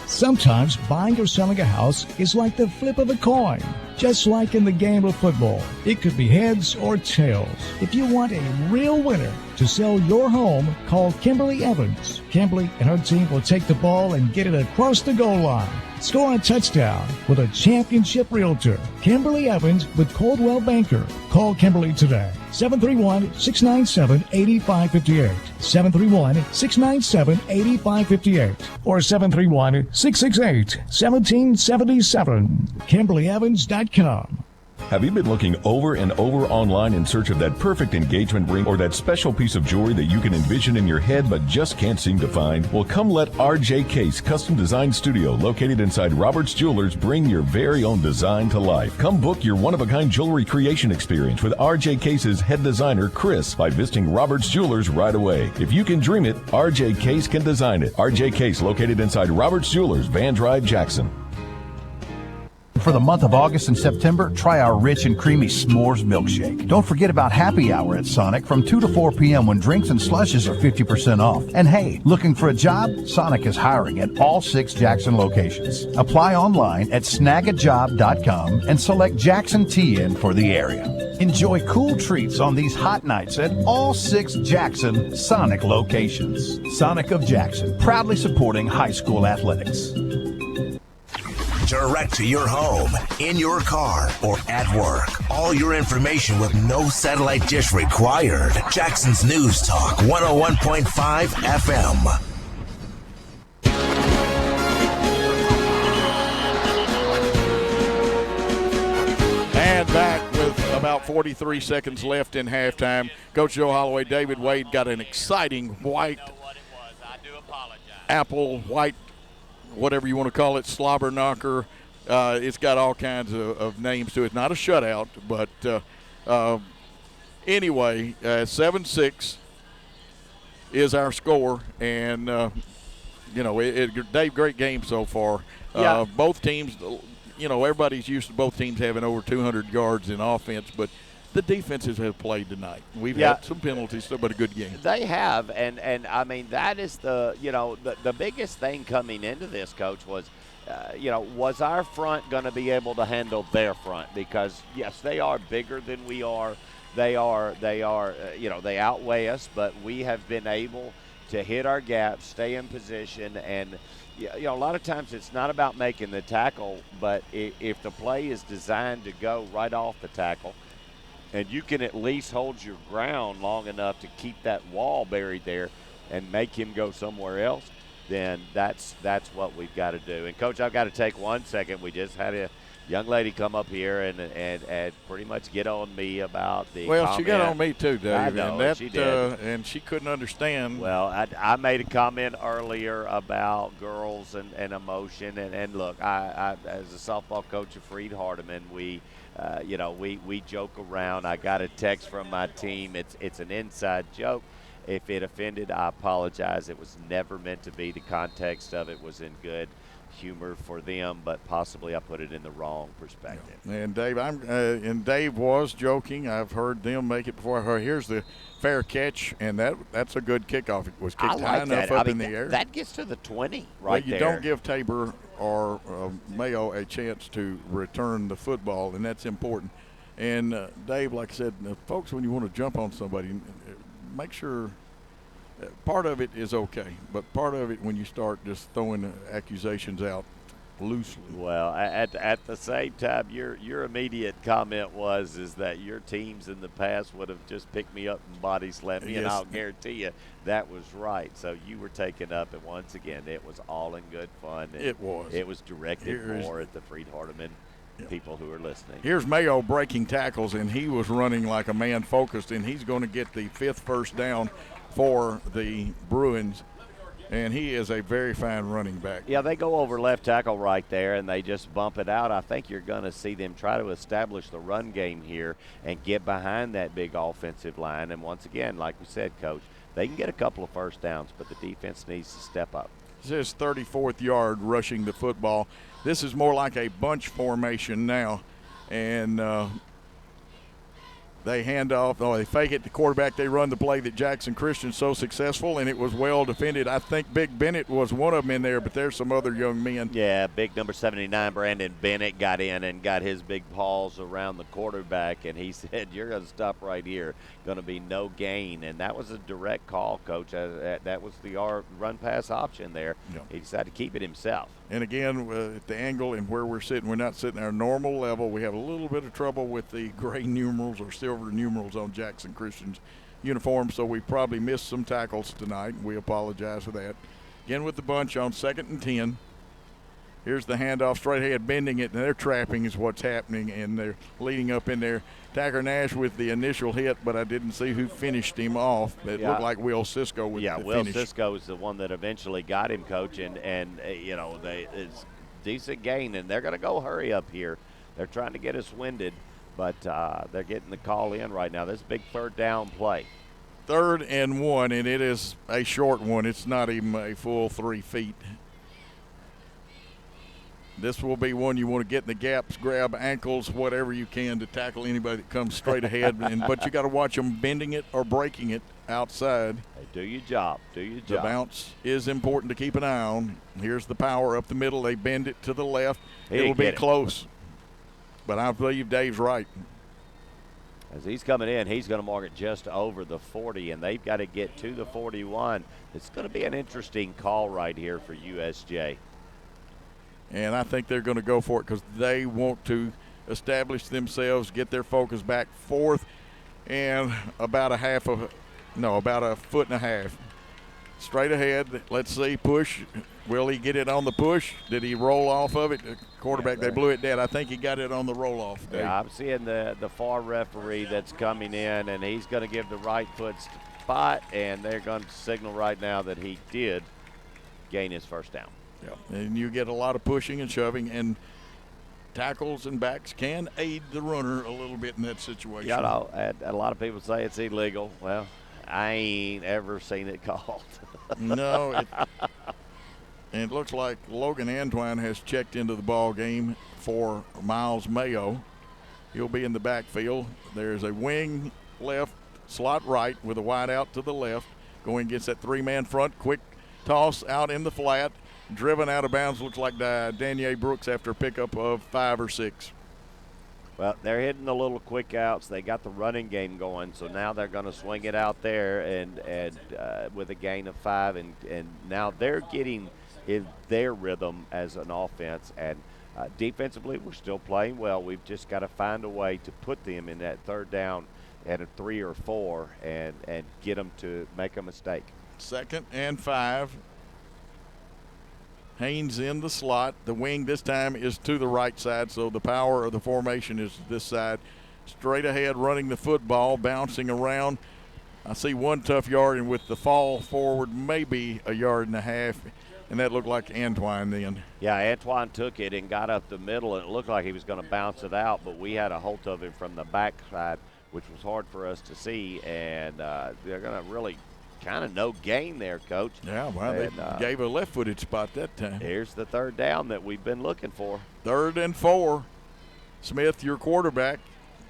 Sometimes buying or selling a house is like the flip of a coin. Just like in the game of football, it could be heads or tails. If you want a real winner to sell your home, call Kimberly Evans. Kimberly and her team will take the ball and get it across the goal line. Score a touchdown with a championship realtor. Kimberly Evans with Coldwell Banker. Call Kimberly today. 731-697-8558. 731-697-8558. Or 731-668-1777. KimberlyEvans.com. Have you been looking over and over online in search of that perfect engagement ring or that special piece of jewelry that you can envision in your head but just can't seem to find? Well, come let RJ Case Custom Design Studio, located inside Roberts Jewelers, bring your very own design to life. Come book your one-of-a-kind jewelry creation experience with RJ Case's head designer, Chris, by visiting Roberts Jewelers right away. If you can dream it, RJ Case can design it. RJ Case, located inside Roberts Jewelers, Van Drive, Jackson. For the month of August and September, try our rich and creamy s'mores milkshake. Don't forget about happy hour at Sonic from 2 to 4 p.m. when drinks and slushes are 50% off. And hey, looking for a job? Sonic is hiring at all 6 Jackson locations. Apply online at snagajob.com and select Jackson TN for the area. Enjoy cool treats on these hot nights at all 6 Jackson Sonic locations. Sonic of Jackson, proudly supporting high school athletics. Direct to your home, in your car, or at work. All your information with no satellite dish required. Jackson's News Talk 101.5 FM. And back with about 43 seconds left in halftime. Coach Joe Holloway, David Wade got an exciting white apple, white, whatever you want to call it, slobber knocker. It's got all kinds of names to it. Not a shutout, but anyway, 7-6 is our score. And, Dave, great game so far. Yeah. Both teams, everybody's used to both teams having over 200 yards in offense, but the defenses have played tonight. We've had some penalties, but a good game. They have, and I mean, that is the biggest thing coming into this, Coach, was, was our front going to be able to handle their front? Because, yes, they are bigger than we are. They outweigh us, but we have been able to hit our gaps, stay in position, and, a lot of times it's not about making the tackle, but if the play is designed to go right off the tackle, and you can at least hold your ground long enough to keep that wall buried there and make him go somewhere else, then that's what we've got to do. And, Coach, I've got to take 1 second. We just had a young lady come up here and pretty much get on me about the comment. She got on me too, Dave. I know, she did. And she couldn't understand. Well, I made a comment earlier about girls and emotion. And look, I as a softball coach of Freed Hardeman, we joke around. I got a text from my team. It's an inside joke. If it offended, I apologize. It was never meant to be. The context of it was in good humor for them, but possibly I put it in the wrong perspective. And Dave, and Dave was joking. I've heard them make it before. Here's the fair catch, and that's a good kickoff. It was kicked high enough up in the air. That gets to the 20 right there. You don't give Tabor or Mayo a chance to return the football, and that's important. And Dave, like I said, folks, when you want to jump on somebody, make sure part of it is okay, but part of it when you start just throwing accusations out loosely. Well, at the same time, your immediate comment is that your teams in the past would have just picked me up and body slammed me, and I'll guarantee you that was right. So you were taken up, and once again, it was all in good fun. It was. It was directed more at the Freed-Hardeman people who are listening. Here's Mayo breaking tackles, and he was running like a man focused, and he's going to get the 5th first down for the Bruins, and he is a very fine running back. Yeah, they go over left tackle right there, and they just bump it out. I think you're going to see them try to establish the run game here and get behind that big offensive line. And once again, like we said, Coach, they can get a couple of first downs, but the defense needs to step up. This is 34th yard rushing the football. This is more like a bunch formation now, and they hand off, they fake it to quarterback. They run the play that Jackson Christian's so successful, and it was well defended. I think Big Bennett was one of them in there, but there's some other young men. Yeah, big number 79, Brandon Bennett, got in and got his big paws around the quarterback, and he said, you're going to stop right here. Going to be no gain. And that was a direct call, Coach. That was the run-pass option there. Yeah. He decided to keep it himself. And again, at the angle and where we're sitting, we're not sitting at our normal level. We have a little bit of trouble with the gray numerals or silver numerals on Jackson Christian's uniform, so we probably missed some tackles tonight. We apologize for that. Again with the bunch on 2nd and 10. Here's the handoff straight ahead, bending it, and they're trapping is what's happening, and they're leading up in there. Tacker Nash with the initial hit, but I didn't see who finished him off. It looked like Will Cisco with the Will finish. Cisco is the one that eventually got him, Coach, and it's decent gain, and they're going to go hurry up here. They're trying to get us winded, but they're getting the call in right now. This is a big 3rd down play. 3rd and 1, and it is a short one. It's not even a full 3 feet. This will be one you want to get in the gaps, grab ankles, whatever you can to tackle anybody that comes straight ahead. But you got to watch them bending it or breaking it outside. Hey, do your job. Do your job. The bounce is important to keep an eye on. Here's the power up the middle. They bend it to the left. It'll be close. But I believe Dave's right. As he's coming in, he's going to mark it just over the 40, and they've got to get to the 41. It's going to be an interesting call right here for USJ. And I think they're going to go for it because they want to establish themselves, get their focus back. 4th and about a 1.5 feet. Straight ahead. Let's see, push. Will he get it on the push? Did he roll off of it? The quarterback, they blew it dead. I think he got it on the roll-off. Yeah, I'm seeing the far referee that's coming in, and he's going to give the right foot spot, and they're going to signal right now that he did gain his first down. Yeah, and you get a lot of pushing and shoving, and tackles and backs can aid the runner a little bit in that situation. Yeah, a lot of people say it's illegal. Well, I ain't ever seen it called. No, and it looks like Logan Antwine has checked into the ball game for Miles Mayo. He'll be in the backfield. There's a wing left, slot right with a wide out to the left. Going against that 3-man front, quick toss out in the flat. Driven out of bounds, looks like Danier Brooks after a pickup of 5 or 6. Well, they're hitting the little quick outs. They got the running game going, so now they're going to swing it out there and with a gain of 5, and now they're getting in their rhythm as an offense. And defensively, we're still playing well. We've just got to find a way to put them in that 3rd down at a 3 or 4 and get them to make a mistake. 2nd and 5. Haynes in the slot. The wing this time is to the right side, so the power of the formation is this side. Straight ahead, running the football, bouncing around. I see 1 tough yard, and with the fall forward, maybe a 1.5 yards, and that looked like Antwine then. Yeah, Antwine took it and got up the middle, and it looked like he was going to bounce it out, but we had a hold of him from the backside, which was hard for us to see, and they're going to really kind of no gain there, Coach. Yeah, well, they gave a left-footed spot that time. Here's the third down that we've been looking for. 3rd and 4. Smith, your quarterback,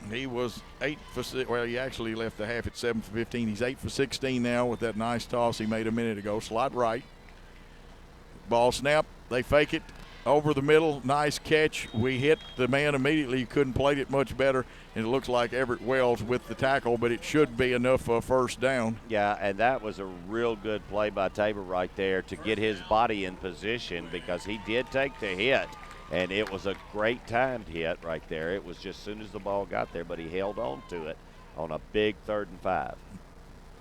he was 8 for 6. Well, he actually left the half at 7 for 15. He's 8 for 16 now with that nice toss he made a minute ago. Slot right. Ball snap. They fake it over the middle. Nice catch. We hit the man immediately. You couldn't play it much better. And it looks like Everett Wells with the tackle, but it should be enough for a first down. Yeah, and that was a real good play by Tabor right there to get his body in position because he did take the hit. And it was a great timed hit right there. It was just as soon as the ball got there, but he held on to it on a big 3rd and 5.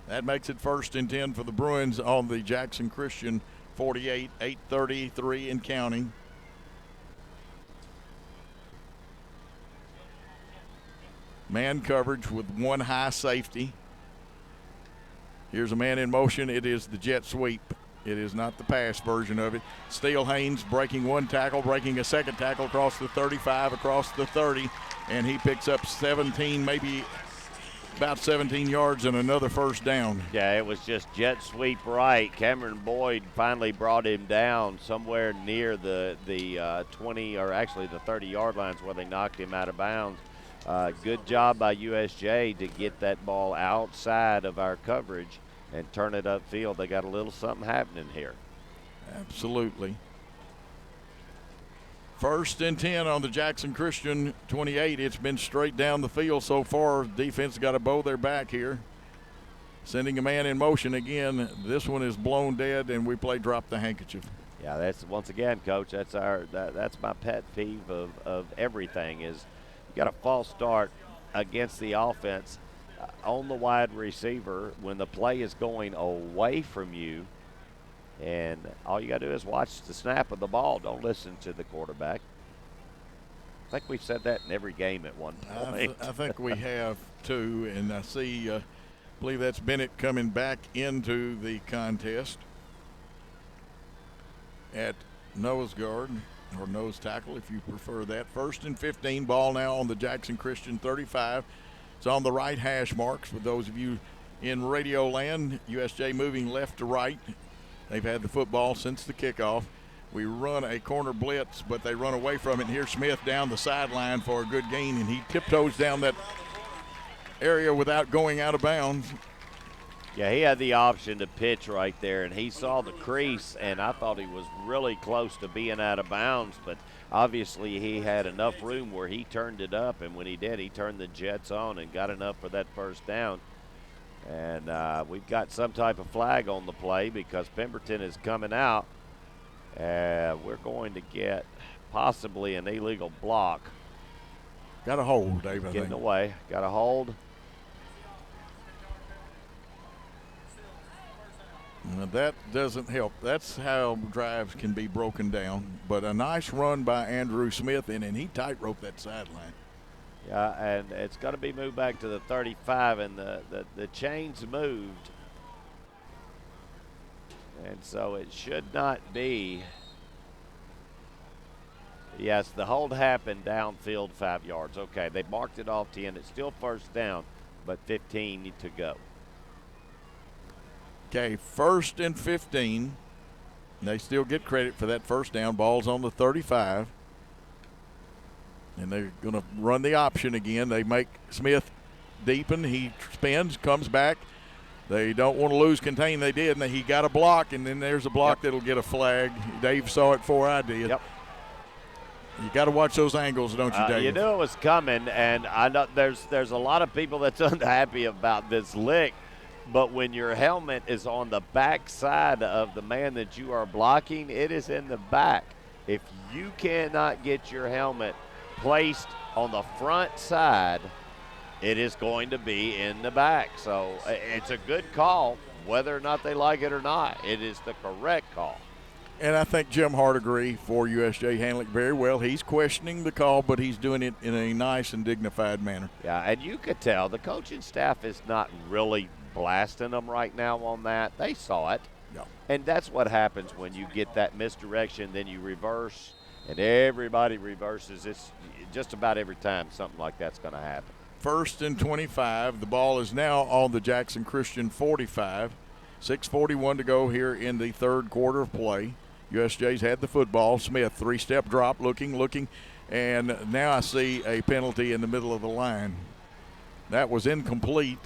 That makes it 1st and 10 for the Bruins on the Jackson Christian 48, 8:33 and counting. Man coverage with one high safety. Here's a man in motion. It is the jet sweep. It is not the pass version of it. Steele Haynes breaking one tackle, breaking a second tackle across the 35, across the 30, and he picks up 17, maybe about 17 yards and another first down. Yeah, it was just jet sweep right. Cameron Boyd finally brought him down somewhere near the 20, or actually the 30-yard lines where they knocked him out of bounds. Good job by USJ to get that ball outside of our coverage and turn it upfield. They got a little something happening here. Absolutely. 1st and 10 on the Jackson Christian 28. It's been straight down the field so far. Defense got to bow their back here. Sending a man in motion again. This one is blown dead, and we play drop the handkerchief. Yeah, that's once again, Coach. That's my pet peeve of everything is you got a false start against the offense on the wide receiver when the play is going away from you. And all you got to do is watch the snap of the ball. Don't listen to the quarterback. I think we've said that in every game at one point. I think we have, too. And I see, I believe that's Bennett coming back into the contest at nose guard, or nose tackle if you prefer that. 1st and 15, ball now on the Jackson Christian 35. It's on the right hash marks. For those of you in radio land, USJ moving left to right. They've had the football since the kickoff. We run a corner blitz, but they run away from it. And here's Smith down the sideline for a good gain, and he tiptoes down that area without going out of bounds. Yeah, he had the option to pitch right there, and he saw the crease, and I thought he was really close to being out of bounds, but obviously he had enough room where he turned it up, and when he did, he turned the jets on and got enough for that first down. And we've got some type of flag on the play because Pemberton is coming out. We're going to get possibly an illegal block. Got a hold, Dave, I think. Getting away. Got a hold. Now that doesn't help. That's how drives can be broken down. But a nice run by Andrew Smith, and he tightrope that sideline. Yeah, and it's going to be moved back to the 35, and the chains moved. And so it should not be. Yes, the hold happened downfield 5 yards. Okay, they marked it off 10. It's still first down, but 15 to go. Okay, 1st and 15. They still get credit for that first down. Ball's on the 35. And they're going to run the option again. They make Smith deepen. He spins, comes back. They don't want to lose contain. They did, and he got a block, and then there's a block that'll get a flag. Dave saw it before I did. Yep. You got to watch those angles, don't you, Dave? You knew it was coming, and I know there's a lot of people that's unhappy about this lick. But when your helmet is on the back side of the man that you are blocking, it is in the back. If you cannot get your helmet placed on the front side, it is going to be in the back. So it's a good call, whether or not they like it or not. It is the correct call. And I think Jim Hardigree for USJ handled it very well. He's questioning the call, but he's doing it in a nice and dignified manner. Yeah, and you could tell the coaching staff is not really blasting them right now on that. They saw it. No. And that's what happens when you get that misdirection, then you reverse, and everybody reverses. It's just about every time something like that's going to happen. 1st and 25. The ball is now on the Jackson Christian 45. 6:41 to go here in the third quarter of play. USJ's had the football. Smith, three-step drop, looking, and now I see a penalty in the middle of the line. That was incomplete,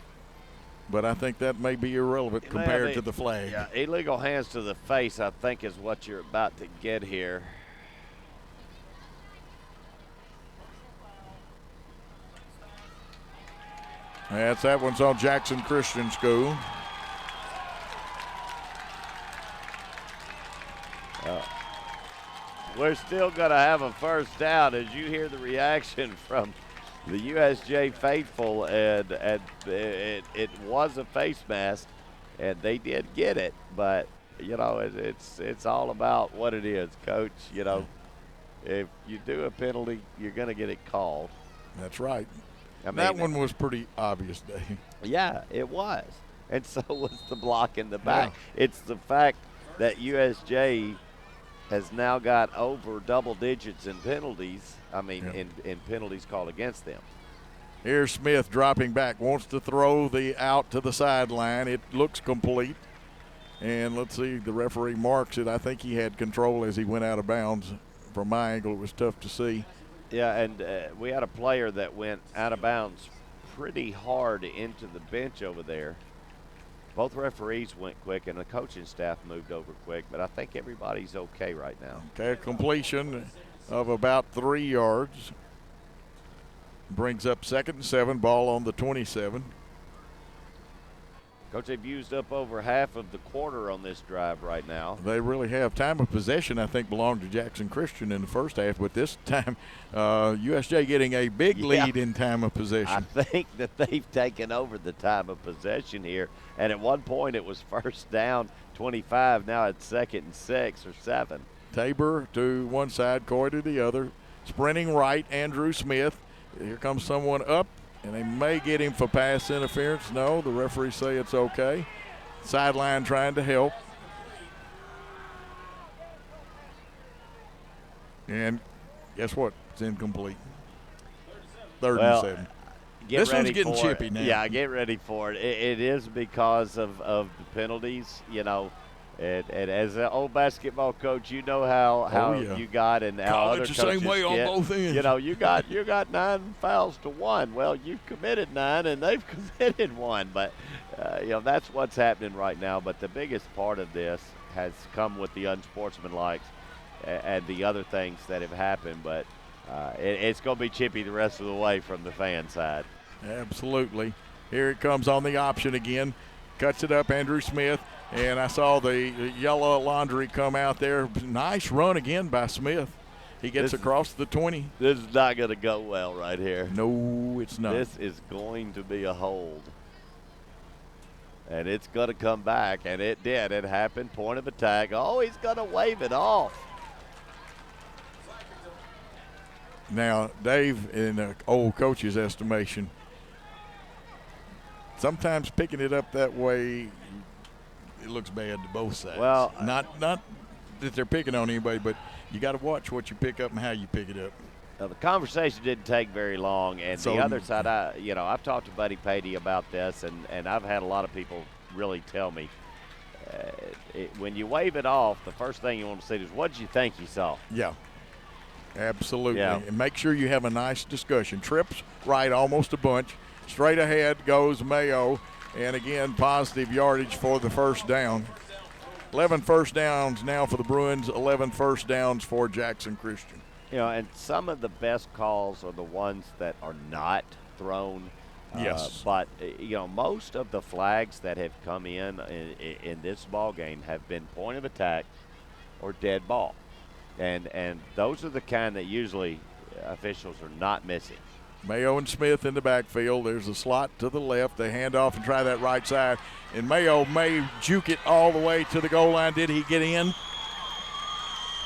but I think that may be irrelevant compared to the flag. Yeah, illegal hands to the face, I think, is what you're about to get here. That one's on Jackson Christian School. We're still going to have a first down as you hear the reaction from the USJ faithful, and it was a face mask, and they did get it, but you know it's all about what it is, Coach. You know, if you do a penalty, you're going to get it called. That's right. I mean, that one was pretty obvious, Dave. Yeah, it was, and so was the block in the back. Yeah. It's the fact that USJ has now got over double digits in penalties. I mean, in penalties called against them. Here's Smith dropping back, wants to throw the out to the sideline. It looks complete. And let's see, the referee marks it. I think he had control as he went out of bounds. From my angle, it was tough to see. Yeah, and we had a player that went out of bounds pretty hard into the bench over there. Both referees went quick, and the coaching staff moved over quick, but I think everybody's okay right now. Okay, completion of about 3 yards. Brings up 2nd and 7, ball on the 27. Coach, they've used up over half of the quarter on this drive right now. They really have. Time of possession, I think, belonged to Jackson Christian in the first half, but this time USJ getting a big lead in time of possession. I think that they've taken over the time of possession here, and at one point it was first down 25. Now it's 2nd and 6 or 7. Tabor to one side, Coy to the other. Sprinting right, Andrew Smith. Here comes someone up, and they may get him for pass interference. No, the referees say it's okay. Sideline trying to help. And guess what? It's incomplete. 3rd and 7. This one's getting chippy now. Yeah, get ready for it. It is because of the penalties, you know. And as an old basketball coach, you know how you got and how other coaches the same way on both ends. You know, you got 9 fouls to 1. Well, you've committed 9 and they've committed 1. But you know, that's what's happening right now. But the biggest part of this has come with the unsportsmanlike and the other things that have happened. But it's going to be chippy the rest of the way from the fan side. Absolutely. Here it comes on the option again. Cuts it up, Andrew Smith. And I saw the yellow laundry come out there. Nice run again by Smith. He gets across the 20. This is not going to go well right here. No, it's not. This is going to be a hold. And it's going to come back, and it did. It happened. Point of attack. Oh, he's going to wave it off. Now, Dave, in an old coach's estimation, sometimes picking it up that way, it looks bad to both sides. Well, not that they're picking on anybody, but you got to watch what you pick up and how you pick it up. Now, the conversation didn't take very long, and the other side, I've talked to Buddy Patey about this, and I've had a lot of people really tell me, when you wave it off, the first thing you want to say is, what did you think you saw? Yeah, absolutely. Yeah. And make sure you have a nice discussion. Trips right almost a bunch. Straight ahead goes Mayo. And again, positive yardage for the first down. 11 first downs now for the Bruins, 11 first downs for Jackson Christian. You know, and some of the best calls are the ones that are not thrown. Yes. But, you know, most of the flags that have come in this ball game have been point of attack or dead ball. And those are the kind that usually officials are not missing. Mayo and Smith in the backfield. There's a slot to the left. They hand off and try that right side. And Mayo may juke it all the way to the goal line. Did he get in?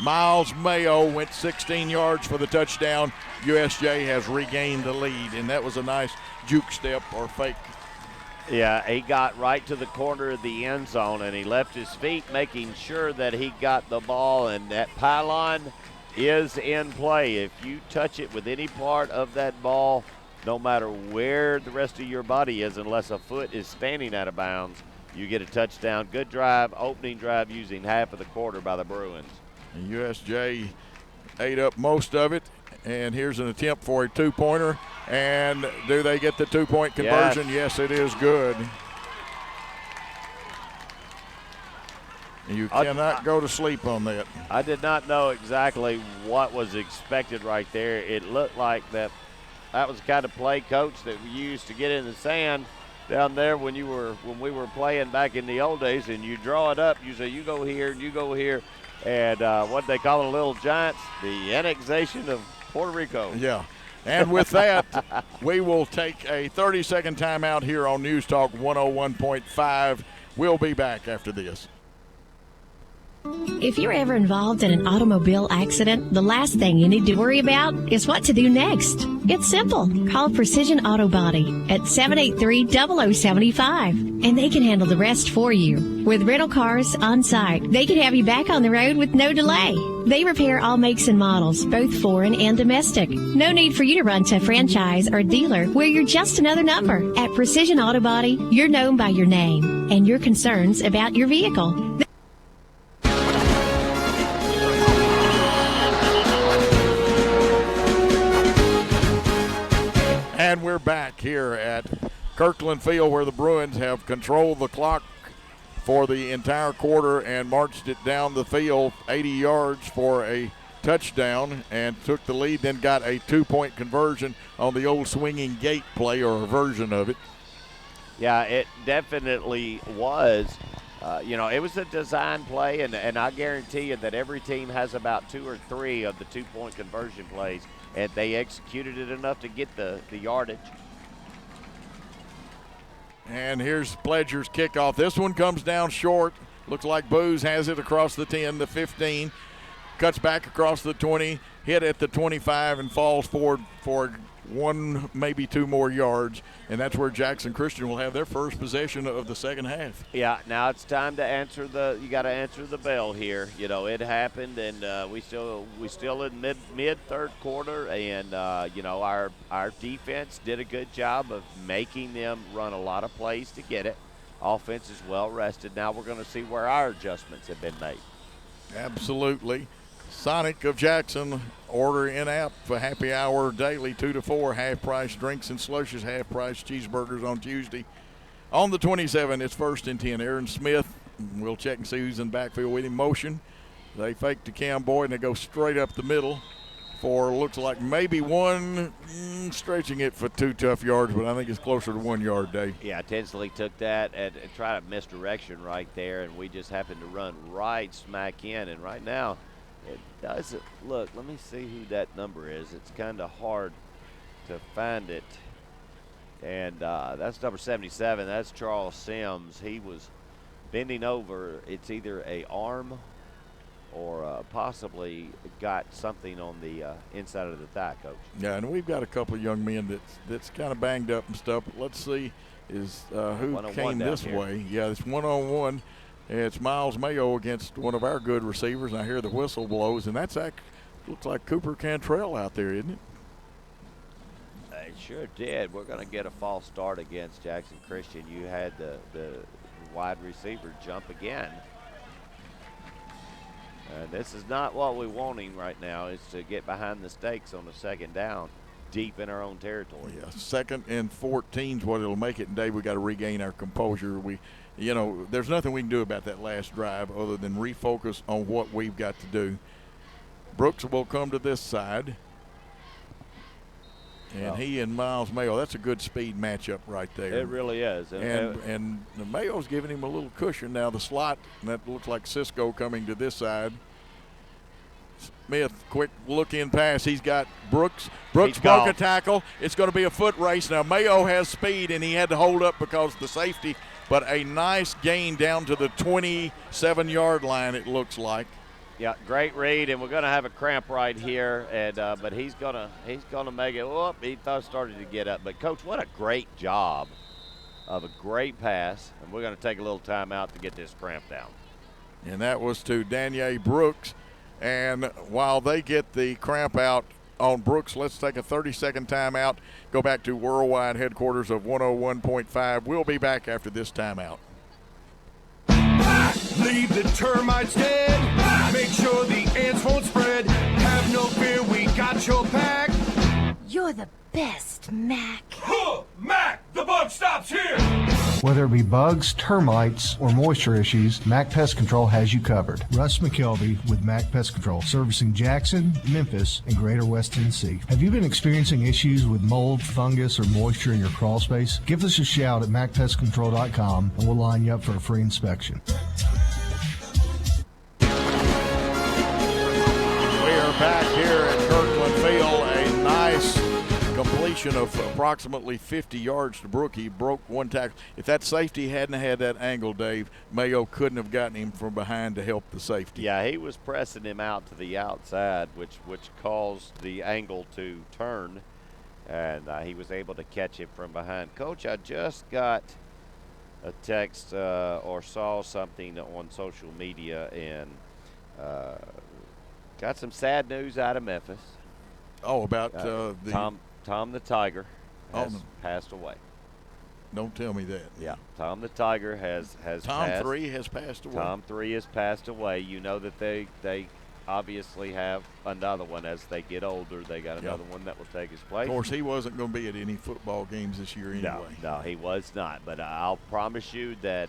Miles Mayo went 16 yards for the touchdown. USJ has regained the lead, and that was a nice juke step or fake. Yeah, he got right to the corner of the end zone, and he left his feet making sure that he got the ball, and that pylon is in play. If you touch it with any part of that ball, no matter where the rest of your body is, unless a foot is standing out of bounds, you get a touchdown. Good drive, opening drive using half of the quarter by the Bruins. And USJ ate up most of it. And here's an attempt for a two-pointer. And do they get the two-point conversion? Yes, it is good. You cannot go to sleep on that. I did not know exactly what was expected right there. It looked like that was the kind of play, Coach, that we used to get in the sand down there when we were playing back in the old days, and you draw it up. You say, you go here and you go here. And what they call it, Little Giants, the annexation of Puerto Rico. Yeah. And with that, we will take a 30-second timeout here on News Talk 101.5. We'll be back after this. If you're ever involved in an automobile accident, the last thing you need to worry about is what to do next. It's simple. Call Precision Auto Body at 783-0075, and they can handle the rest for you. With rental cars on site, they can have you back on the road with no delay. They repair all makes and models, both foreign and domestic. No need for you to run to a franchise or dealer where you're just another number. At Precision Auto Body, you're known by your name and your concerns about your vehicle. And we're back here at Kirkland Field, where the Bruins have controlled the clock for the entire quarter and marched it down the field 80 yards for a touchdown and took the lead, then got a two-point conversion on the old swinging gate play, or a version of it. Yeah, it definitely was. It was a design play, and I guarantee you that every team has about 2 or 3 of the two-point conversion plays, and they executed it enough to get the yardage. And here's Pledger's kickoff. This one comes down short. Looks like Booz has it across the 10, the 15. Cuts back across the 20, hit at the 25, and falls forward for 1, maybe 2 more yards. And that's where Jackson Christian will have their first possession of the second half. Yeah, now it's time to answer you got to answer the bell here. It happened, and we still in mid third quarter, and our defense did a good job of making them run a lot of plays to get it. Offense is well rested. Now we're going to see where our adjustments have been made. Absolutely. Sonic of Jackson, order in-app for happy hour daily, 2 to 4, half-price drinks and slushes, half-price cheeseburgers on Tuesday. On the 27, it's 1st and 10. Aaron Smith, we'll check and see who's in backfield with him. Motion. They fake to Cam Boyd, and they go straight up the middle for looks like maybe 1, stretching it for 2 tough yards, but I think it's closer to 1 yard, Dave. Yeah, Tinsley took that and tried a misdirection right there, and we just happened to run right smack in. And right now, it doesn't look. Let me see who that number is. It's kind of hard to find it. And that's number 77. That's Charles Sims. He was bending over. It's either a arm or possibly got something on the inside of the thigh, Coach. Yeah, and we've got a couple of young men that's kind of banged up and stuff. Let's see who came this way. Yeah, it's one-on-one. It's Miles Mayo against one of our good receivers. And I hear the whistle blows, and looks like Cooper Cantrell out there, isn't it? It sure did. We're going to get a false start against Jackson Christian. You had the wide receiver jump again. This is not what we're wanting right now, is to get behind the stakes on the second down, deep in our own territory. Yeah, 2nd and 14 is what it'll make it. And Dave, we got to regain our composure. There's nothing we can do about that last drive other than refocus on what we've got to do. Brooks will come to this side. And he and Miles Mayo, that's a good speed matchup right there. It really is. And the Mayo's giving him a little cushion now. The slot, and that looks like Cisco coming to this side. Smith, quick look-in pass. He's got Brooks. Brooks broke a tackle. It's going to be a foot race. Now, Mayo has speed, and he had to hold up because of the safety. But a nice gain down to the 27-yard line, it looks like. Yeah, great read, and we're going to have a cramp right here, and but he's gonna make it. Oh, he started to get up, but Coach, what a great job of a great pass, and we're going to take a little time out to get this cramp down. And that was to Danielle Brooks, and while they get the cramp out on Brooks, let's take a 30-second timeout. Go back to worldwide headquarters of 101.5. We'll be back after this timeout. Leave the termites dead. Make sure the ants won't spread. Have no fear, we got your back. You're the best, Mac. Mac, the bug stops here. Whether it be bugs, termites, or moisture issues, Mac Pest Control has you covered. Russ McKelvey with Mac Pest Control, servicing Jackson, Memphis, and Greater West Tennessee. Have you been experiencing issues with mold, fungus, or moisture in your crawl space? Give us a shout at macpestcontrol.com and we'll line you up for a free inspection. We are back here at Kirkland Field. A nice completion of approximately 50 yards to Brook. He broke one tackle. If that safety hadn't had that angle, Dave, Mayo couldn't have gotten him from behind to help the safety. Yeah, he was pressing him out to the outside, which caused the angle to turn, and he was able to catch him from behind. Coach, I just got a text or saw something on social media, and got some sad news out of Memphis. Oh, about Tom the Tiger has passed away. Don't tell me that. Yeah, Tom the Tiger has Tom passed. 3 has passed away. Tom 3 has passed away. You know that they obviously have another one as they get older. They got another one that will take his place. Of course, he wasn't going to be at any football games this year anyway. No, he was not. But I'll promise you that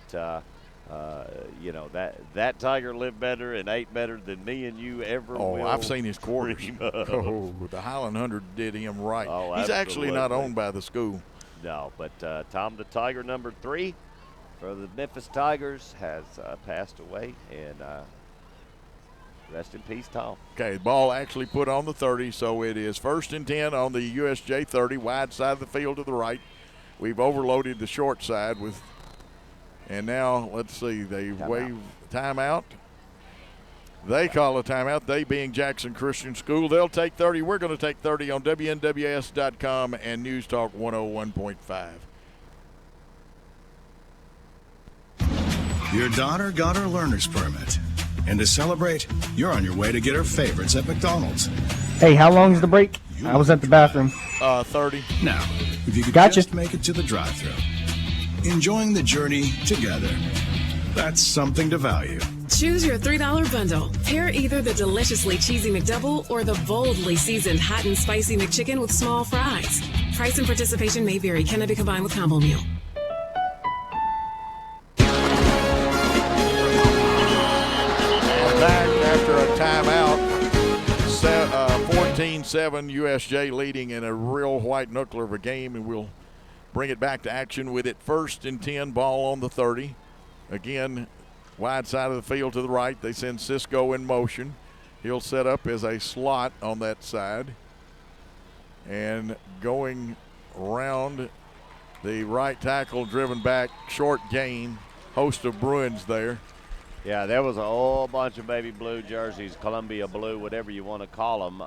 that Tiger lived better and ate better than me and you ever will. Oh, I've seen his quarters. Oh, the Highland 100 did him right. Oh, he's actually not owned by the school. No, but Tom the Tiger, number 3 for the Memphis Tigers, has passed away, and rest in peace, Tom. Okay, the ball actually put on the 30, so it is 1st and 10 on the USJ 30, wide side of the field to the right. We've overloaded the short side with, and now let's see, they wave timeout. They call a timeout, they being Jackson Christian School. They'll take 30. We're going to take 30 on WNWS.com and News Talk 101.5. Your daughter got her learner's permit. And to celebrate, you're on your way to get her favorites at McDonald's. Hey, how long's the break? I was at the bathroom. 30. Now, if you could just make it to the drive-thru. Enjoying the journey together. That's something to value. Choose your $3 bundle. Pair either the deliciously cheesy McDouble or the boldly seasoned hot and spicy McChicken with small fries. Price and participation may vary. Cannot be combined with combo meal. Back after a timeout, 14-7 USJ leading in a real white knuckler of a game, and we'll bring it back to action with it 1st and 10, ball on the 30. Again, wide side of the field to the right. They send Cisco in motion. He'll set up as a slot on that side. And going around the right tackle, driven back, short gain, host of Bruins there. Yeah, there was a whole bunch of baby blue jerseys, Columbia blue, whatever you want to call them,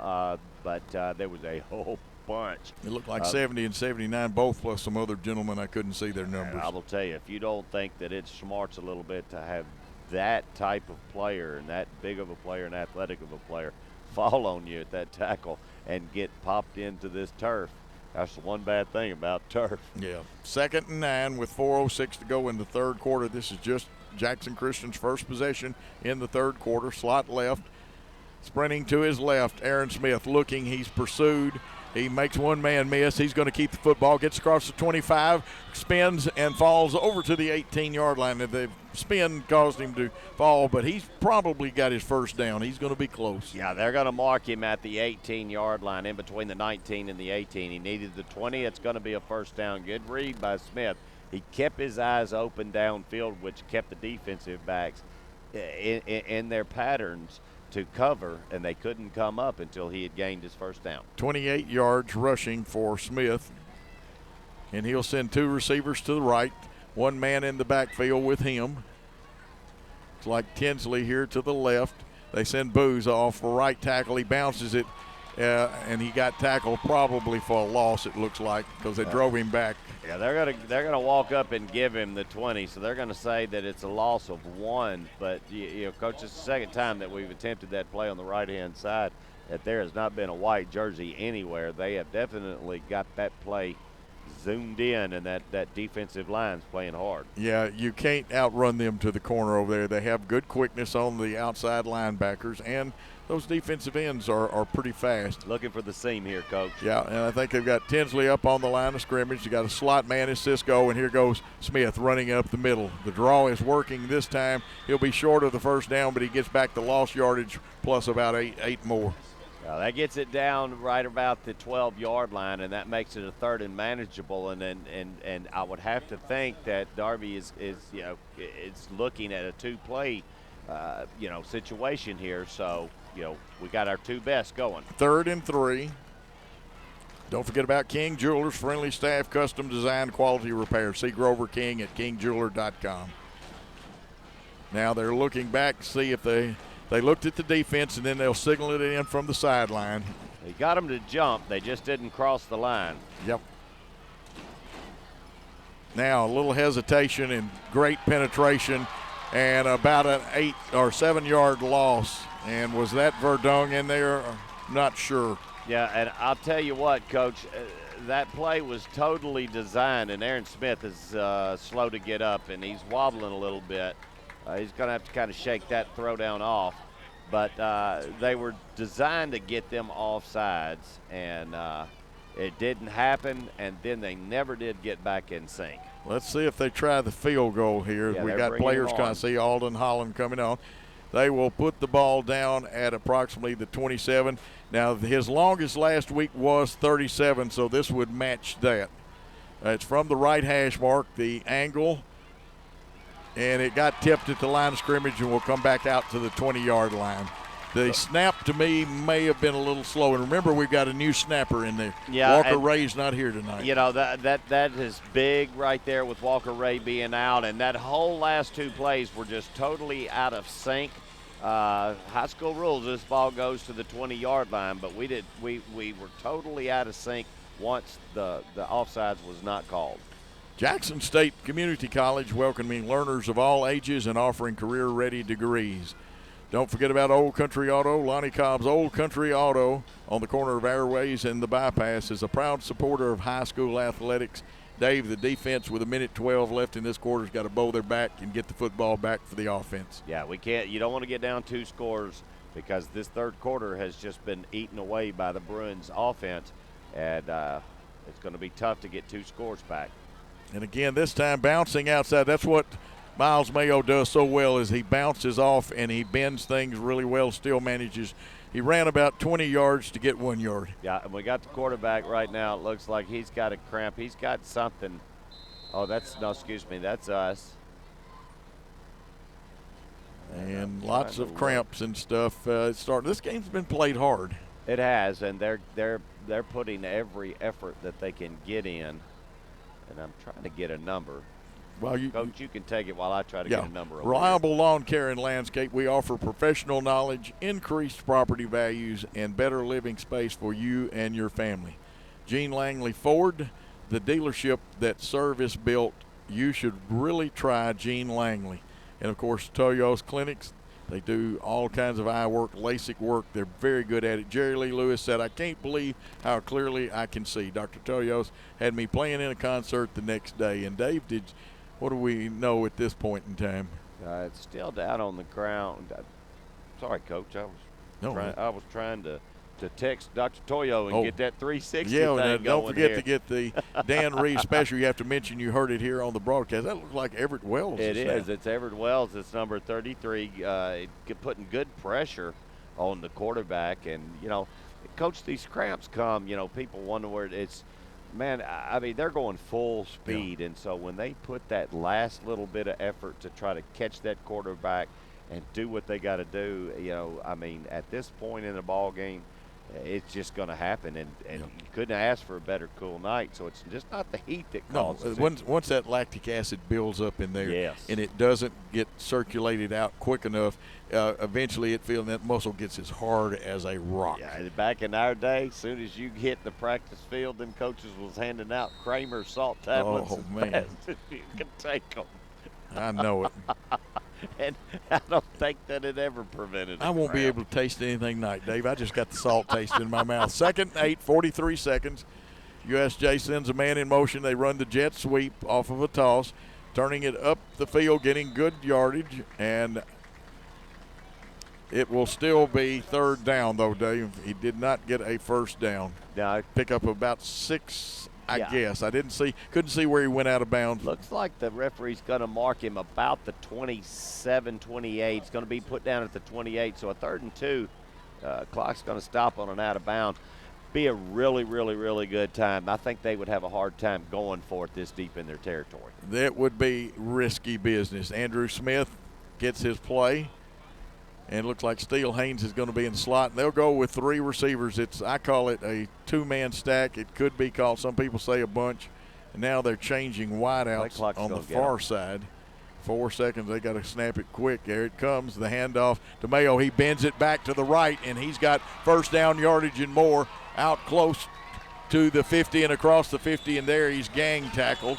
but there was a whole bunch. It looked like 70 and 79 both, plus some other gentlemen I couldn't see their numbers. I will tell you, if you don't think that it smarts a little bit to have that type of player and that big of a player and athletic of a player fall on you at that tackle and get popped into this turf, that's the one bad thing about turf. Yeah. 2nd and 9 with 4:06 to go in the third quarter. This is just Jackson Christian's first possession in the third quarter. Slot left. Sprinting to his left, Aaron Smith looking. He's pursued. He makes one man miss. He's going to keep the football, gets across the 25, spins and falls over to the 18-yard line. The spin caused him to fall, but he's probably got his first down. He's going to be close. Yeah, they're going to mark him at the 18-yard line, in between the 19 and the 18. He needed the 20. It's going to be a first down. Good read by Smith. He kept his eyes open downfield, which kept the defensive backs in their patterns to cover, and they couldn't come up until he had gained his first down. 28 yards rushing for Smith, and he'll send 2 receivers to the right, 1 man in the backfield with him. It's like Tinsley here to the left. They send Booz off for right tackle. He bounces it, and he got tackled probably for a loss, it looks like, because they drove him back. Yeah, they're gonna walk up and give him the 20, so they're gonna say that it's a loss of 1. But you know, Coach, it's the second time that we've attempted that play on the right-hand side that there has not been a white jersey anywhere. They have definitely got that play zoomed in, and that defensive line's playing hard. Yeah, you can't outrun them to the corner over there. They have good quickness on the outside linebackers, and those defensive ends are pretty fast. Looking for the seam here, Coach. Yeah, and I think they've got Tinsley up on the line of scrimmage. They got a slot man is Cisco, and here goes Smith running up the middle. The draw is working this time. He'll be short of the first down, but he gets back the lost yardage plus about eight more. Well, that gets it down right about the 12-yard line, and that makes it a third and manageable. And I would have to think that Darby is looking at a two-play situation here. So we got our two best going. 3rd and 3. Don't forget about King Jewelers, friendly staff, custom design, quality repair. See Grover King at kingjeweler.com. Now they're looking back to see if they looked at the defense, and then they'll signal it in from the sideline. They got them to jump. They just didn't cross the line. Yep. Now a little hesitation and great penetration, and about an 8 or 7 yard loss. And was that Verdung in there? Not sure. Yeah, and I'll tell you what, Coach, that play was totally designed, and Aaron Smith is slow to get up, and he's wobbling a little bit. He's going to have to kind of shake that throw down off. But they were designed to get them off sides, and it didn't happen, and then they never did get back in sync. Let's see if they try the field goal here. Yeah, we got players kind of see Alden Holland coming on. They will put the ball down at approximately the 27. Now, his longest last week was 37, so this would match that. It's from the right hash mark, the angle, and it got tipped at the line of scrimmage and will come back out to the 20-yard line. The snap, to me, may have been a little slow. And remember, we've got a new snapper in there. Yeah, Walker Ray's not here tonight. That is big right there with Walker Ray being out. And that whole last two plays were just totally out of sync. High school rules, this ball goes to the 20-yard line. But we were totally out of sync once the offsides was not called. Jackson State Community College welcoming learners of all ages and offering career-ready degrees. Don't forget about Old Country Auto. Lonnie Cobb's Old Country Auto on the corner of Airways and the Bypass is a proud supporter of high school athletics. Dave, the defense with 1:12 left in this quarter has got to bow their back and get the football back for the offense. Yeah, you don't want to get down 2 scores because this third quarter has just been eaten away by the Bruins offense, and it's going to be tough to get 2 scores back. And again, this time bouncing outside. That's what Miles Mayo does so well, is he bounces off and he bends things really well, still manages. He ran about 20 yards to get 1 yard. Yeah, and we got the quarterback right now. It looks like he's got a cramp. He's got something. Oh, that's us. And lots of cramps and stuff. This game's been played hard. It has, and they're putting every effort that they can get in. And I'm trying to get a number. Well, Coach, you can take it while I try to get a number. Reliable lawn care and landscape. We offer professional knowledge, increased property values, and better living space for you and your family. Gene Langley Ford, the dealership that service built. You should really try Gene Langley. And, of course, Toyos Clinics. They do all kinds of eye work, LASIK work. They're very good at it. Jerry Lee Lewis said, "I can't believe how clearly I can see." Dr. Toyos had me playing in a concert the next day. And, Dave, what do we know at this point in time? It's still down on the ground. Sorry, Coach. I was trying to text Dr. Toyo and get that 360 thing going. Don't forget here. to get the Dan Reed special. You have to mention you heard it here on the broadcast. That looks like Everett Wells. It is. It's Everett Wells. It's number 33, putting good pressure on the quarterback. And, Coach, these cramps come, people wonder where it's. Man, I mean, they're going full speed. Yeah. And so when they put that last little bit of effort to try to catch that quarterback and do what they got to do, at this point in the ball game, it's just going to happen, and you couldn't ask for a better cool night. So it's just not the heat that causes it. Once that lactic acid builds up in there, yes, and it doesn't get circulated out quick enough, eventually that muscle gets as hard as a rock. Yeah, back in our day, as soon as you hit the practice field, then coaches was handing out Kramer salt tablets. Oh, man. You can take them. I know it. And I don't think that it ever prevented it. I won't be able to taste anything tonight, Dave. I just got the salt taste in my mouth. 2nd and 8, 43 seconds. USJ sends a man in motion. They run the jet sweep off of a toss, turning it up the field, getting good yardage, and it will still be third down, though, Dave. He did not get a first down. No. Pick up about 6, I guess. Couldn't see where he went out of bounds. Looks like the referee's going to mark him about the 27, 28. It's going to be put down at the 28, so a 3rd and 2. Clock's going to stop on an out of bounds. Be a really, really, really good time. I think they would have a hard time going for it this deep in their territory. That would be risky business. Andrew Smith gets his play, and looks like Steele Haynes is going to be in the slot. And they'll go with 3 receivers. I call it a 2-man stack. It could be called, some people say, a bunch. And now they're changing wideouts on the far side. 4 seconds, they got to snap it quick. There it comes, the handoff to Mayo. He bends it back to the right, and he's got first down yardage and more. Out close to the 50 and across the 50, and there he's gang tackled.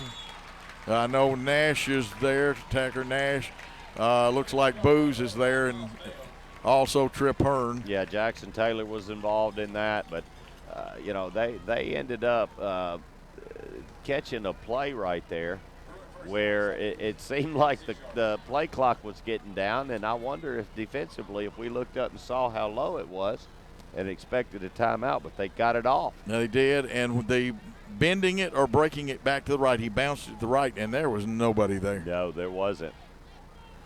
I know Nash is there, tackler Nash. Looks like Booz is there, and also Trip Hearn. Yeah, Jackson Taylor was involved in that, but, they ended up catching a play right there where it seemed like the play clock was getting down, and I wonder if defensively, if we looked up and saw how low it was, and expected a timeout, but they got it off. They did, and they bending it or breaking it back to the right. He bounced it to the right, and there was nobody there. No, there wasn't.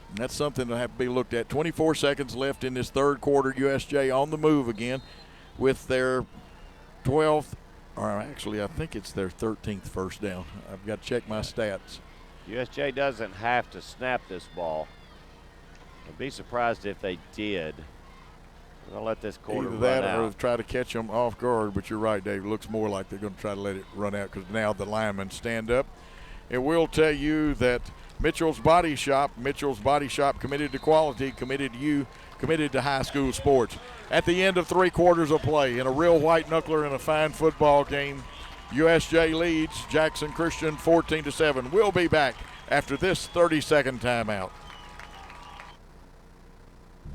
And that's something to have to be looked at. 24 seconds left in this third quarter. USJ on the move again with their 12th, or actually I think it's their 13th first down. I've got to check my stats. USJ doesn't have to snap this ball. I'd be surprised if they did. I'll let this quarter Either run that out. or try to catch them off guard, but you're right, Dave. It looks more like they're going to try to let it run out because now the linemen stand up. It will tell you that Mitchell's Body Shop, committed to quality, committed to you, committed to high school sports. At the end of 3 quarters of play, in a real white knuckler and a fine football game, USJ leads Jackson Christian 14-7. We'll be back after this 30-second timeout.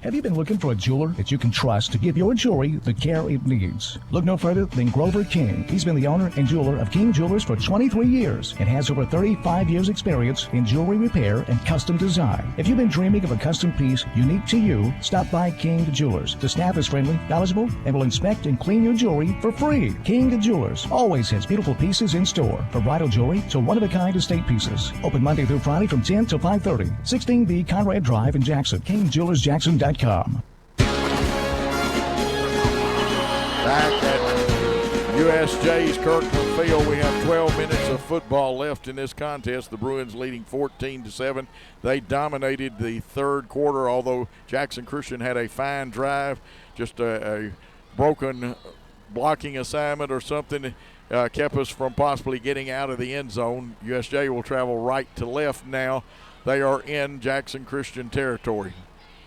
Have you been looking for a jeweler that you can trust to give your jewelry the care it needs? Look no further than Grover King. He's been the owner and jeweler of King Jewelers for 23 years and has over 35 years experience in jewelry repair and custom design. If you've been dreaming of a custom piece unique to you, stop by King Jewelers. The staff is friendly, knowledgeable, and will inspect and clean your jewelry for free. King Jewelers always has beautiful pieces in store, from bridal jewelry to one-of-a-kind estate pieces. Open Monday through Friday from 10 to 5:30. 16B Conrad Drive in Jackson. KingJewelersJackson.com. Back at USJ's Kirkland Field, we have 12 minutes of football left in this contest. The Bruins leading 14-7. They dominated the third quarter, although Jackson Christian had a fine drive, just a broken blocking assignment or something kept us from possibly getting out of the end zone. USJ will travel right to left now. They are in Jackson Christian territory.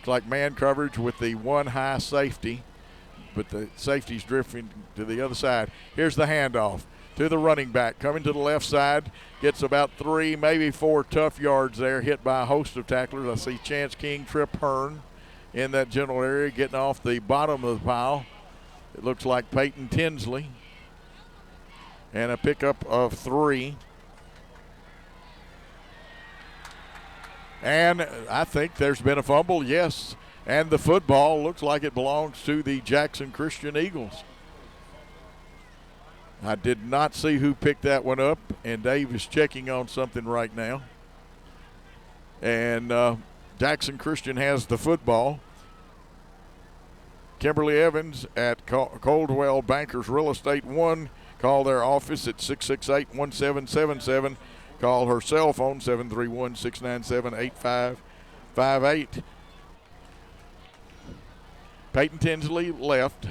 Like man coverage with the one high safety, but the safety's drifting to the other side. Here's the handoff to the running back, coming to the left side, gets about 3, maybe 4 tough yards there, hit by a host of tacklers. I see Chance King, Trip Hearn in that general area, getting off the bottom of the pile. It looks like Peyton Tinsley, and a pickup of 3. And I think there's been a fumble, yes. And the football looks like it belongs to the Jackson Christian Eagles. I did not see who picked that one up, and Dave is checking on something right now. And Jackson Christian has the football. Kimberly Evans at Coldwell Bankers Real Estate 1. Call their office at 668-1777. Call her cell phone, 731-697-8558. Peyton Tinsley left.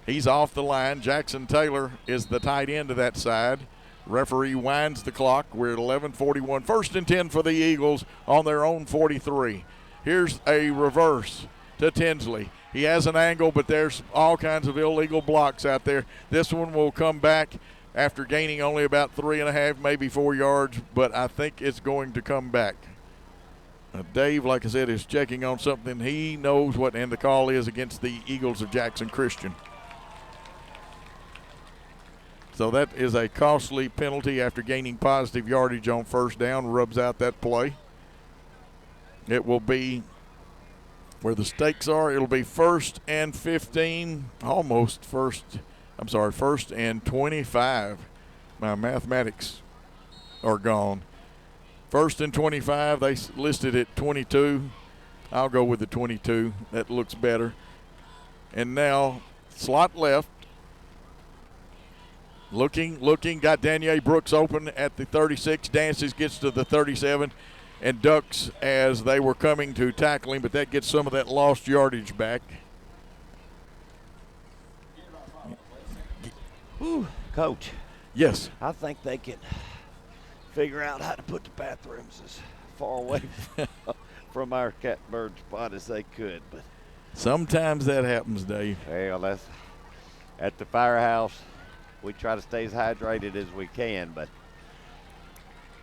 He's off the line. Jackson Taylor is the tight end of that side. Referee winds the clock. We're at 11:41. 1st and 10 for the Eagles on their own 43. Here's a reverse to Tinsley. He has an angle, but there's all kinds of illegal blocks out there. This one will come back after gaining only about 3.5, maybe 4 yards, but I think it's going to come back. Dave, like I said, is checking on something. He knows what, and the call is against the Eagles of Jackson Christian. So that is a costly penalty after gaining positive yardage on first down, rubs out that play. It will be where the stakes are. It'll be 1st and 15, first and 25. My mathematics are gone. 1st and 25, they listed it 22. I'll go with the 22. That looks better. And now slot left. Looking, got Danielle Brooks open at the 36, dances, gets to the 37, and ducks as they were coming to tackle him, but that gets some of that lost yardage back. Whew, Coach. Yes. I think they can figure out how to put the bathrooms as far away from our catbird spot as they could. But sometimes that happens, Dave. Well, that's at the firehouse. We try to stay as hydrated as we can, but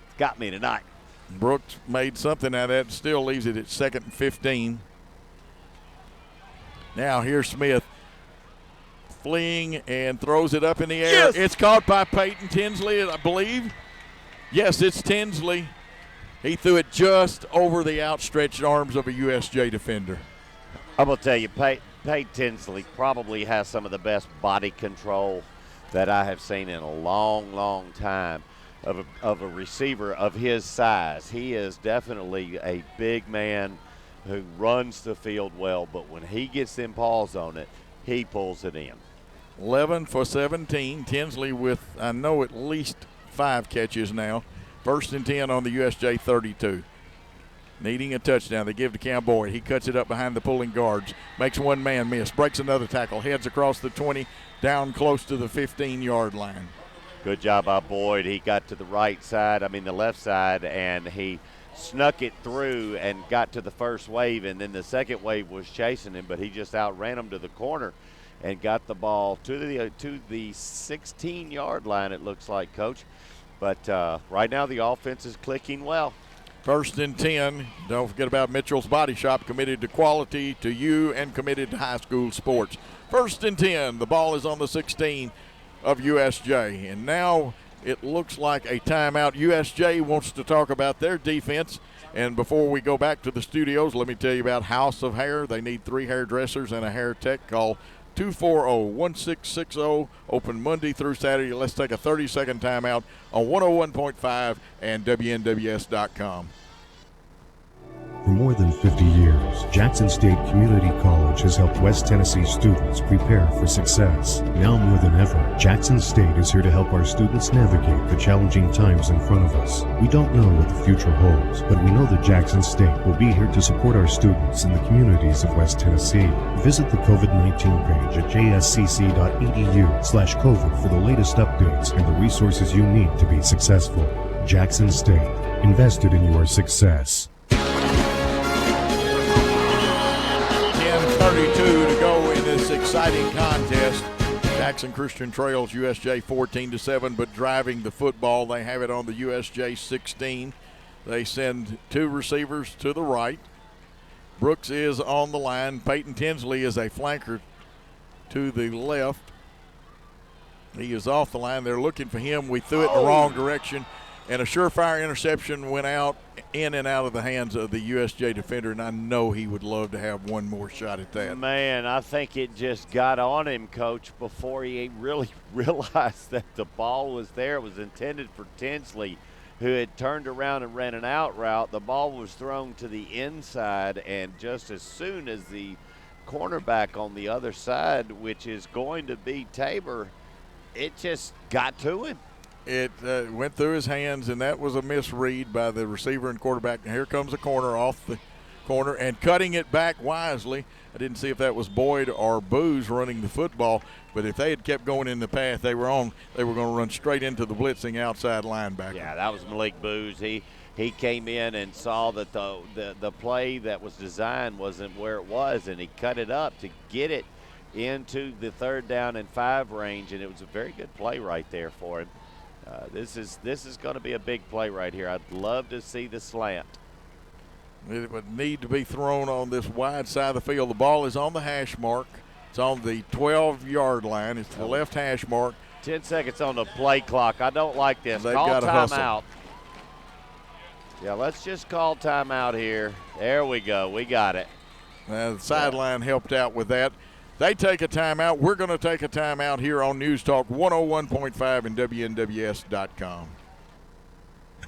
it's got me tonight. Brooks made something out of that, still leaves it at 2nd and 15. Now here's Smith fleeing and throws it up in the air. Yes! It's caught by Peyton Tinsley, I believe. Yes, it's Tinsley. He threw it just over the outstretched arms of a USJ defender. I'm going to tell you, Peyton Tinsley probably has some of the best body control that I have seen in a long, long time of a receiver of his size. He is definitely a big man who runs the field well, but when he gets them paws on it, he pulls it in. 11 for 17. Tinsley with, I know, at least 5 catches now. 1st and 10 on the USJ 32. Needing a touchdown. They give to Cam Boyd. He cuts it up behind the pulling guards. Makes one man miss. Breaks another tackle. Heads across the 20, down close to the 15-yard line. Good job by Boyd. He got to the the left side, and he snuck it through and got to the first wave, and then the second wave was chasing him, but he just outran him to the corner and got the ball to the 16-yard line, it looks like, Coach. But right now the offense is clicking well. 1st and 10. Don't forget about Mitchell's Body Shop, committed to quality, to you, and committed to high school sports. 1st and 10. The ball is on the 16 of USJ. And now it looks like a timeout. USJ wants to talk about their defense. And before we go back to the studios, let me tell you about House of Hair. They need 3 hairdressers and a hair tech. Call 240-1660, open Monday through Saturday. Let's take a 30-second timeout on 101.5 and WNWS.com. For more than 50 years, Jackson State Community College has helped West Tennessee students prepare for success. Now more than ever, Jackson State is here to help our students navigate the challenging times in front of us. We don't know what the future holds, but we know that Jackson State will be here to support our students in the communities of West Tennessee. Visit the COVID-19 page at jscc.edu/COVID for the latest updates and the resources you need to be successful. Jackson State, invested in your success. 10:32 to go in this exciting contest. Jackson Christian Trails USJ 14-7, but driving the football. They have it on the USJ 16. They send 2 receivers to the right. Brooks is on the line. Peyton Tinsley is a flanker to the left. He is off the line. They're looking for him. We threw it in the wrong direction, and a surefire interception went out in and out of the hands of the USJ defender, and I know he would love to have one more shot at that. Man, I think it just got on him, Coach, before he really realized that the ball was there. It was intended for Tinsley, who had turned around and ran an out route. The ball was thrown to the inside, and just as soon as the cornerback on the other side, which is going to be Tabor, it just got to him. It went through his hands, and that was a misread by the receiver and quarterback. And here comes a corner off the corner and cutting it back wisely. I didn't see if that was Boyd or Booz running the football, but if they had kept going in the path they were on, they were going to run straight into the blitzing outside linebacker. Yeah, that was Malik Booz. He came in and saw that the play that was designed wasn't where it was, and he cut it up to get it into the 3rd down and 5 range, and it was a very good play right there for him. This is going to be a big play right here. I'd love to see the slant. It would need to be thrown on this wide side of the field. The ball is on the hash mark. It's on the 12-yard line. It's the left hash mark. 10 seconds on the play clock. I don't like this. They've Call got to hustle. timeout. Yeah, let's just call timeout here. There we go. We got it. The sideline helped out with that. They take a timeout. We're going to take a timeout here on News Talk 101.5 and WNWS.com.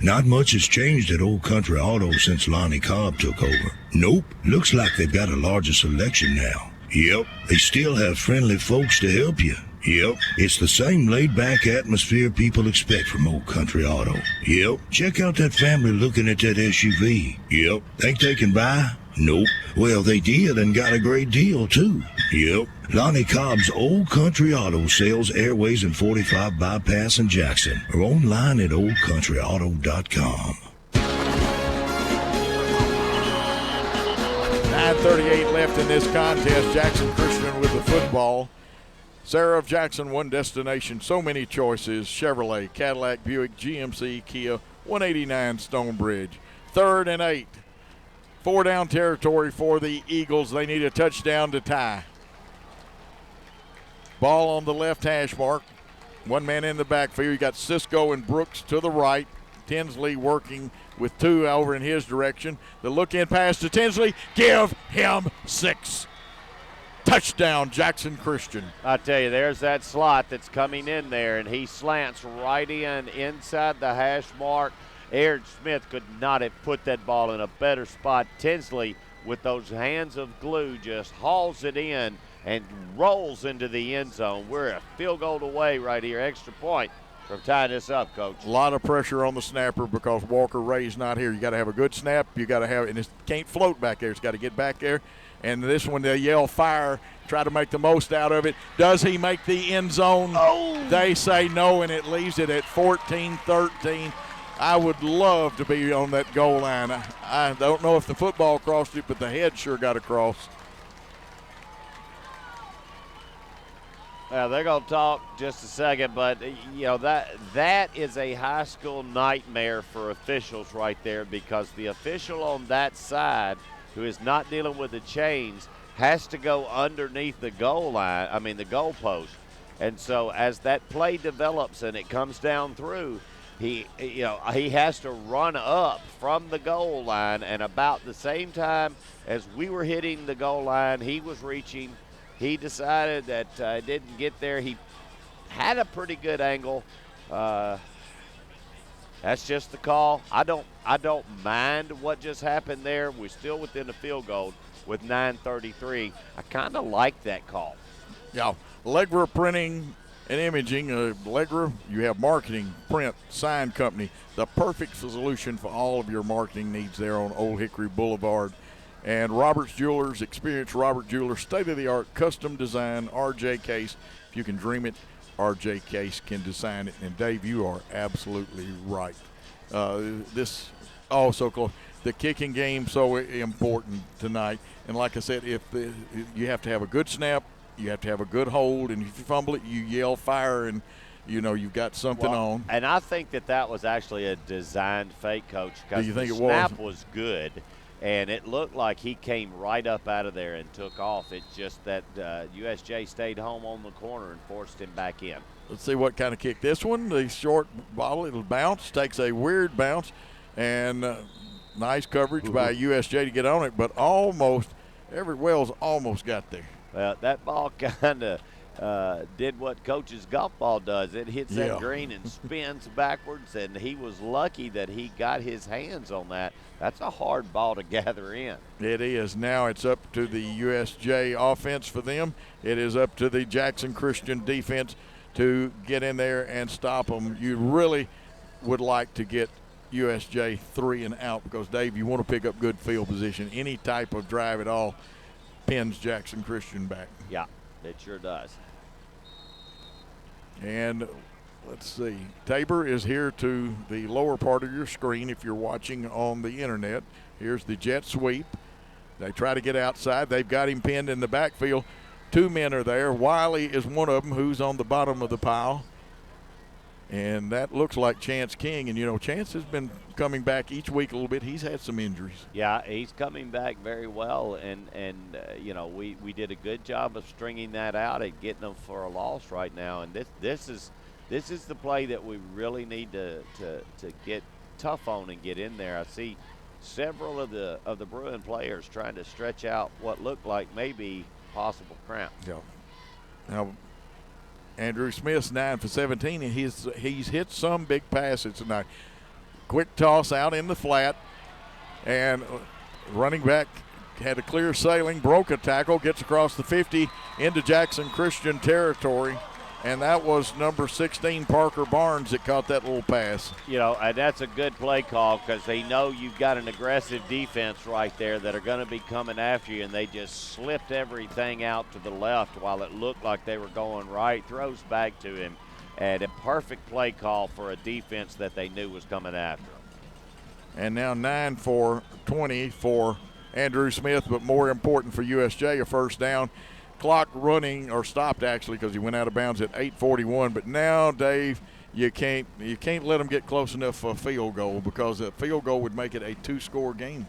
Not much has changed at Old Country Auto since Lonnie Cobb took over. Nope, looks like they've got a larger selection now. Yep, they still have friendly folks to help you. Yep, it's the same laid-back atmosphere people expect from Old Country Auto. Yep, check out that family looking at that SUV. Yep, think they can buy? Nope. Well, they did and got a great deal, too. Yep, Lonnie Cobb's Old Country Auto Sales Airways and 45 Bypass in Jackson or online at oldcountryauto.com. 9:38 left in this contest. Jackson Christian with the football. Sarah of Jackson, one destination, so many choices. Chevrolet, Cadillac, Buick, GMC, Kia, 189 Stonebridge. 3rd and 8. 4 down territory for the Eagles. They need a touchdown to tie. Ball on the left hash mark. One man in the backfield. You got Cisco and Brooks to the right. Tinsley working with 2 over in his direction. The look-in pass to Tinsley. Give him 6. Touchdown, Jackson Christian. I tell you, there's that slot that's coming in there, and he slants right inside the hash mark. Aaron Smith could not have put that ball in a better spot. Tinsley, with those hands of glue, just hauls it in and rolls into the end zone. We're a field goal away right here, extra point from tying this up, Coach. A lot of pressure on the snapper because Walker Ray's not here. You got to have a good snap. You got to have, and it can't float back there. It's got to get back there. And this one, they yell fire, try to make the most out of it. Does he make the end zone? Oh! They say no, and it leaves it at 14-13. I would love to be on that goal line. I don't know if the football crossed it, but the head sure got across. Well, they're going to talk just a second, but, you know, that is a high school nightmare for officials right there, because the official on that side who is not dealing with the chains has to go underneath the goal line, the goal post. And so as that play develops and it comes down through, he has to run up from the goal line, and about the same time as we were hitting the goal line, he was reaching. He decided that it didn't get there. He had a pretty good angle. That's just the call. I don't mind what just happened there. We're still within the field goal with 9:33. I kind of like that call. Yeah, Allegra Printing and Imaging. Allegra, you have marketing, print, sign company. The perfect solution for all of your marketing needs there on Old Hickory Boulevard. And Robert's Jewelers, experience Robert Jewelers, state-of-the-art custom design, RJ Case. If you can dream it, RJ Case can design it. And, Dave, you are absolutely right. This also close. The kicking game so important tonight. And like I said, you have to have a good snap, you have to have a good hold, and if you fumble it, you yell fire, and you've got something on. And I think that was actually a designed fake, Coach. Do you think the it was? snap was good, and it looked like he came right up out of there and took off. It's just that USJ stayed home on the corner and forced him back in. Let's see what kind of kick. This one, the short ball, it'll bounce, takes a weird bounce, and nice coverage by USJ to get on it, but Everett Wells almost got there. Well, that ball kind of did what Coach's golf ball does. It hits that green and spins backwards, and he was lucky that he got his hands on that. That's a hard ball to gather in. It is. Now it's up to the USJ offense for them. It is up to the Jackson Christian defense to get in there and stop them. You really would like to get USJ 3 and out because, Dave, you want to pick up good field position. Any type of drive at all pins Jackson Christian back. Yeah, it sure does. And let's see. Tabor is here to the lower part of your screen if you're watching on the internet. Here's the jet sweep. They try to get outside. They've got him pinned in the backfield. 2 men are there. Wiley is one of them who's on the bottom of the pile. And that looks like Chance King. And, Chance has been coming back each week a little bit. He's had some injuries. Yeah, he's coming back very well. And we did a good job of stringing that out and getting them for a loss right now. And this is this is the play that we really need to get tough on and get in there. I see several of the Bruin players trying to stretch out what looked like maybe possible cramp. Yeah. Now, Andrew Smith's 9 for 17, and he's hit some big passes tonight. Quick toss out in the flat, and running back had a clear sailing, broke a tackle, gets across the 50 into Jackson Christian territory, and that was number 16, Parker Barnes, that caught that little pass. You know, and that's a good play call because they know you've got an aggressive defense right there that are going to be coming after you, and they just slipped everything out to the left while it looked like they were going right. Throws back to him, and a perfect play call for a defense that they knew was coming after them. And now 9 for 20 for Andrew Smith, but more important for USJ, a first down. Clock running, or stopped actually, because he went out of bounds at 8:41. But now, Dave, you can't let them get close enough for a field goal, because a field goal would make it a 2-score game.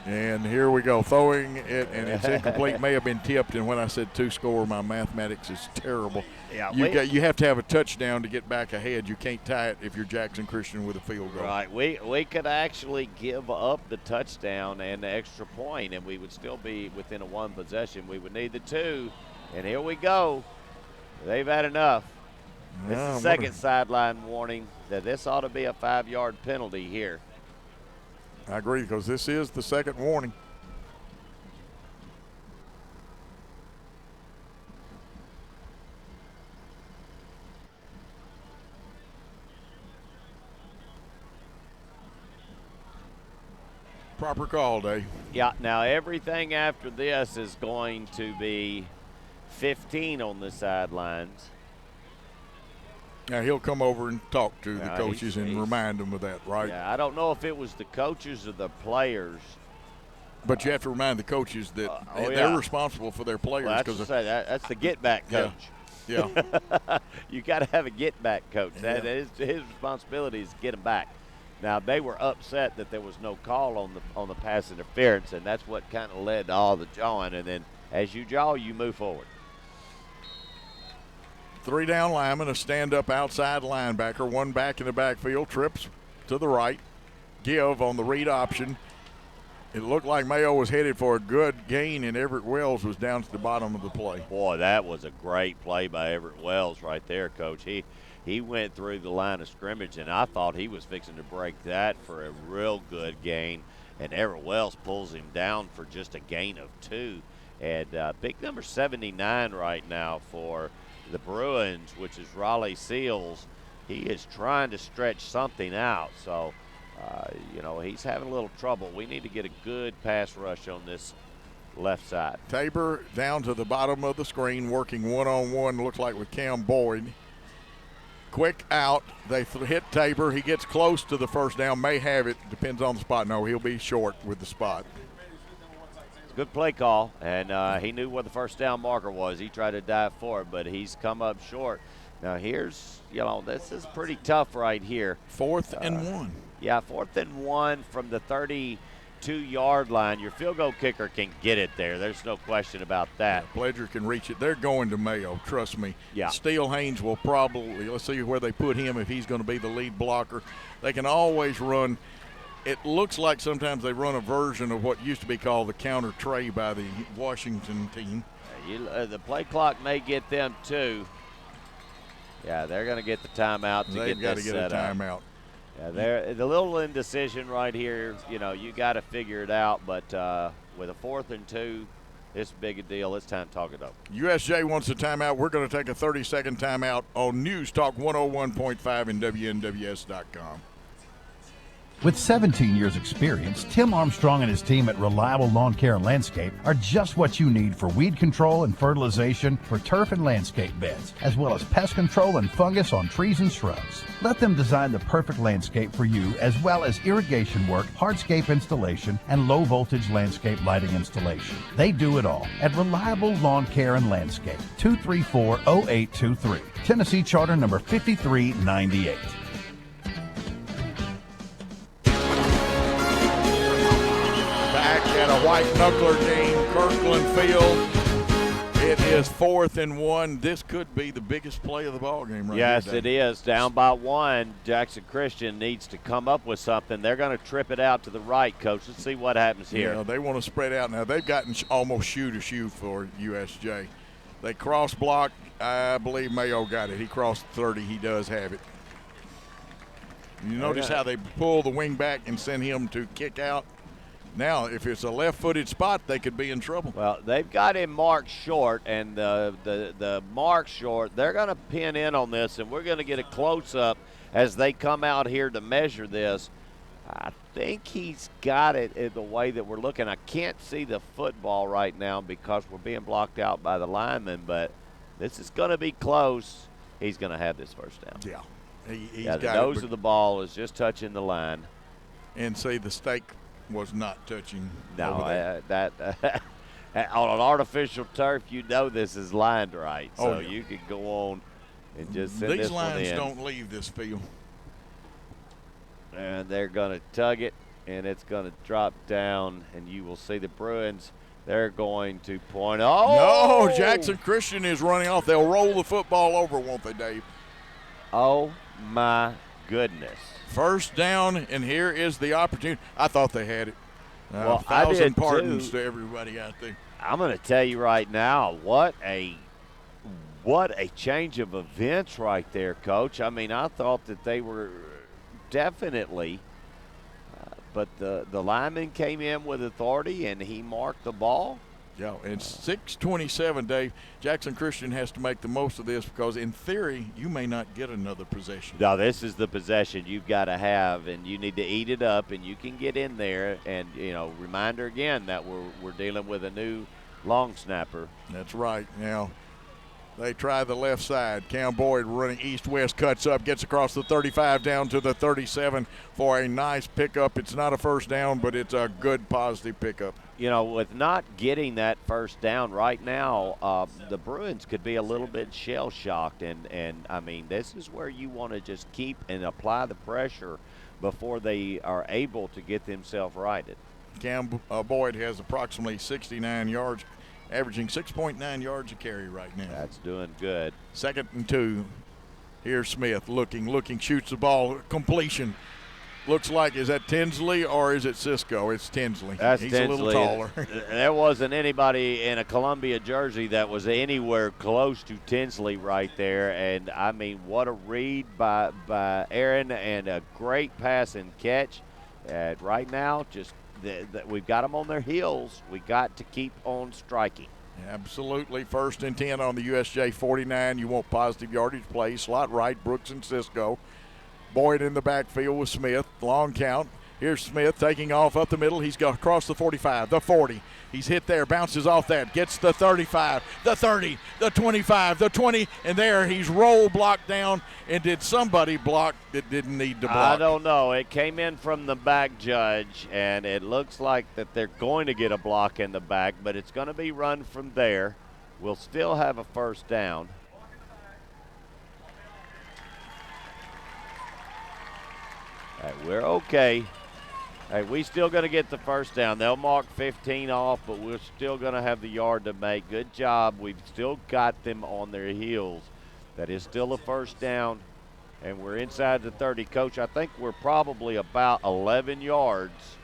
And here we go, throwing it, and it's incomplete. May have been tipped, and when I said 2-score, my mathematics is terrible. Yeah, you have to have a touchdown to get back ahead. You can't tie it if you're Jackson Christian with a field goal. Right. We could actually give up the touchdown and the extra point, and we would still be within a 1 possession. We would need the 2, and here we go. They've had enough. This is the second sideline warning that this ought to be a 5-yard penalty here. I agree, because this is the second warning. Proper call, Dave. Yeah, now everything after this is going to be 15 on the sidelines. Now he'll come over and talk to the coaches and remind them of that, right? Yeah, I don't know if it was the coaches or the players. But you have to remind the coaches that they're responsible for their players. Well, that's the get-back coach. Yeah. You got to have a get-back coach. That is his responsibility is to get them back. Now, they were upset that there was no call on the pass interference, and that's what kind of led to all the jawing. And then as you jaw, you move forward. 3 down linemen, a stand-up outside linebacker, 1 back in the backfield, trips to the right, give on the read option. It looked like Mayo was headed for a good gain, and Everett Wells was down to the bottom of the play. Boy, that was a great play by Everett Wells right there, Coach. He went through the line of scrimmage, and I thought he was fixing to break that for a real good gain, and Everett Wells pulls him down for just a gain of 2. And big number 79 right now for the Bruins, which is Raleigh Seals. He is trying to stretch something out, so he's having a little trouble. We need to get a good pass rush on this left side. Tabor down to the bottom of the screen, working one-on-one, looks like with Cam Boyd. Quick out. They hit Tabor. He gets close to the first down, may have it, depends on the spot. No, he'll be short with the spot. Good play call, and he knew where the first down marker was. He tried to dive for it, but he's come up short. Now here's, this is pretty tough right here. 4th and 1. Yeah, 4th and 1 from the 32-yard line. Your field goal kicker can get it there. There's no question about that. Yeah, Pledger can reach it. They're going to Mayo, trust me. Yeah. Steele Haynes will probably, let's see where they put him if he's going to be the lead blocker. They can always run. It looks like sometimes they run a version of what used to be called the counter tray by the Washington team. The play clock may get them too. Yeah, they're going to get the timeout to They've got to get a timeout. Yeah, the little indecision right here, you got to figure it out. But with a 4th and 2, it's big a deal. It's time to talk it up. USJ wants a timeout. We're going to take a 30-second timeout on News Talk 101.5 and WNWS.com. With 17 years experience, Tim Armstrong and his team at Reliable Lawn Care and Landscape are just what you need for weed control and fertilization for turf and landscape beds, as well as pest control and fungus on trees and shrubs. Let them design the perfect landscape for you, as well as irrigation work, hardscape installation, and low-voltage landscape lighting installation. They do it all at Reliable Lawn Care and Landscape, 234-0823, Tennessee Charter number 5398. At a white knuckler game, Kirkland Field. It is 4th and 1. This could be the biggest play of the ball game right yes, here. Yes, it is. Down by 1. Jackson Christian needs to come up with something. They're going to trip it out to the right, Coach. Let's see what happens here. Yeah, they want to spread out now. They've gotten almost shoe-to-shoe for USJ. They cross-block. I believe Mayo got it. He crossed 30. He does have it. You notice how they pull the wing back and send him to kick out? Now, if it's a left-footed spot, they could be in trouble. Well, they've got him marked short, and the mark short, they're going to pin in on this, and we're going to get a close-up as they come out here to measure this. I think he's got it in the way that we're looking. I can't see the football right now because we're being blocked out by the lineman, but this is going to be close. He's going to have this first down. Yeah. He's the got nose of the ball is just touching the line. And see, the stake was not touching. No, that on an artificial turf, you know this is lined right. So you could go on and just send this one in. These lines don't leave this field. And they're going to tug it, and it's going to drop down, and you will see the Bruins. They're going to point. Oh! No, Jackson Christian is running off. They'll roll the football over, won't they, Dave? Oh, my goodness. First down, and here is the opportunity. I thought they had it. Well, 1,000 pardons to everybody out there. I'm going to tell you right now, what a change of events right there, Coach. I mean, I thought that they were definitely, but the lineman came in with authority, and he marked the ball. Yeah, it's 6:27, Dave. Jackson Christian has to make the most of this because, in theory, you may not get another possession. No, this is the possession you've got to have, and you need to eat it up, and you can get in there. And, reminder again that we're dealing with a new long snapper. That's right. Now, they try the left side. Cam Boyd running east-west, cuts up, gets across the 35 down to the 37 for a nice pickup. It's not a first down, but it's a good positive pickup. With not getting that first down right now, the Bruins could be a little bit shell-shocked. And I mean, this is where you want to just keep and apply the pressure before they are able to get themselves righted. Cam Boyd has approximately 69 yards, averaging 6.9 yards a carry right now. That's doing good. 2nd and 2. Here's Smith looking, shoots the ball, completion. Looks like, is that Tinsley or is it Cisco? It's Tinsley. That's He's Tinsley. a little taller. There wasn't anybody in a Columbia jersey that was anywhere close to Tinsley right there. And, I mean, what a read by Aaron and a great pass and catch. Right now, just we've got them on their heels. We got to keep on striking. Absolutely. 1st and 10 on the USJ 49. You want positive yardage play. Slot right, Brooks and Cisco. Boyd in the backfield with Smith. Long count. Here's Smith taking off up the middle. He's got across the 45, the 40. He's hit there, bounces off that, gets the 35, the 30, the 25, the 20, and there he's roll blocked down. And did somebody block that didn't need to block? I don't know. It came in from the back, Judge, and it looks like that they're going to get a block in the back, but it's going to be run from there. We'll still have a first down. We're okay. Hey, we still going to get the first down. They'll mark 15 off, but we're still going to have the yard to make. Good job. We've still got them on their heels. That is still a first down, and we're inside the 30. Coach, I think we're probably about 11 yards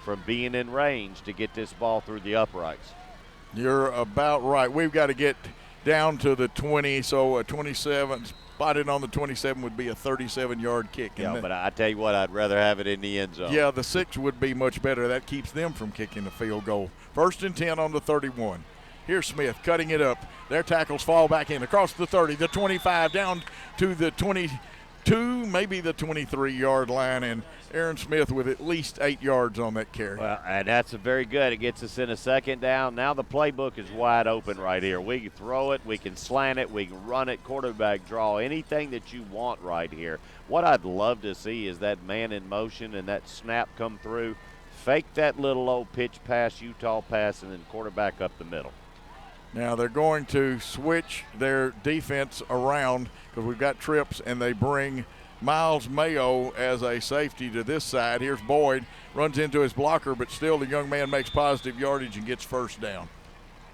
from being in range to get this ball through the uprights. You're about right. We've got to get down to the 20, so a 27 spotted on the 27 would be a 37-yard kick. Yeah, but I tell you what, I'd rather have it in the end zone. Yeah, the 6 would be much better. That keeps them from kicking a field goal. 1st and 10 on the 31. Here's Smith cutting it up. Their tackles fall back in across the 30, the 25, down to the 22, maybe the 23-yard line, and Aaron Smith with at least 8 yards on that carry. Well, and that's very good. It gets us in a second down. Now the playbook is wide open right here. We can throw it, we can slant it, we can run it, quarterback draw, anything that you want right here. What I'd love to see is that man in motion and that snap come through, fake that little old pitch pass, Utah pass, and then quarterback up the middle. Now they're going to switch their defense around because we've got trips, and they bring Miles Mayo as a safety to this side. Here's Boyd, runs into his blocker, but still the young man makes positive yardage and gets first down.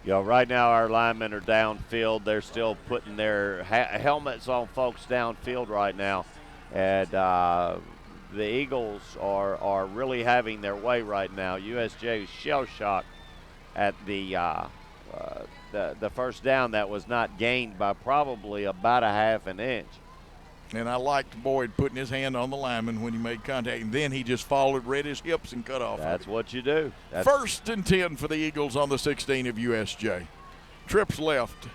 Right now our linemen are downfield. They're still putting their helmets on folks downfield right now. And the Eagles are really having their way right now. USJ is shell-shocked at the first down that was not gained by probably about a half an inch. And I liked Boyd putting his hand on the lineman when he made contact, and then he just followed, read his hips, and cut off. That's what you do. First and 10 for the Eagles on the 16 of USJ. Trips left.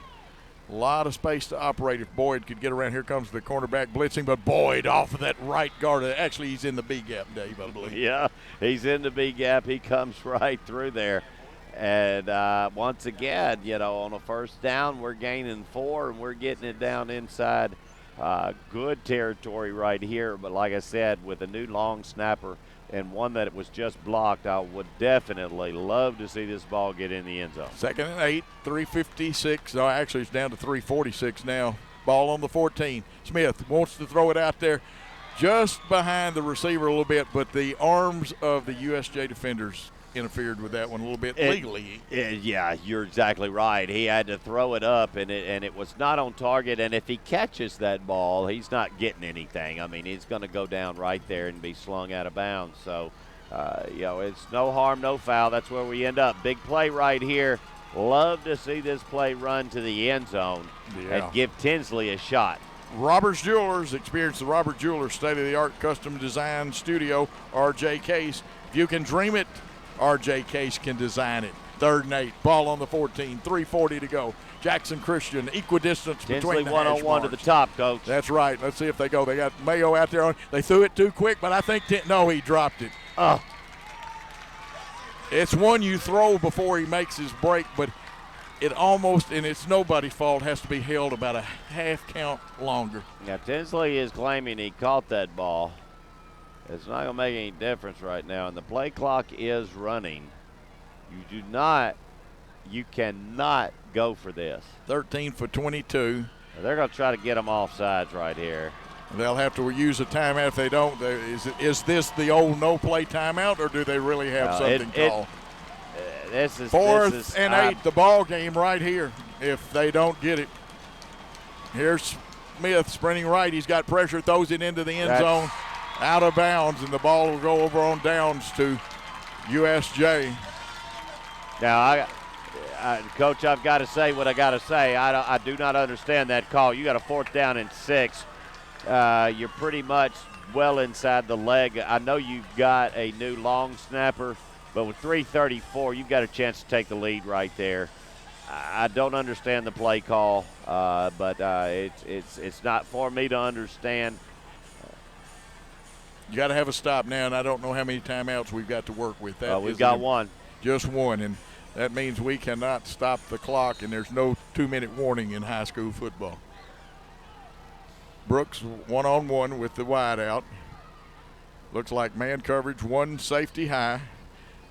A lot of space to operate if Boyd could get around. Here comes the cornerback blitzing, but Boyd off of that right guard. Actually, he's in the B gap, Dave, I believe. Yeah, he's in the B gap. He comes right through there. And once again, on a first down, we're gaining 4, and we're getting it down inside good territory right here. But like I said, with a new long snapper and one that was just blocked, I would definitely love to see this ball get in the end zone. 2nd and 8, 3:56. No, actually, it's down to 3:46 now. Ball on the 14. Smith wants to throw it out there just behind the receiver a little bit, but the arms of the USJ defenders interfered with that one a little bit legally. Yeah, you're exactly right. He had to throw it up, and it was not on target. And if he catches that ball, he's not getting anything. I mean, he's going to go down right there and be slung out of bounds. So, it's no harm, no foul. That's where we end up. Big play right here. Love to see this play run to the end zone and give Tinsley a shot. Roberts Jewelers, experience the Robert Jewelers state-of-the-art custom design studio, RJ Case. If you can dream it, RJ Case can design it. 3rd and 8, ball on the 14, 3:40 to go. Jackson Christian, equidistance between the hash one-on-one to the top, Coach. That's right. Let's see if they go. They got Mayo out there. They threw it too quick, but I think he dropped it. It's one you throw before he makes his break, but it almost, and it's nobody's fault, has to be held about a half count longer. Now, Tinsley is claiming he caught that ball. It's not going to make any difference right now, and the play clock is running. You cannot go for this. 13 for 22. They're going to try to get them off sides right here. They'll have to use a timeout if they don't. Is this the old no-play timeout, or do they really have something called? This is 4th and 8, the ball game right here if they don't get it. Here's Smith sprinting right. He's got pressure, throws it into the end zone. Out of bounds, and the ball will go over on downs to USJ. Now, Coach, I've got to say what I got to say. I do not understand that call. You got a 4th down and 6. You're pretty much well inside the leg. I know you've got a new long snapper, but with 3:34, you've got a chance to take the lead right there. I don't understand the play call, but it's not for me to understand. You got to have a stop now, and I don't know how many timeouts we've got to work with. We've got one. Just one, and that means we cannot stop the clock, and there's no 2-minute warning in high school football. Brooks one-on-one with the wide out. Looks like man coverage, one safety high.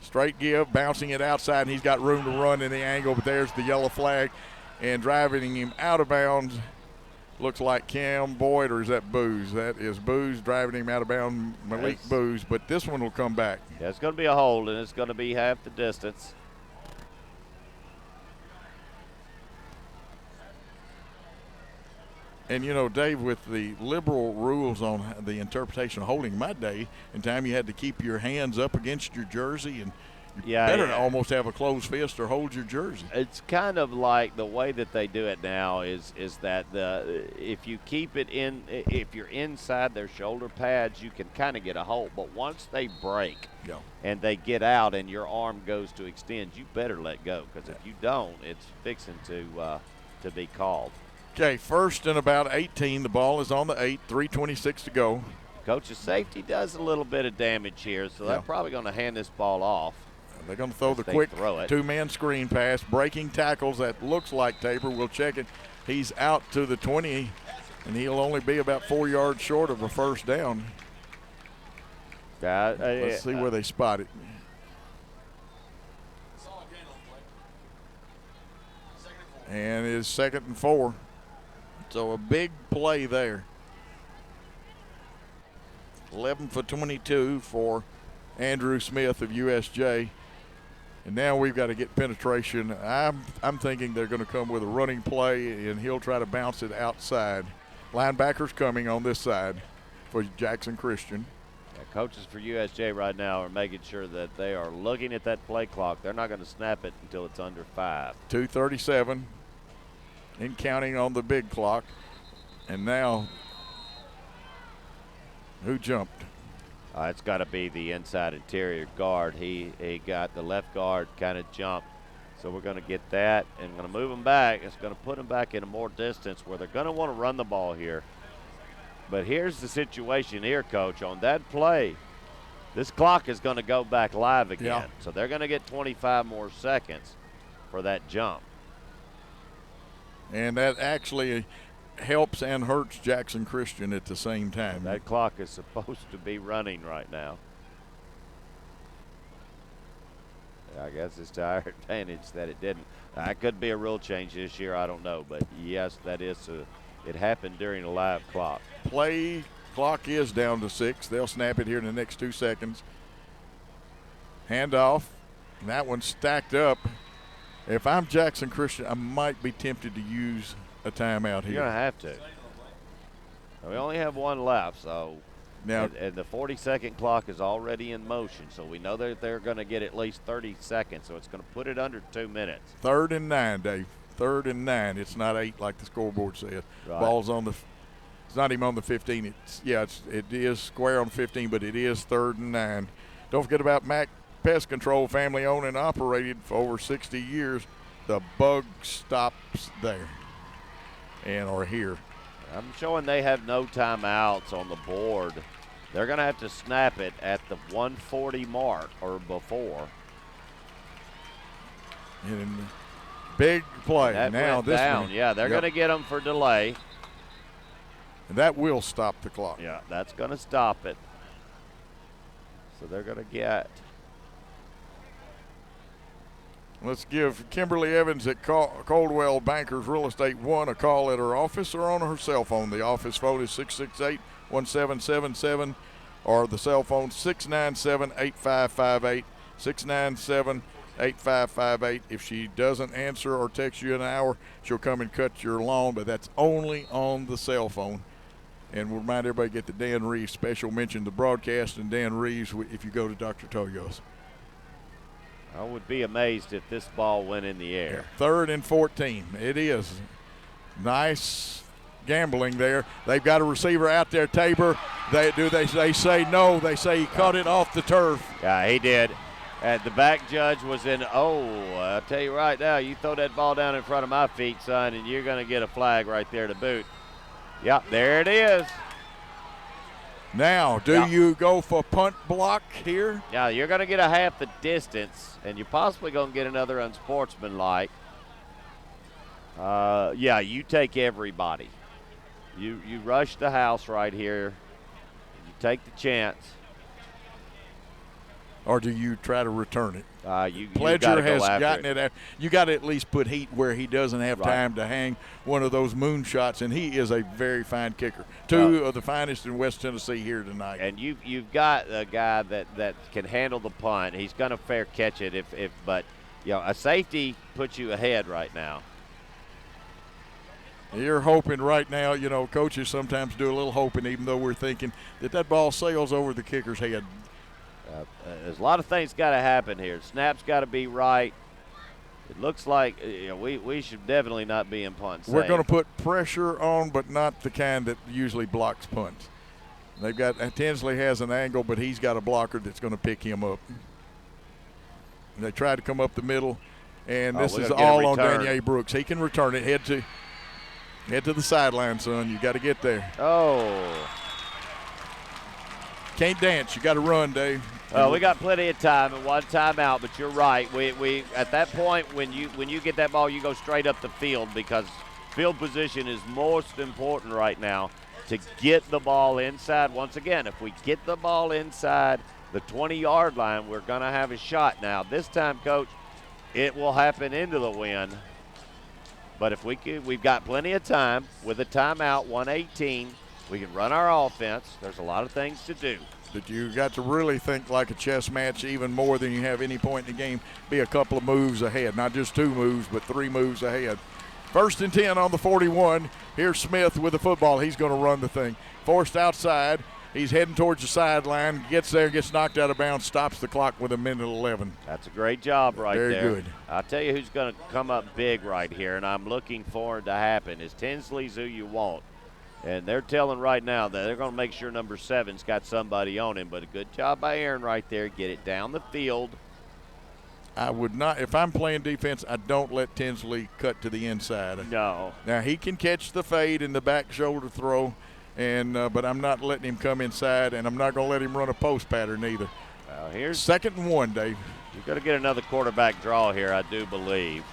Straight give, bouncing it outside, and he's got room to run in the angle, but there's the yellow flag, and driving him out of bounds. Looks like Cam Boyd, or is that Booz? That is Booz driving him out of bounds, Malik Booz, but this one will come back. Yeah, it's going to be a hold, and it's going to be half the distance. And, Dave, with the liberal rules on the interpretation of holding, my day and time, you had to keep your hands up against your jersey, and better almost have a closed fist or hold your jersey. It's kind of like the way that they do it now is that if you keep it in, if you're inside their shoulder pads, you can kind of get a hold. But once they break and they get out and your arm goes to extend, you better let go, because if you don't, it's fixing to be called. Okay, 1st and about 18. The ball is on the 8, 3:26 to go. Coach, the safety does a little bit of damage here, so they're probably going to hand this ball off. They're going to throw the quick 2-man screen pass. Breaking tackles, that looks like Tabor. We'll check it. He's out to the 20, and he'll only be about 4 yards short of a first down. Let's see where they spot it. And it's 2nd and 4. So a big play there. 11 for 22 for Andrew Smith of USJ. And now we've got to get penetration. I'm thinking they're going to come with a running play, and he'll try to bounce it outside. Linebackers coming on this side for Jackson Christian. Yeah, coaches for USJ right now are making sure that they are looking at that play clock. They're not going to snap it until it's under 5. 2:37 and counting on the big clock. And now, who jumped? It's got to be the inside interior guard. He got the left guard kind of jumped. So we're going to get that and going to move him back. It's going to put him back in a more distance where they're going to want to run the ball here. But here's the situation here, Coach. On that play, this clock is going to go back live again. Yeah. So they're going to get 25 more seconds for that jump. And that actually helps and hurts Jackson Christian at the same time. That clock is supposed to be running right now. I guess it's to our advantage that it didn't. That could be a rule change this year. I don't know. But, yes, that is it happened during a live clock. Play clock is down to 6. They'll snap it here in the next 2 seconds. Handoff. And that one's stacked up. If I'm Jackson Christian, I might be tempted to use a timeout here. You're going to have to. We only have one left, so now and the 40-second clock is already in motion, so we know that they're going to get at least 30 seconds, so it's going to put it under 2 minutes. 3rd and 9, Dave. 3rd and 9. It's not 8 like the scoreboard says. Right. Ball's on the. It's not even on the 15. It is square on 15, but it is 3rd and 9. Don't forget about Mac Pest Control, family owned and operated for over 60 years. The bug stops there and are here. I'm showing they have no timeouts on the board. They're going to have to snap it at the 140 mark or before. And big play. That now went this down. one. Yeah, they're going to get them for delay. And that will stop the clock. Yeah, that's going to stop it. So they're going to get. Let's give Kimberly Evans at Coldwell Bankers Real Estate 1 a call at her office or on her cell phone. The office phone is 668-1777 or the cell phone 697-8558, 697-8558. If she doesn't answer or text you in an hour, she'll come and cut your lawn, but that's only on the cell phone. And we'll remind everybody, get the Dan Reeves special mention, the broadcast, and Dan Reeves if you go to Dr. Toyo's. I would be amazed if this ball went in the air. 3rd and 14. It is. Nice gambling there. They've got a receiver out there, Tabor. They say no. They say he caught it off the turf. Yeah, he did. And the back judge was in, I'll tell you right now, you throw that ball down in front of my feet, son, and you're going to get a flag right there to boot. Yep, there it is. Now, do you go for punt block here? Yeah, you're going to get a half the distance, and you're possibly going to get another unsportsmanlike. Yeah, you take everybody. You rush the house right here. You take the chance. Or do you try to return it? Pledger has gotten it. You got to at least put heat where he doesn't have time to hang one of those moon shots, and he is a very fine kicker. Two of the finest in West Tennessee here tonight. And you've got a guy that can handle the punt. He's going to fair catch it but a safety puts you ahead right now. You're hoping right now, coaches sometimes do a little hoping, even though we're thinking that ball sails over the kicker's head. There's a lot of things got to happen here. Snap's got to be right. It looks like we should definitely not be in punt. We're going to put pressure on, but not the kind that usually blocks punts. They've got Tinsley has an angle, but he's got a blocker that's going to pick him up. They tried to come up the middle, and this is all on Daniel Brooks. He can return it. Head to the sideline, son. You got to get there. Can't dance. You got to run, Dave. We got plenty of time and one timeout, but you're right. We at that point when you get that ball, you go straight up the field because field position is most important right now to get the ball inside. Once again, if we get the ball inside the 20-yard line, we're going to have a shot. Now, this time, Coach, it will happen into the wind. But if we've got plenty of time with a timeout, 1:18 We can run our offense. There's a lot of things to do. But you got to really think like a chess match even more than you have any point in the game. Be a couple of moves ahead, not just 2 moves, but 3 moves ahead. 1st and 10 on the 41. Here's Smith with the football. He's going to run the thing. Forced outside. He's heading towards the sideline. Gets there, gets knocked out of bounds, stops the clock with 1:11. That's a great job right there. Very good. I'll tell you who's going to come up big right here, and I'm looking forward to happen, is Tinsley's who you want. And they're telling right now that they're going to make sure number 7's got somebody on him. But a good job by Aaron right there. Get it down the field. I would not, if I'm playing defense, I don't let Tinsley cut to the inside. No. Now, he can catch the fade and the back shoulder throw, and but I'm not letting him come inside, and I'm not going to let him run a post pattern either. Well, here's 2nd and 1, Dave. You're going to get another quarterback draw here, I do believe.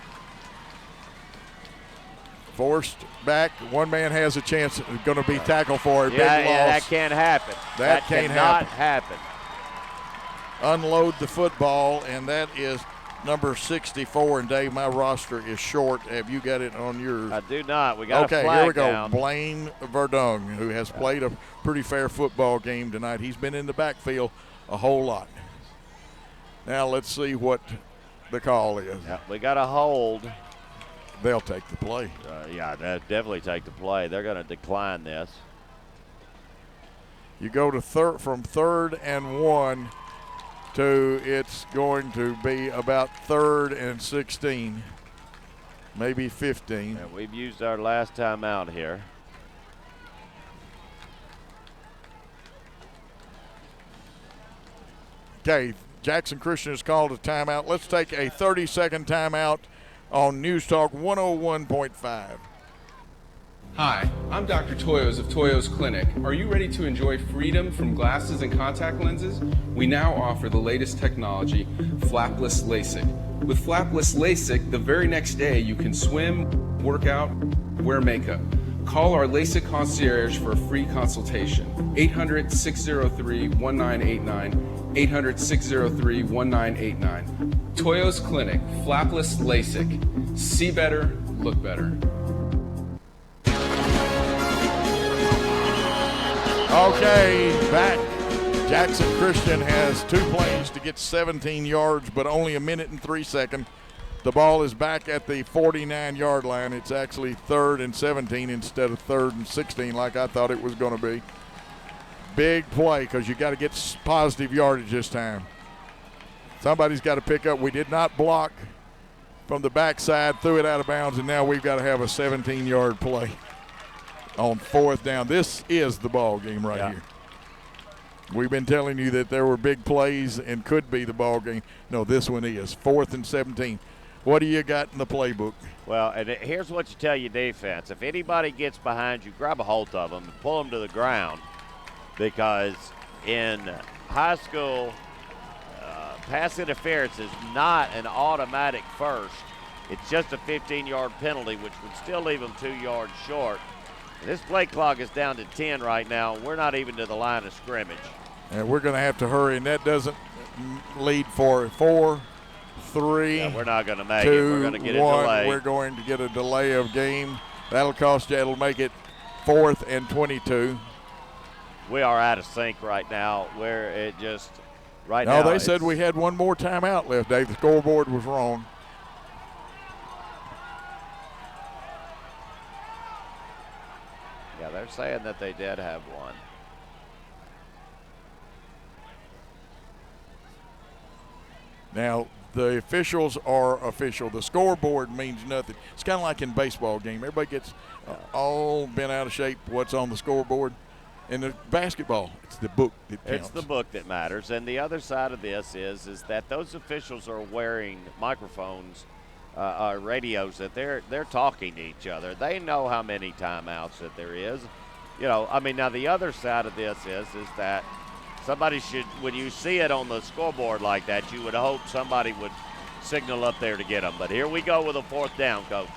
Forced back. One man has a chance. It's going to be tackled for a big loss. Yeah, that can't happen. That can't cannot happen. Unload the football, and that is number 64. And, Dave, my roster is short. Have you got it on yours? I do not. We got a flag here we go. down. Blaine Verdung, who has played a pretty fair football game tonight. He's been in the backfield a whole lot. Now let's see what the call is. Yeah, we got a hold. They'll take the play. Yeah, they'll definitely take the play. They're going to decline this. You go to from 3rd and 1 to it's going to be about 3rd and 16, maybe 15. And we've used our last time out here. Okay, Jackson Christian has called a timeout. Let's take a 30-second timeout on News Talk 101.5. Hi, I'm Dr. Toyos of Toyos Clinic. Are you ready to enjoy freedom from glasses and contact lenses? We now offer the latest technology, flapless LASIK. With flapless LASIK, the very next day you can swim, work out, wear makeup. Call our LASIK concierge for a free consultation. 800-603-1989. 800-603-1989. Toyos Clinic, flapless LASIK. See better, look better. Okay, back. Jackson Christian has 2 plays to get 17 yards, but only 1:03. The ball is back at the 49-yard line. It's actually 3rd and 17 instead of 3rd and 16 like I thought it was going to be. Big play because you got to get positive yardage this time. Somebody's got to pick up. We did not block from the backside, threw it out of bounds, and now we've got to have a 17-yard play on 4th down. This is the ball game right here. We've been telling you that there were big plays and could be the ball game. No, this one is 4th and 17. What do you got in the playbook? Well, and here's what you tell your defense. If anybody gets behind you, grab a hold of them and pull them to the ground, because in high school, pass interference is not an automatic first. It's just a 15-yard penalty, which would still leave them 2 yards short. And this play clock is down to 10 right now. We're not even to the line of scrimmage. And we're going to have to hurry, and that doesn't lead for 4, 3, yeah, we're not going to make 2, it. We're going to get 1. a delay. We're going to get a delay of game. That'll cost you. It'll make it 4th and 22. We are out of sync right now, where it just right now. No, they said we had one more timeout left, Dave. The scoreboard was wrong. Yeah, they're saying that they did have one. Now, the officials are official. The scoreboard means nothing. It's kind of like in baseball game. Everybody gets all bent out of shape what's on the scoreboard. In the basketball, it's the book that counts. It's the book that matters. And the other side of this is that those officials are wearing microphones, radios, that they're talking to each other. They know how many timeouts that there is. You know, I mean, now the other side of this is that somebody should, when you see it on the scoreboard like that, you would hope somebody would signal up there to get them. But here we go with a 4th down, Coach.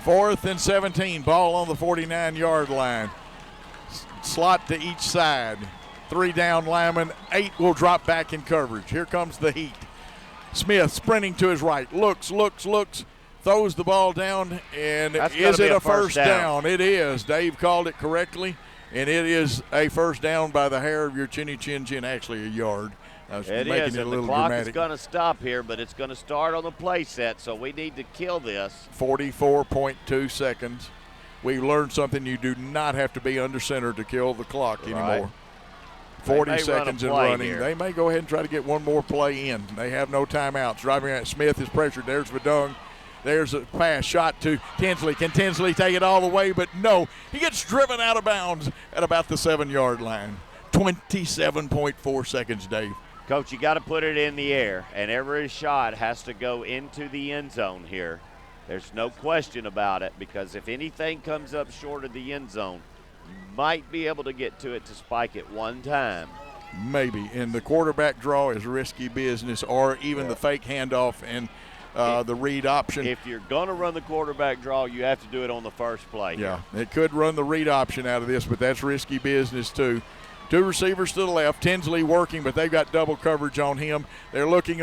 4th and 17, ball on the 49-yard line. Slot to each side. 3 down linemen. 8 will drop back in coverage. Here comes the heat. Smith sprinting to his right. Looks. Throws the ball down. And is it a first down? It is. Dave called it correctly. And it is a first down by the hair of your chinny chin chin, actually a yard. I was It making is, it a and little the clock dramatic. is going to stop here, but it's going to start on the play set, so we need to kill this. 44.2 seconds. We learned something. You do not have to be under center to kill the clock anymore. Right. 40 seconds and running. Here. They may go ahead and try to get one more play in. They have no timeouts. Driving at Smith is pressured. There's Verdung. There's a pass shot to Tinsley. Can Tinsley take it all the way? But no. He gets driven out of bounds at about the 7-yard line. 27.4 seconds, Dave. Coach, you got to put it in the air, and every shot has to go into the end zone here. There's no question about it, because if anything comes up short of the end zone, you might be able to get to it to spike it one time. Maybe. And the quarterback draw is risky business, or even the fake handoff and the read option. If you're going to run the quarterback draw, you have to do it on the first play. Yeah, it could run the read option out of this, but that's risky business too. 2 receivers to the left. Tinsley working, but they've got double coverage on him. They're looking.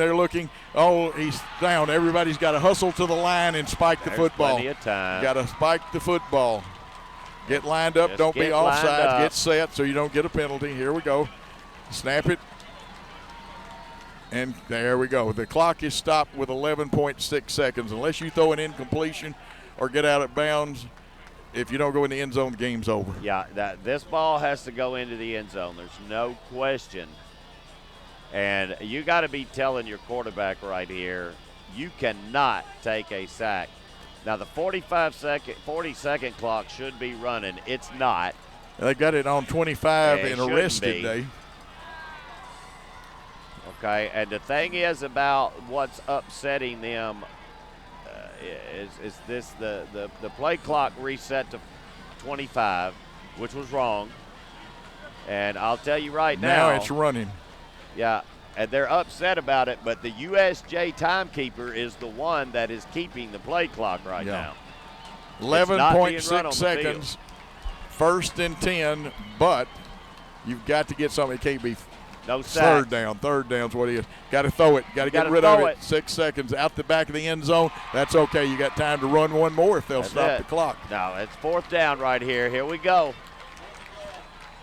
Oh, he's down. Everybody's got to hustle to the line and spike the football. Plenty of time. Got to spike the football. Get lined up. Just Don't be get offside. lined up. Get set so you don't get a penalty. Here we go. Snap it. And there we go. The clock is stopped with 11.6 seconds. Unless you throw an incompletion or get out of bounds, if you don't go in the end zone, the game's over. Yeah, this ball has to go into the end zone. There's no question. And you got to be telling your quarterback right here, you cannot take a sack. Now, the 40-second clock should be running. It's not. They got it on 25 and arrested, Dave. Okay, and the thing is about what's upsetting them is this the play clock reset to 25, which was wrong. And I'll tell you right now. Now it's running. Yeah, and they're upset about it, but the USJ timekeeper is the one that is keeping the play clock right now. 11.6 seconds, 1st and 10, but you've got to get something. It can't be no sacks. Third down's what it is. Got to throw it. Got to get rid of it. 6 seconds out the back of the end zone. That's okay. You got time to run one more if they'll stop the clock. No, it's 4th down right here. Here we go.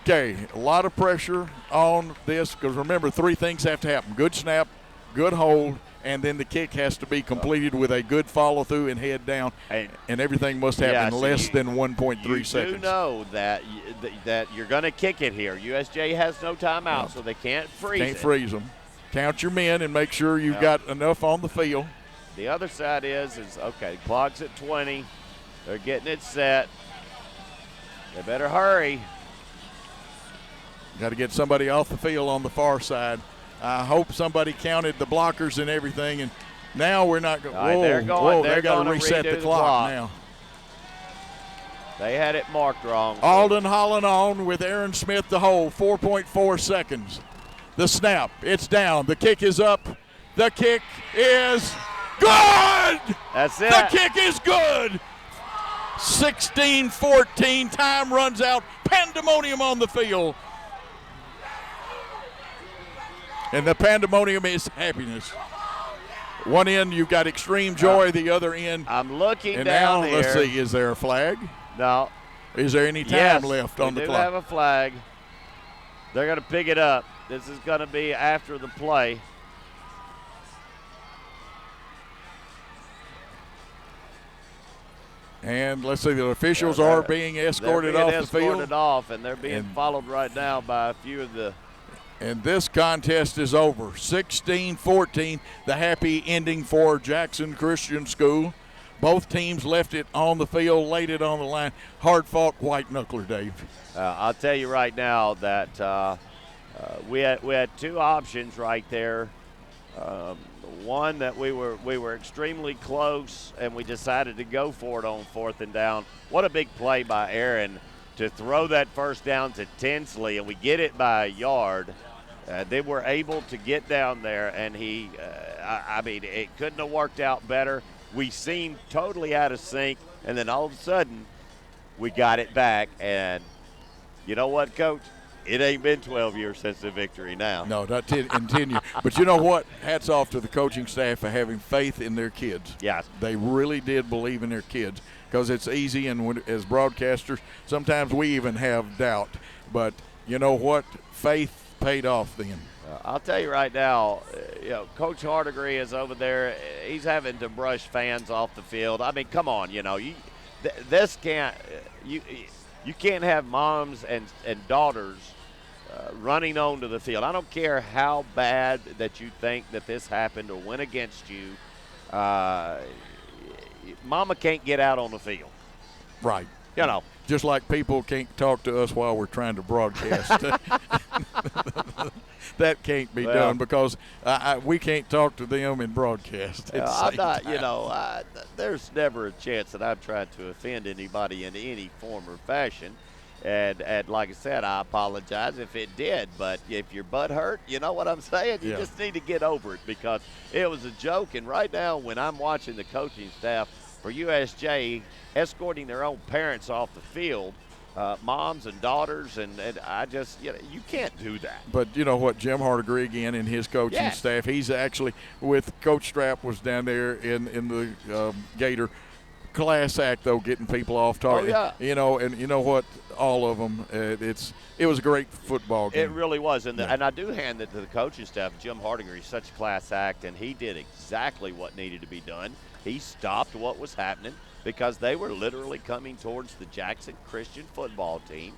Okay, a lot of pressure on this because remember, 3 things have to happen: good snap, good hold, and then the kick has to be completed with a good follow through and head down, and everything must happen in less than 1.3 seconds. You do know that you're going to kick it here. USJ has no timeout, so they can't freeze it. Can't freeze them. Count your men and make sure you've got enough on the field. The other side is okay, clock's at 20. They're getting it set. They better hurry. Got to get somebody off the field on the far side. I hope somebody counted the blockers and everything, and now we're not going. They're got to reset the clock now. They had it marked wrong. Alden Holland on with Aaron Smith to hold. 4.4 seconds. The snap. It's down. The kick is up. The kick is good. That's it. The kick is good. 16-14. Time runs out. Pandemonium on the field. And the pandemonium is happiness. One end, you've got extreme joy. The other end. I'm looking and down now, here. let's see, is there a flag? No. Is there any time left on the we do clock? have a flag. They're going to pick it up. This is going to be after the play. And let's see, the officials are being escorted off the field. Escorted off, and they're being followed right now by a few of the. And this contest is over. 16-14, the happy ending for Jackson Christian School. Both teams left it on the field, laid it on the line. Hard-fought white knuckler, Dave. I'll tell you right now that we had 2 options right there. One that we were extremely close, and we decided to go for it on 4th and down. What a big play by Aaron to throw that first down to Tinsley, and we get it by a yard. They were able to get down there, and I mean, it couldn't have worked out better. We seemed totally out of sync, and then all of a sudden, we got it back. And you know what, Coach? It ain't been 12 years since the victory now. No, not in 10 years. But you know what? Hats off to the coaching staff for having faith in their kids. Yes. They really did believe in their kids. because it's easy, and as broadcasters, sometimes we even have doubt. But you know what? Faith paid off then. I'll tell you right now, Coach Hardigree is over there. He's having to brush fans off the field. I mean, come on, this can't you can't have moms and daughters running onto the field. I don't care how bad that you think that this happened or went against you. Mama can't get out on the field. Right. Just like people can't talk to us while we're trying to broadcast. That can't be done because we can't talk to them in broadcast. I'm not, there's never a chance that I'm trying to offend anybody in any form or fashion. And like I said, I apologize if it did. But if your butt hurt, you know what I'm saying? You just need to get over it because it was a joke. And right now when I'm watching the coaching staff for USJ escorting their own parents off the field, moms and daughters, and I just, you can't do that. But you know what, Jim Hardigree again and his coaching staff, he's actually with Coach Strap was down there in the Gator class act, though, getting people off target. And you know what, all of them, it was a great football game. It really was, and I do hand it to the coaching staff. Jim Hardigree is such a class act, and he did exactly what needed to be done. He stopped what was happening because they were literally coming towards the Jackson Christian football team.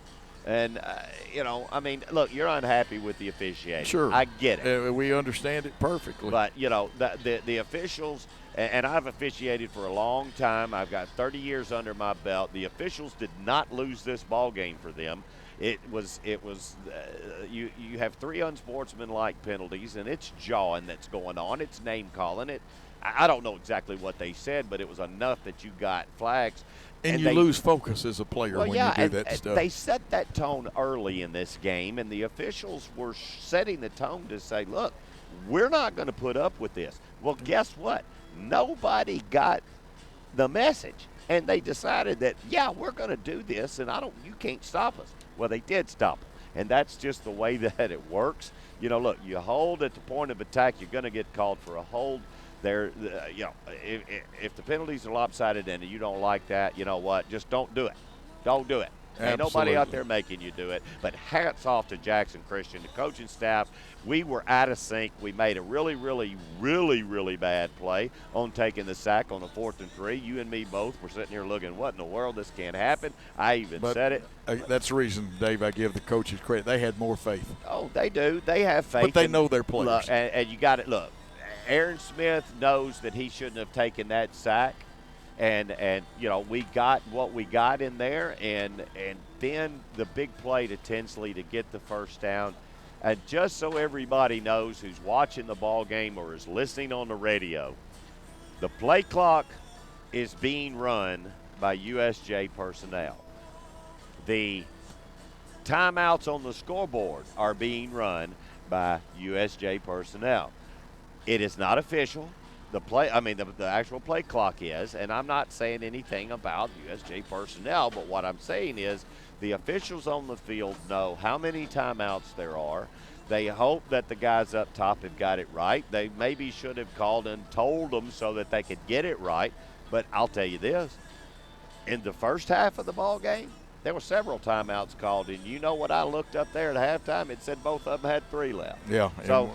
And, I mean, look, you're unhappy with the officiating. Sure. I get it. We understand it perfectly. But, the officials, and I've officiated for a long time. I've got 30 years under my belt. The officials did not lose this ball game for them. It was you have 3 unsportsmanlike penalties, and it's jawing that's going on. It's name-calling. I don't know exactly what they said, but it was enough that you got flags. And you lose focus as a player when you do that stuff. They set that tone early in this game, and the officials were setting the tone to say, look, we're not going to put up with this. Well, guess what? Nobody got the message, and they decided that, we're going to do this, and you can't stop us. Well, they did stop them, and that's just the way that it works. Look, you hold at the point of attack, you're going to get called for a hold. If the penalties are lopsided and you don't like that, you know what? Just don't do it. Don't do it. Ain't nobody out there making you do it. But hats off to Jackson Christian, the coaching staff. We were out of sync. We made a really, really, really, really bad play on taking the sack on the 4th and 3. You and me both were sitting here looking, what in the world? This can't happen. I even said it. That's the reason, Dave, I give the coaches credit. They had more faith. Oh, they do. They have faith. But they know their players. Look, and you got it. Look. Aaron Smith knows that he shouldn't have taken that sack, and we got what we got in there, and then the big play to Tinsley to get the first down. And just so everybody knows who's watching the ball game or is listening on the radio, the play clock is being run by USJ personnel. The timeouts on the scoreboard are being run by USJ personnel. It is not official. The actual play clock is, and I'm not saying anything about USJ personnel, but what I'm saying is the officials on the field know how many timeouts there are. They hope that the guys up top have got it right. They maybe should have called and told them so that they could get it right. But I'll tell you this, in the first half of the ball game, there were several timeouts called, and you know what I looked up there at halftime? It said both of them had 3 left. Yeah. So,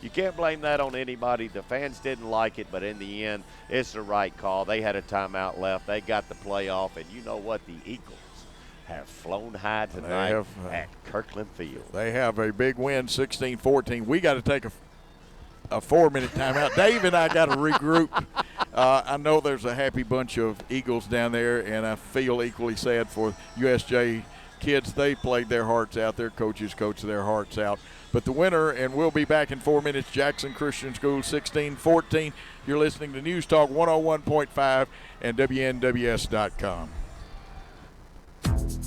you can't blame that on anybody. The fans didn't like it, but in the end, it's the right call. They had a timeout left. They got the play off, and you know what? The Eagles have flown high tonight at Kirkland Field. They have a big win, 16-14. We got to take a 4-minute timeout. Dave and I got to regroup. I know there's a happy bunch of Eagles down there, and I feel equally sad for USJ kids. They played their hearts out. Their coaches coached their hearts out. But the winner, and we'll be back in 4 minutes, Jackson Christian School 16-14. You're listening to News Talk 101.5 and WNWS.com.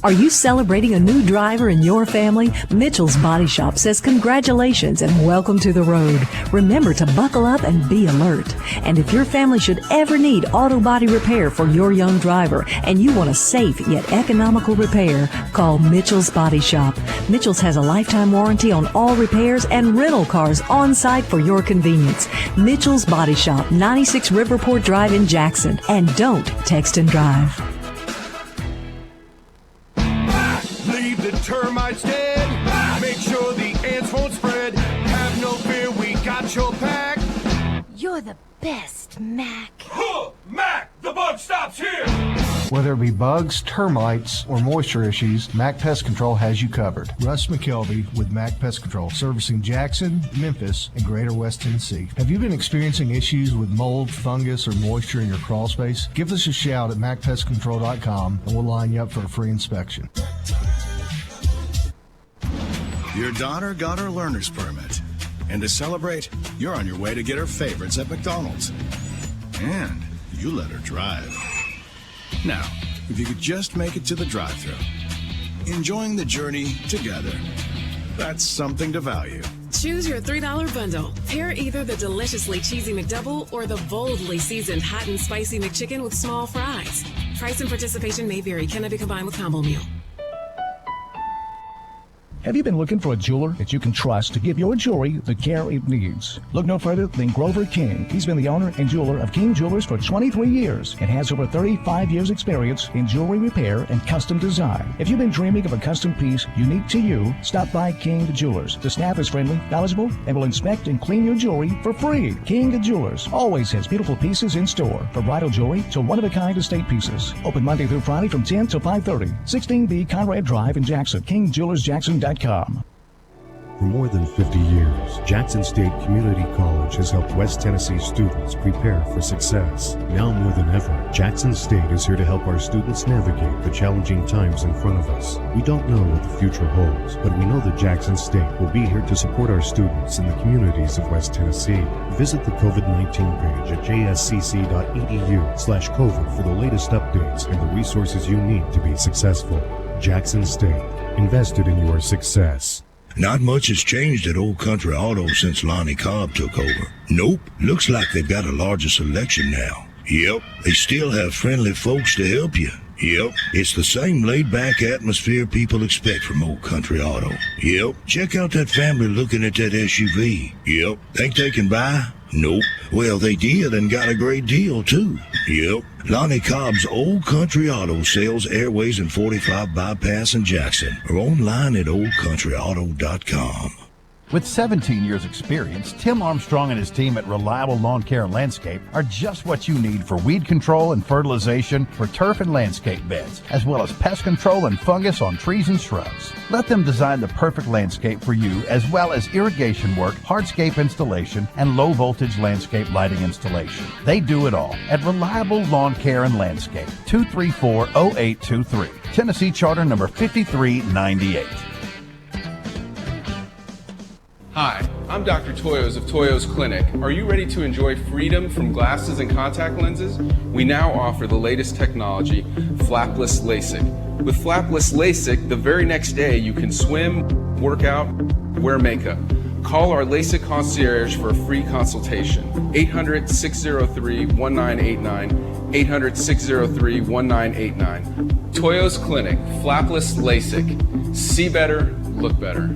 Are you celebrating a new driver in your family? Mitchell's Body Shop says congratulations and welcome to the road. Remember to buckle up and be alert. And if your family should ever need auto body repair for your young driver and you want a safe yet economical repair, call Mitchell's Body Shop. Mitchell's has a lifetime warranty on all repairs and rental cars on site for your convenience. Mitchell's Body Shop, 96 Riverport Drive in Jackson. And don't text and drive. Leave the termites dead. Make sure the ants won't spread. Have no fear, we got your back. You're the best, Mac. Mac, the bug stops here. Whether it be bugs, termites, or moisture issues, Mac Pest Control has you covered. Russ McKelvey with Mac Pest Control, servicing Jackson, Memphis, and Greater West Tennessee. Have you been experiencing issues with mold, fungus, or moisture in your crawl space? Give us a shout at MacPestControl.com and we'll line you up for a free inspection. Your daughter got her learner's permit. And to celebrate, you're on your way to get her favorites at McDonald's. And you let her drive. Now, if you could just make it to the drive-thru, enjoying the journey together, that's something to value. Choose your $3 bundle. Pair either the deliciously cheesy McDouble or the boldly seasoned hot and spicy McChicken with small fries. Price and participation may vary. Cannot be combined with combo meal. Have you been looking for a jeweler that you can trust to give your jewelry the care it needs? Look no further than Grover King. He's been the owner and jeweler of King Jewelers for 23 years and has over 35 years experience in jewelry repair and custom design. If you've been dreaming of a custom piece unique to you, stop by King Jewelers. The staff is friendly, knowledgeable, and will inspect and clean your jewelry for free. King Jewelers always has beautiful pieces in store, from bridal jewelry to one-of-a-kind estate pieces. Open Monday through Friday from 10 to 5:30. 16B Conrad Drive in Jackson. KingJewelersJackson.com. For more than 50 years, Jackson State Community College has helped West Tennessee students prepare for success. Now more than ever, Jackson State is here to help our students navigate the challenging times in front of us. We don't know what the future holds, but we know that Jackson State will be here to support our students in the communities of West Tennessee. Visit the COVID-19 page at jscc.edu/COVID for the latest updates and the resources you need to be successful. Jackson State, invested in your success. Not much has changed at Old Country Auto since Lonnie Cobb took over. Nope, looks like they've got a larger selection now. Yep, they still have friendly folks to help you. Yep, it's the same laid-back atmosphere people expect from Old Country Auto. Yep, check out that family looking at that SUV. Yep, think they can buy? Nope. Well, they did and got a great deal, too. Yep. Lonnie Cobb's Old Country Auto sells Airways and 45 Bypass in Jackson or online at oldcountryauto.com. With 17 years experience, Tim Armstrong and his team at Reliable Lawn Care and Landscape are just what you need for weed control and fertilization for turf and landscape beds, as well as pest control and fungus on trees and shrubs. Let them design the perfect landscape for you, as well as irrigation work, hardscape installation, and low voltage landscape lighting installation. They do it all at Reliable Lawn Care and Landscape, 234-0823, Tennessee Charter number 5398. Hi, I'm Dr. Toyos of Toyos Clinic. Are you ready to enjoy freedom from glasses and contact lenses? We now offer the latest technology, flapless LASIK. With flapless LASIK, the very next day you can swim, work out, wear makeup. Call our LASIK concierge for a free consultation. 800-603-1989, 800-603-1989. Toyos Clinic, flapless LASIK. See better, look better.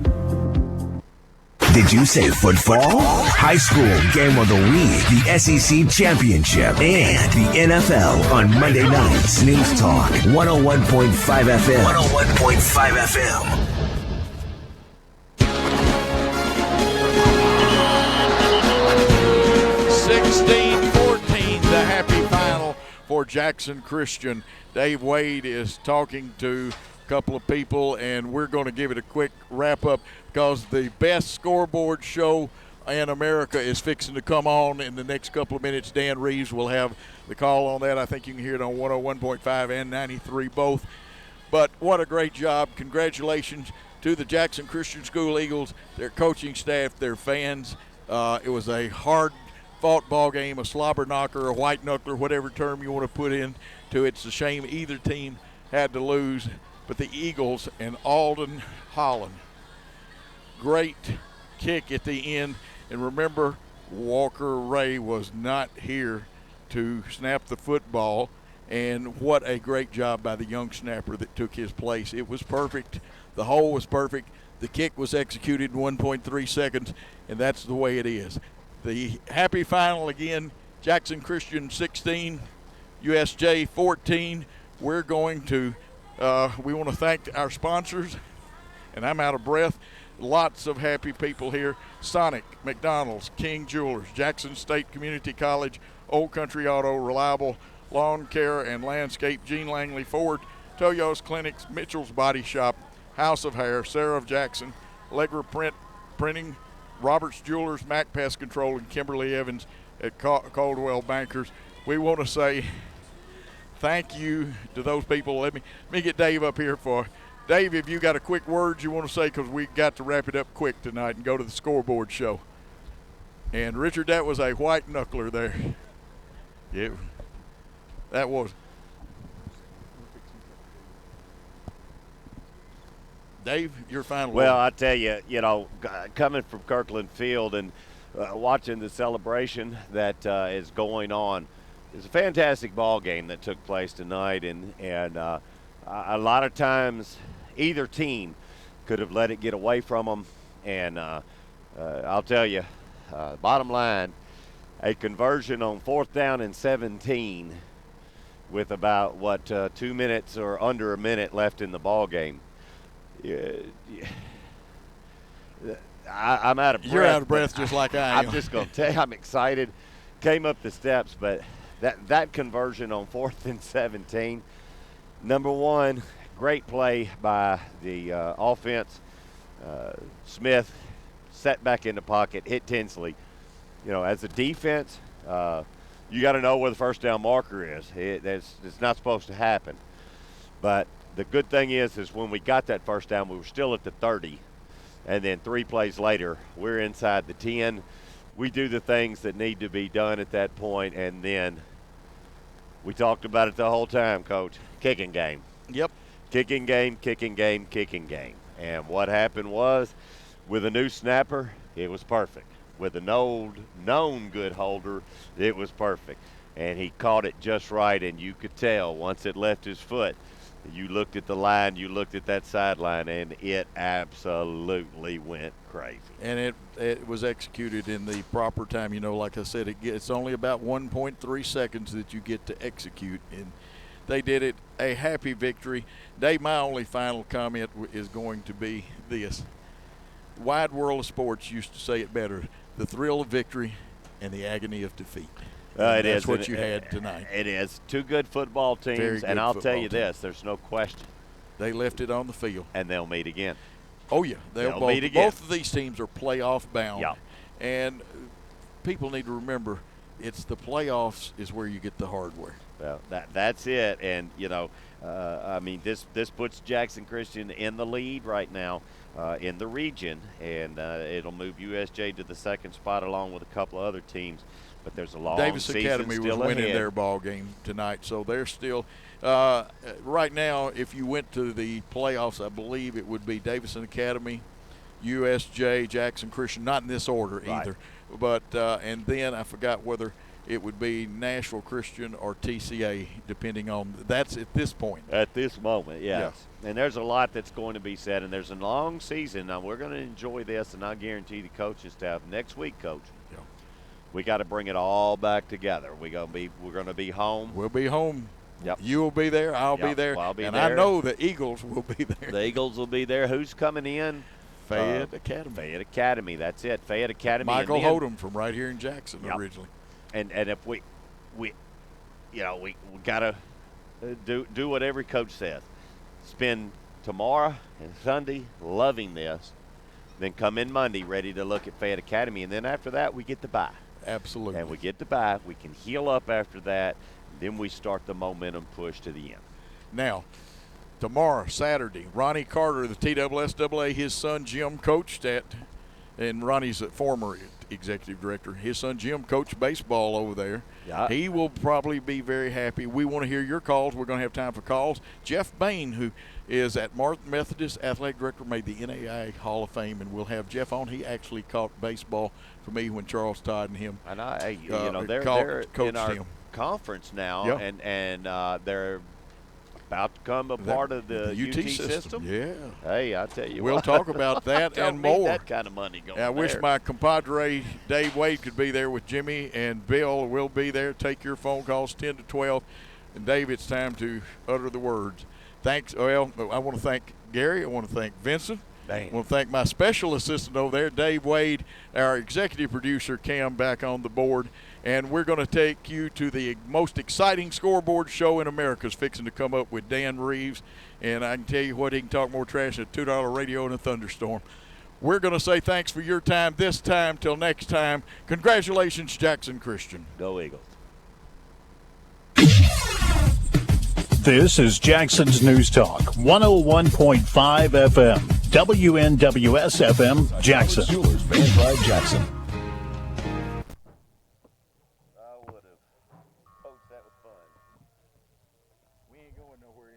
Did you say football? High school game of the week, the SEC championship, and the NFL on Monday nights. News Talk 101.5 FM. 101.5 FM. The happy final for Jackson Christian. Dave Wade is talking to a couple of people, and we're going to give it a quick wrap-up because the best scoreboard show in America is fixing to come on in the next couple of minutes. Dan Reeves will have the call on that. I think you can hear it on 101.5 and 93 both. But what a great job. Congratulations to the Jackson Christian School Eagles, their coaching staff, their fans. It was a hard-fought ball game, a slobber knocker, a white knuckler, whatever term you want to put into it. It's a shame either team had to lose. but the Eagles and Alden Holland. Great kick at the end. And remember, Walker Ray was not here to snap the football. And what a great job by the young snapper that took his place. It was perfect. The hole was perfect. The kick was executed in 1.3 seconds, and that's the way it is. The happy final again, Jackson Christian 16, USJ 14. We're going to, we want to thank our sponsors, and I'm out of breath. Lots of happy people here. Sonic, McDonald's, King Jewelers, Jackson State Community College, Old Country Auto, Reliable Lawn Care and Landscape, Gene Langley Ford, Toyo's Clinics, Mitchell's Body Shop, House of Hair, Sarah of Jackson, Allegra Printing, Roberts Jewelers, Mac Pest Control, and Kimberly Evans at Caldwell Bankers. We want to say thank you to those people. Let me get Dave up here for Dave. If you got a quick word you want to say, because we got to wrap it up quick tonight and go to the scoreboard show. And Richard, that was a white knuckler there. Yeah, that was. Dave, your final Well, word. I tell you, coming from Kirkland Field and watching the celebration that is going on, it's a fantastic ball game that took place tonight, and a lot of times either team could have let it get away from them. And I'll tell you, bottom line, a conversion on 4th down and 17 with about 2 minutes or under a minute left in the ball game. I'm out of breath. You're out of breath just like I am. I'm just going to tell you, I'm excited. Came up the steps, but that conversion on 4th and 17, number one, great play by the offense. Smith set back in the pocket, hit Tinsley. As a defense, you got to know where the first down marker is. It's not supposed to happen. But the good thing is when we got that first down, we were still at the 30. And then 3 plays later, we're inside the 10. We do the things that need to be done at that point, and then we talked about it the whole time, Coach. Kicking game. Yep. Kicking game, kicking game, kicking game. And what happened was, with a new snapper, it was perfect. With an old, known good holder, it was perfect. And he caught it just right, and you could tell once it left his foot, you looked at the line, you looked at that sideline, and it absolutely went crazy. And it was executed in the proper time. Like I said, it's only about 1.3 seconds that you get to execute, and they did it. A happy victory. Dave, my only final comment is going to be this. Wide World of Sports used to say it better: the thrill of victory and the agony of defeat. That's what you had tonight. It is. 2 good football teams, and I'll tell you this, there's no question. They left it on the field. And they'll meet again. Oh, yeah. They'll meet again. Both of these teams are playoff bound. Yeah. And people need to remember, it's the playoffs is where you get the hardware. Well, that's it. And, this puts Jackson Christian in the lead right now in the region, and it'll move USJ to the 2nd spot along with a couple of other teams. But there's a long Davis season Academy still was winning ahead. their ball game tonight, so they're still right now. If you went to the playoffs, I believe it would be Davidson Academy, USJ, Jackson Christian, not in this order either. But and then I forgot whether it would be Nashville Christian or TCA, depending on that's at this point. At this moment, yes. And there's a lot that's going to be said, and there's a long season. Now we're going to enjoy this, and I guarantee the coaching staff next week, Coach. We got to bring it all back together. We're going to be home. We'll be home. Yep. You will be there. I'll be there. Well, I'll be and there. I know the Eagles will be there. The Eagles will be there. Who's coming in? Fayette Academy. Fayette Academy. That's it. Fayette Academy. Michael Hodem from right here in Jackson originally. And if we got to do what every coach says. Spend tomorrow and Sunday loving this, then come in Monday ready to look at Fayette Academy, and then after that we get to bye. Absolutely. And we get to bye. We can heal up after that. Then we start the momentum push to the end. Now, tomorrow, Saturday, Ronnie Carter, the TSSAA, his son Jim coached at and Ronnie's a former executive director. His son Jim coached baseball over there. Yeah. He will probably be very happy. We want to hear your calls. We're going to have time for calls. Jeff Bain, who is at Martin Methodist Athletic Director, made the NAIA Hall of Fame, and we'll have Jeff on. He actually caught baseball for me when Charles Todd and him And they're in our him. conference now, Yep. and they're about to become a part of the UT system. Yeah. Hey, I tell you We'll what. talk about that Don't and need more. that kind of money going I wish there. my compadre Dave Wade could be there with Jimmy, and Bill will be there. Take your phone calls 10 to 12. And Dave, it's time to utter the words. Thanks. Well, I want to thank Gary. I want to thank Vincent. I want to thank my special assistant over there, Dave Wade, our executive producer, Cam, back on the board. And we're going to take you to the most exciting scoreboard show in America is fixing to come up with Dan Reeves. And I can tell you what, he can talk more trash than a $2 radio in a thunderstorm. We're going to say thanks for your time this time. Till next time, congratulations, Jackson Christian. Go Eagles. This is Jackson's News Talk, 101.5 FM, WNWS FM, Jackson. Jewelers, Van Drive, Jackson. We ain't going nowhere.